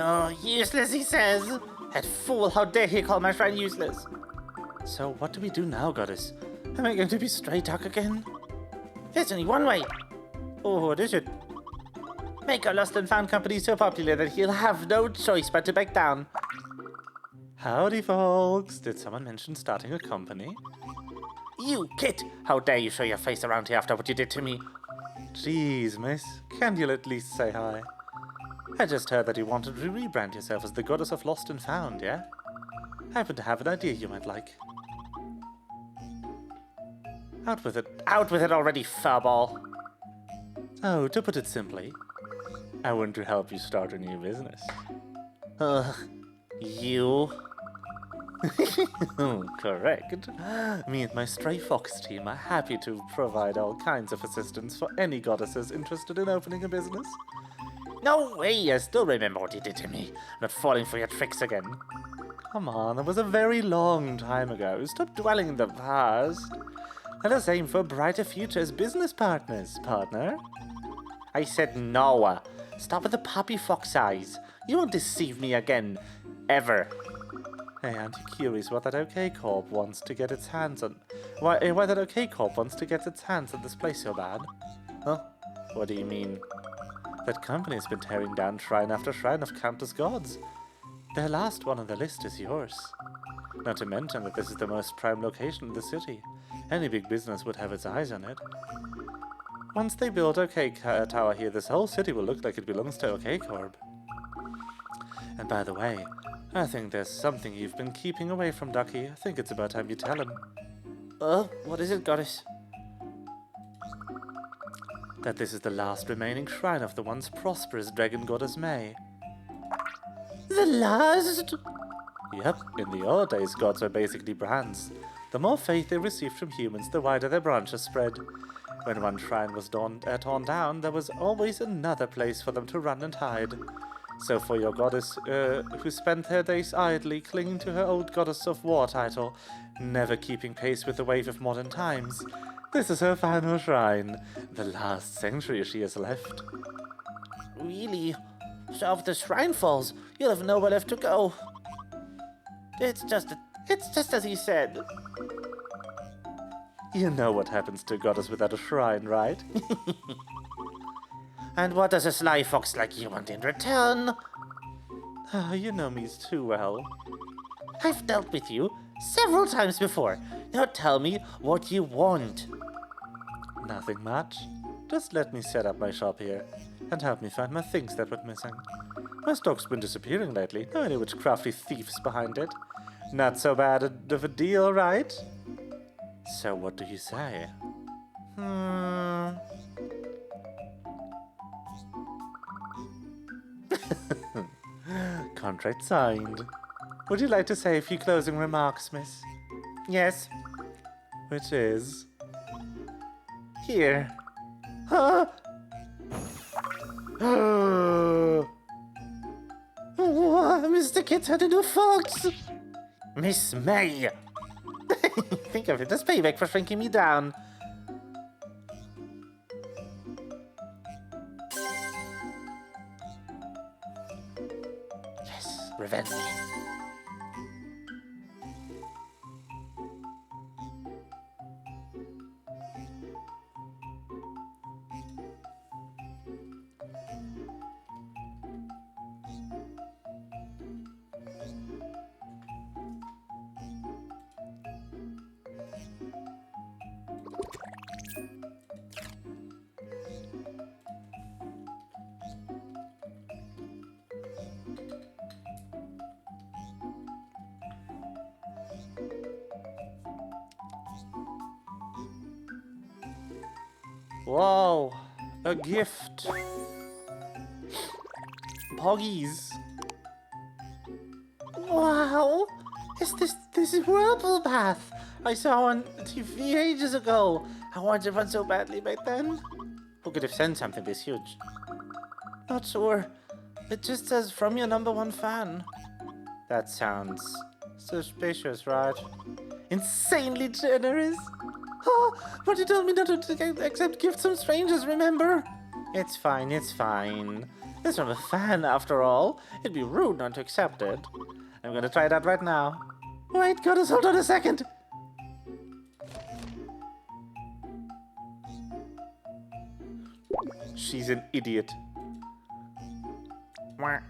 Oh, useless, he says. That fool, how dare he call my shrine useless? So what do we do now, Goddess? Am I going to be stray duck again? There's only one way. Oh, what is it? Make our lost and found company so popular that he'll have no choice but to back down. Howdy, folks. Did someone mention starting a company? You kid! How dare you show your face around here after what you did to me? Jeez, miss. Can you at least say hi? I just heard that you wanted to rebrand yourself as the goddess of lost and found, yeah? I happen to have an idea you might like. Out with it. Out with it already, furball. Oh, to put it simply, I want to help you start a new business. You? Correct. Me and my stray fox team are happy to provide all kinds of assistance for any goddesses interested in opening a business. No way, I still remember what you did to me. Not falling for your tricks again. Come on, that was a very long time ago. Stop dwelling in the past. Let us aim for a brighter future as business partners, partner. I said no. Stop with the puppy fox eyes. You won't deceive me again. Ever. Hey, aren't you curious what that OK Corp wants to get its hands on? Why that OK Corp wants to get its hands on this place so bad? Huh? What do you mean? That company has been tearing down shrine after shrine of countless gods. Their last one on the list is yours. Not to mention that this is the most prime location in the city. Any big business would have its eyes on it. Once they build OK Tower here, this whole city will look like it belongs to OK Corp. And by the way, I think there's something you've been keeping away from Ducky. I think it's about time you tell him. What is it, goddess? That this is the last remaining shrine of the once prosperous dragon goddess May. The last? Yep, in the old days, gods were basically brands. The more faith they received from humans, the wider their branches spread. When one shrine was torn down, there was always another place for them to run and hide. So for your goddess, who spent her days idly clinging to her old goddess of war title, never keeping pace with the wave of modern times, this is her final shrine, the last sanctuary she has left. Really? So if the shrine falls, you'll have nowhere left to go. It's just as he said. You know what happens to a goddess without a shrine, right? And what does a sly fox like you want in return? Ah, you know me too well. I've dealt with you several times before. Now tell me what you want. Nothing much. Just let me set up my shop here and help me find my things that went missing. My stock's been disappearing lately. No idea which crafty thief's behind it. Not so bad of a deal, right? So what do you say? Contract signed. Would you like to say a few closing remarks, miss? Yes. Which is... Here. Huh? Mr. Kitten a Fox! Miss May! Think of it as payback for shrinking me down. Yes, revenge. Whoa, a gift. Poggies. Wow! This is Whirlpool Bath! I saw on TV ages ago. I wanted one so badly back then. Who could have sent something this huge? Not sure. It just says from your #1 fan. That sounds suspicious, right? Insanely generous. Oh, but you told me not to accept gifts from strangers, remember? It's fine, it's fine. It's from a fan, after all. It'd be rude not to accept it. I'm gonna try it out right now. Wait, goddess, hold on a second. he's an idiot. Wah.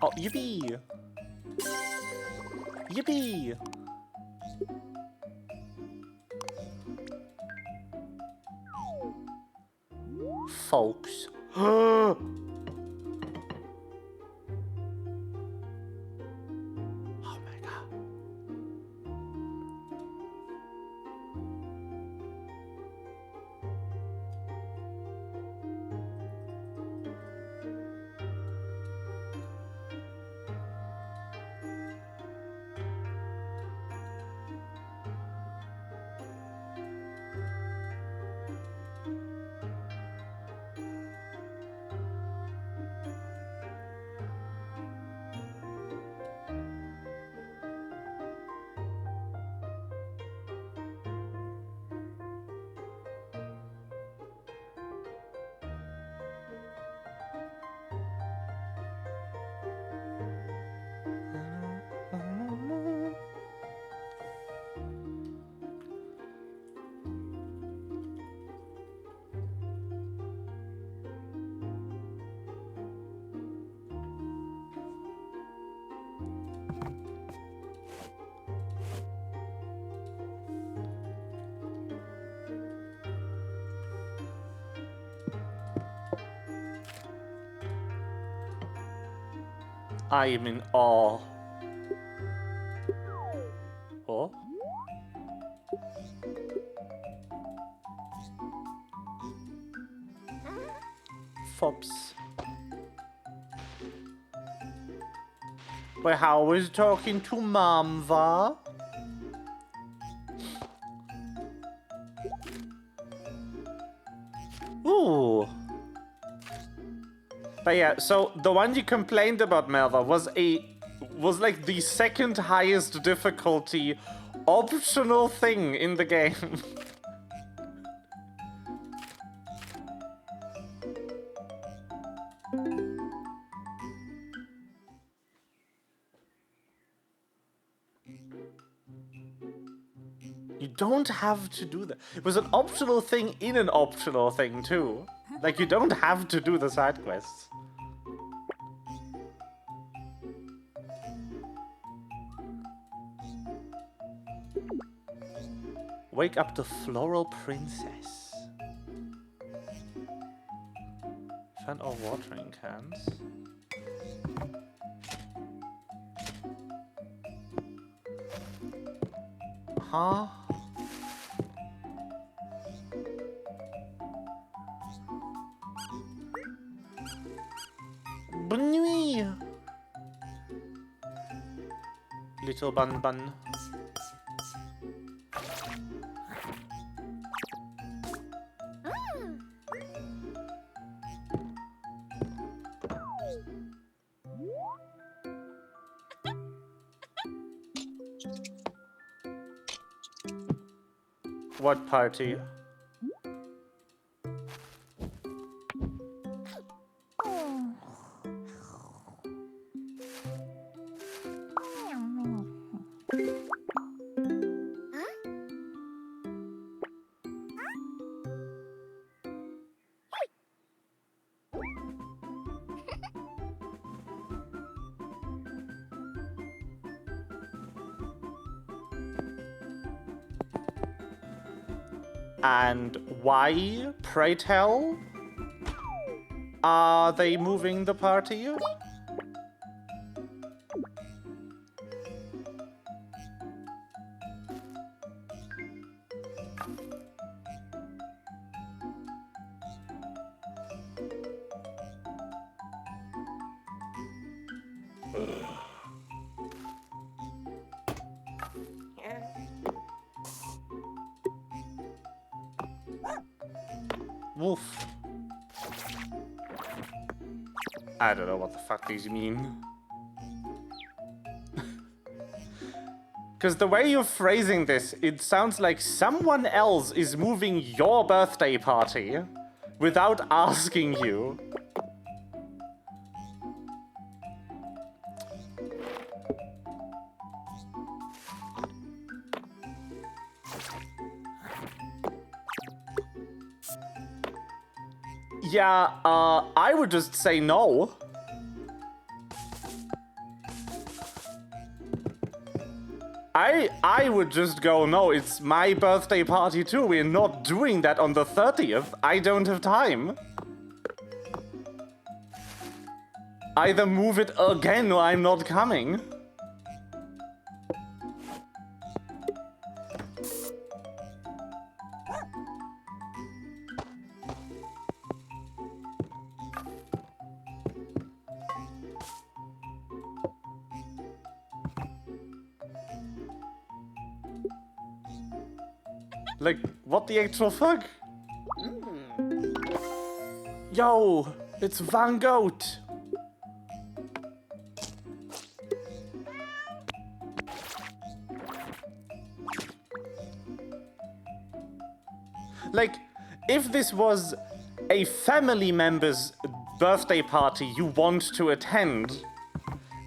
Oh, yippee! Yippee! Folks. Oh my god. I am in awe. Oh? Fops. But how was talking to Mom, va? Ooh. But yeah, so the one you complained about, Melva, was like the second highest difficulty optional thing in the game. You don't have to do that. It was an optional thing in an optional thing, too. Like, you don't have to do the side quests. Wake up the floral princess. Find all watering cans. Huh? Bonne nuit! Little bun bun. What party? And why, pray tell, are they moving the party? Woof. I don't know what the fuck these mean. Because the way you're phrasing this, it sounds like someone else is moving your birthday party without asking you. Yeah, I would just say no. I would just go, no, it's my birthday party too. We're not doing that on the 30th. I don't have time. Either move it again or I'm not coming. Like, what the actual fuck? Yo, it's Van Gogh. Like, if this was a family member's birthday party you want to attend,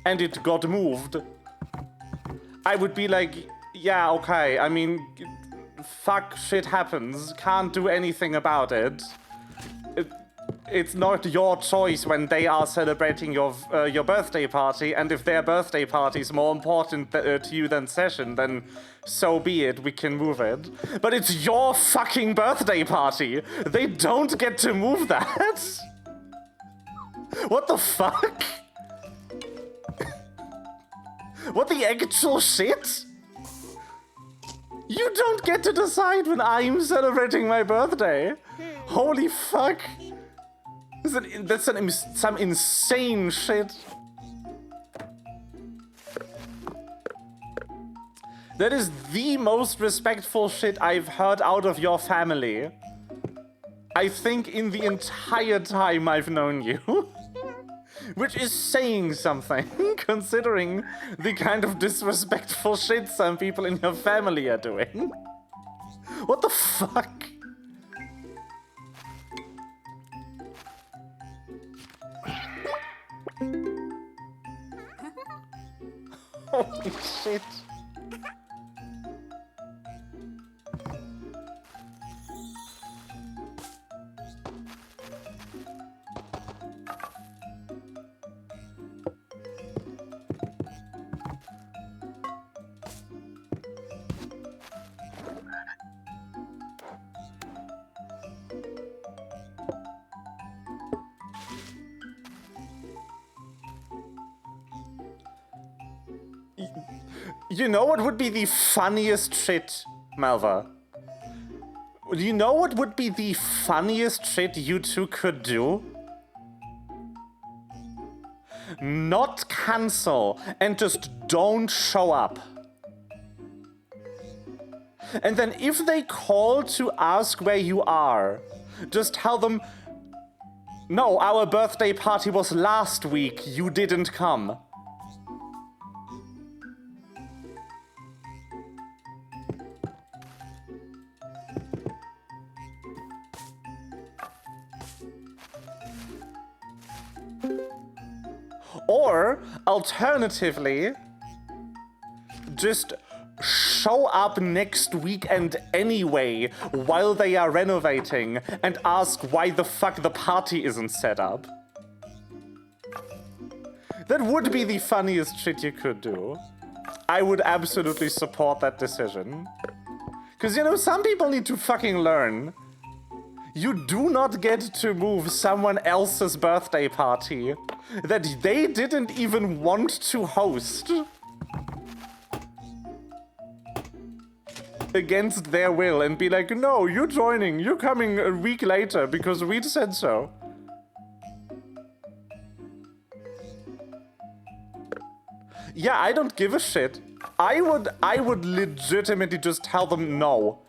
and it got moved, I would be like, yeah, okay, I mean, fuck, shit happens, can't do anything about it. It's not your choice when they are celebrating your birthday party, and if their birthday party is more important to you than session, then so be it, we can move it. But it's your fucking birthday party. They don't get to move that. What the fuck? What the actual shit? You don't get to decide when I'm celebrating my birthday. Holy fuck. That's some insane shit. That is the most respectful shit I've heard out of your family. I think in the entire time I've known you. Which is saying something, considering the kind of disrespectful shit some people in your family are doing. What the fuck? Holy shit. You know what would be the funniest shit, Malva? Do you know what would be the funniest shit you two could do? Not cancel and just don't show up. And then if they call to ask where you are, just tell them, no, our birthday party was last week, you didn't come. Or, alternatively, just show up next weekend anyway while they are renovating and ask why the fuck the party isn't set up. That would be the funniest shit you could do. I would absolutely support that decision. Because, you know, some people need to fucking learn. You do not get to move someone else's birthday party that they didn't even want to host against their will and be like, no, you're joining, you're coming a week later because we said so. Yeah, I don't give a shit. I would legitimately just tell them no.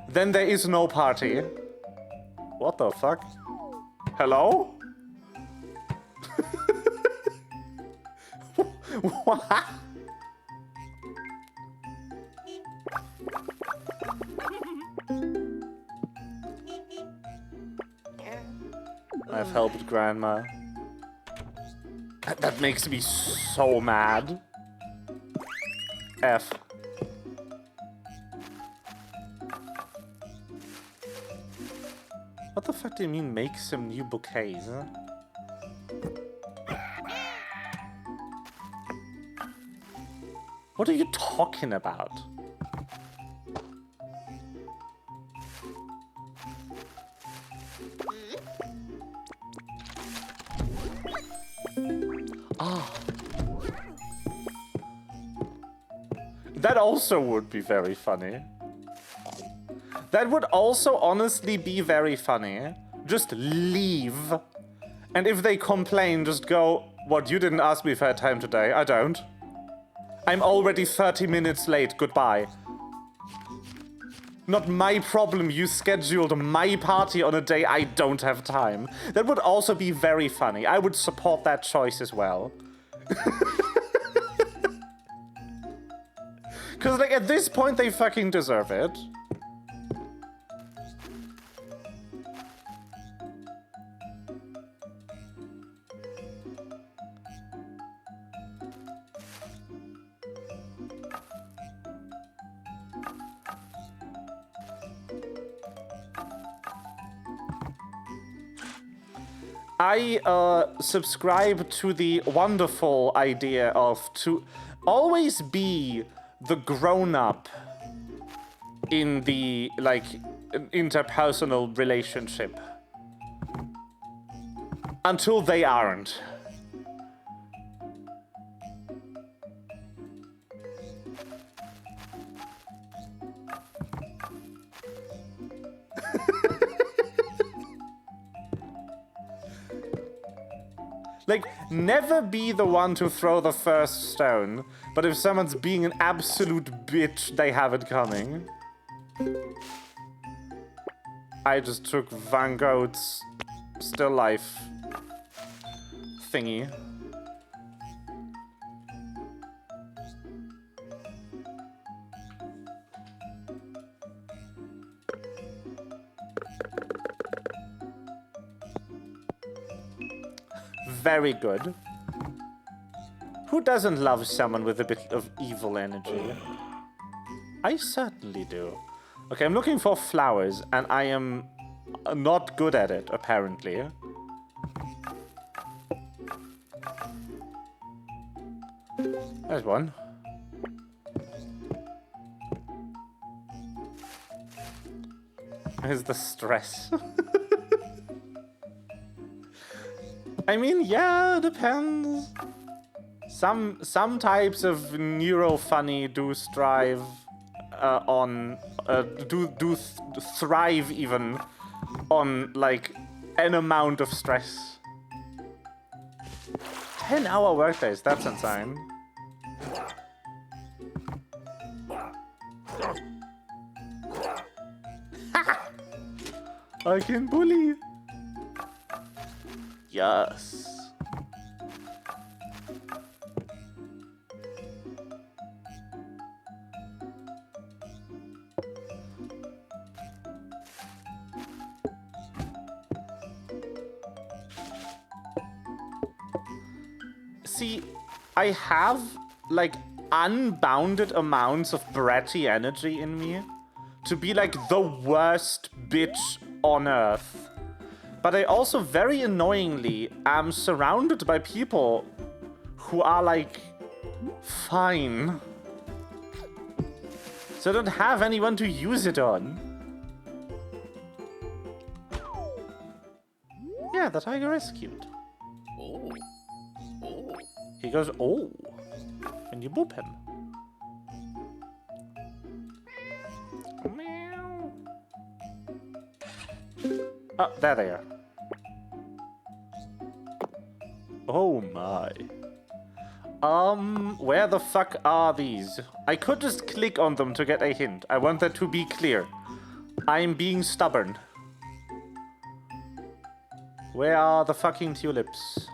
Then there is no party. What the fuck? Hello? What? I've helped Grandma. That makes me so mad. F. What the fuck do you mean make some new bouquets, huh? What are you talking about? Ah. That also would be very funny. That would also honestly be very funny. Just leave. And if they complain, just go, what, you didn't ask me if I had time today. I don't. I'm already 30 minutes late. Goodbye. Not my problem you scheduled my party on a day I don't have time. That would also be very funny. I would support that choice as well. Because, like, at this point, they fucking deserve it. I subscribe to the wonderful idea of to always be the grown-up in the, like, interpersonal relationship. Until they aren't. Like, never be the one to throw the first stone, but if someone's being an absolute bitch, they have it coming. I just took Van Gogh's still life thingy. Very good. Who doesn't love someone with a bit of evil energy? I certainly do. Okay, I'm looking for flowers, and I am not good at it, apparently. There's one. There's the stress. I mean, yeah, depends. Some types of neuro-funny do strive thrive even on, like, an amount of stress. 10-hour workdays, that's insane. I can bully. Yes. See, I have, like, unbounded amounts of bratty energy in me to be, like, the worst bitch on earth. But I also, very annoyingly, am surrounded by people who are, like, fine. So I don't have anyone to use it on. Yeah, the tiger is cute. Oh. Oh. He goes, oh, and you boop him. Meow. Oh, there they are. Oh my. Where the fuck are these? I could just click on them to get a hint. I want that to be clear. I'm being stubborn. Where are the fucking tulips?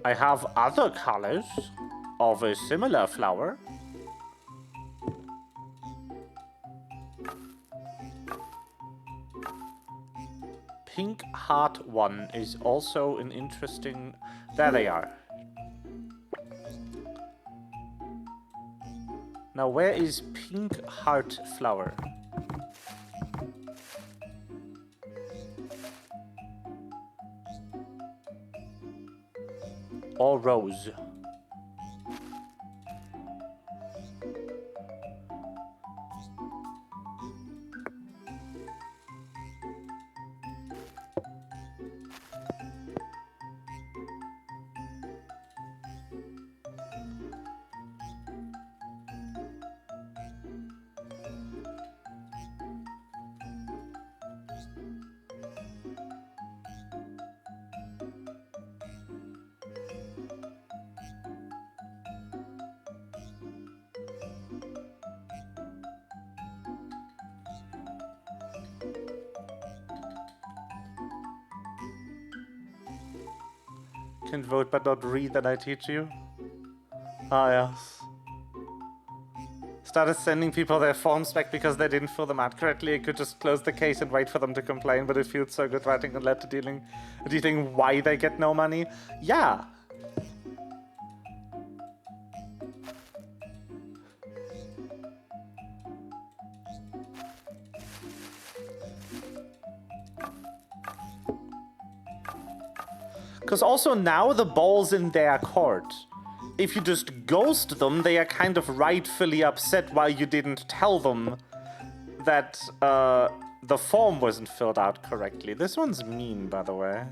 I have other colors of a similar flower. Pink Heart 1 is also an interesting... There they are. Now, where is Pink Heart Flower? Or Rose? Can vote but not read that I teach you? Ah, yes. Started sending people their forms back because they didn't fill them out correctly. I could just close the case and wait for them to complain, but it feels so good writing a letter detailing why they get no money. Yeah. Because also now the ball's in their court. If you just ghost them, they are kind of rightfully upset why you didn't tell them that the form wasn't filled out correctly. This one's mean, by the way.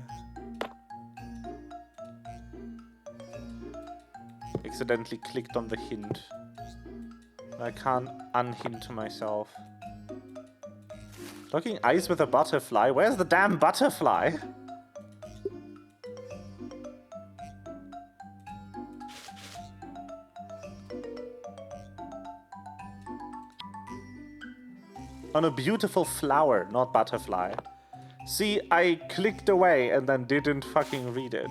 Accidentally clicked on the hint. I can't unhint myself. Looking eyes with a butterfly? Where's the damn butterfly? On a beautiful flower, not butterfly. See, I clicked away and then didn't fucking read it.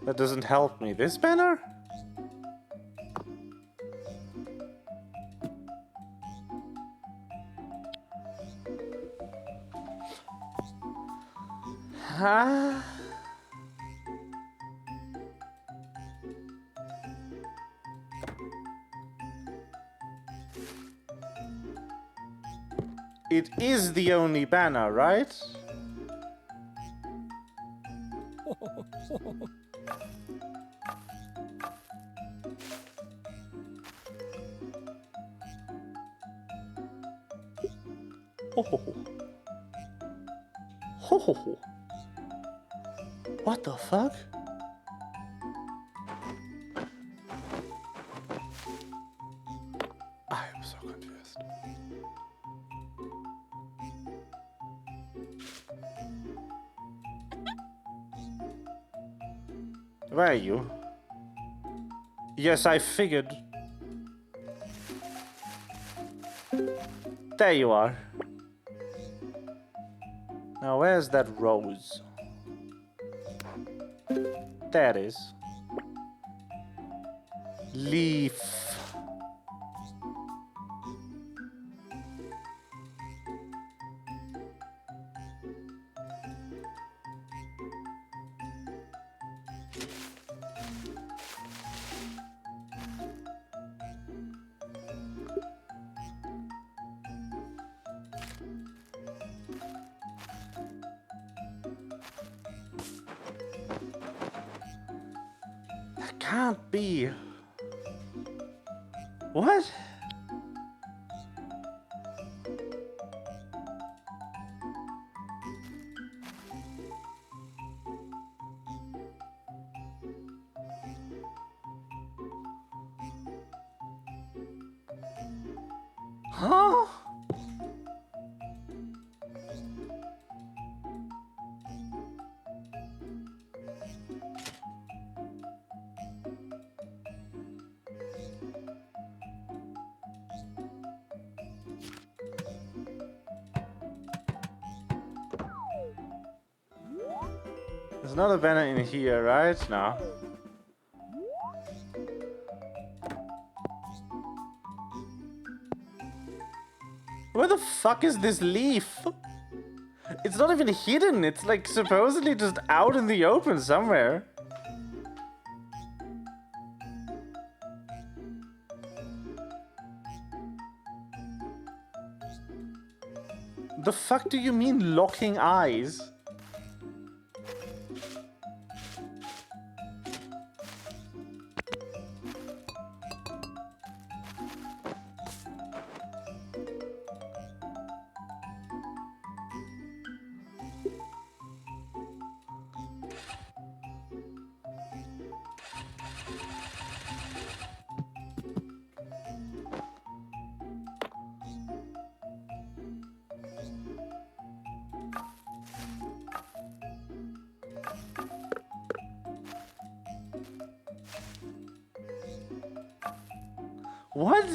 That doesn't help me. This banner? Huh? It is the only banner, right? Ho ho ho. Ho ho ho. What the fuck? I am so confused. Where are you? Yes, I figured. There you are. Now, where's that rose? There it is. Leaf. Can't be. What? Huh? There's not a banner in here, right? No. Where the fuck is this leaf? It's not even hidden. It's like supposedly just out in the open somewhere. The fuck do you mean locking eyes? What?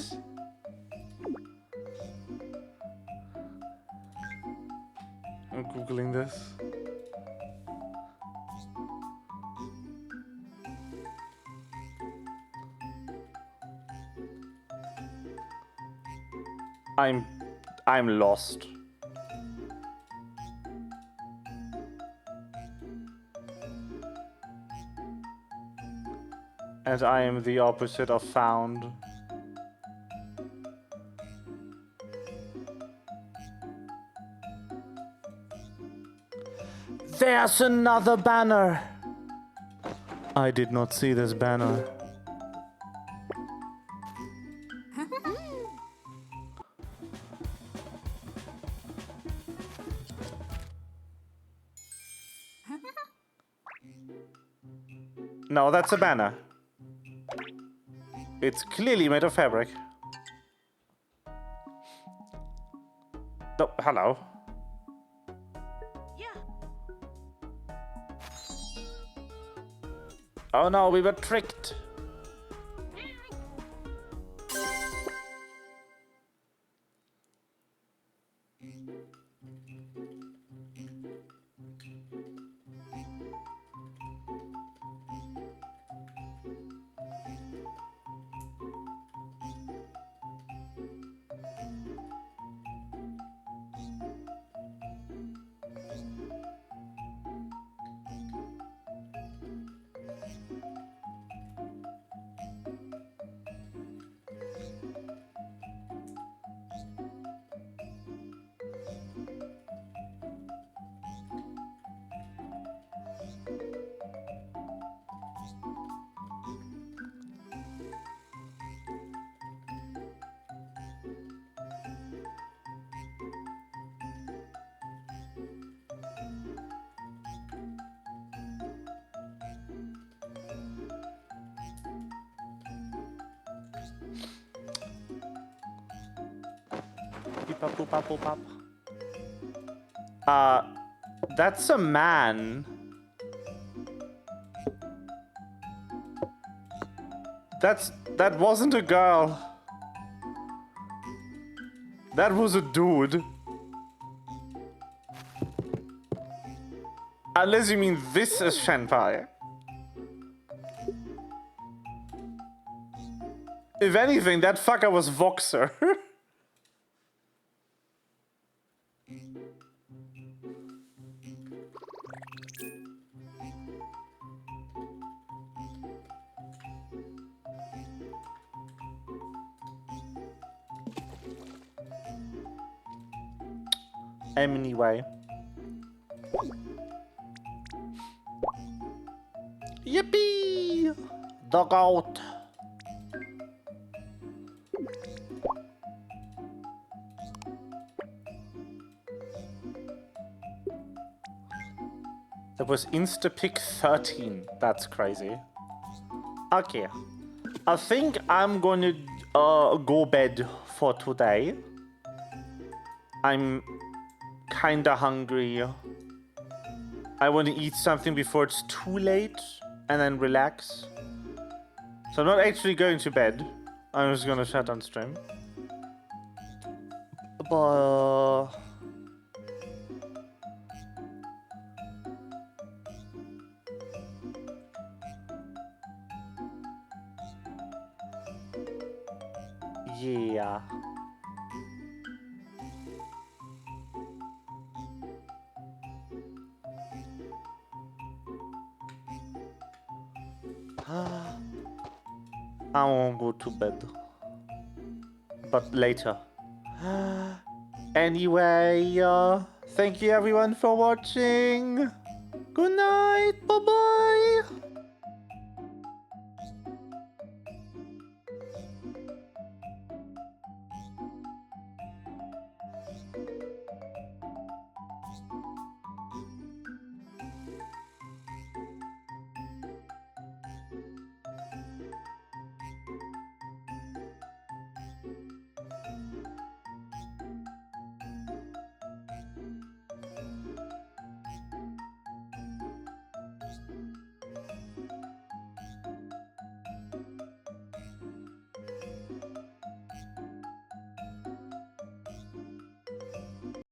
I'm googling this. I'm lost. And I am the opposite of found. There's another banner! I did not see this banner. No, that's a banner. It's clearly made of fabric. Oh, hello. Oh no, we were tricked. That's a man. That wasn't a girl. That was a dude. Unless you mean this is Shenpai. If anything, that fucker was Voxer. Anyway. Yippee! Dog out. That was Instapick 13. That's crazy. Okay. I think I'm gonna go bed for today. I'm kinda hungry. I want to eat something before it's too late and then relax. So I'm not actually going to bed. I'm just gonna shut down stream. But Yeah. I won't go to bed. But later. Anyway, thank you everyone for watching. Good night. Bye-bye.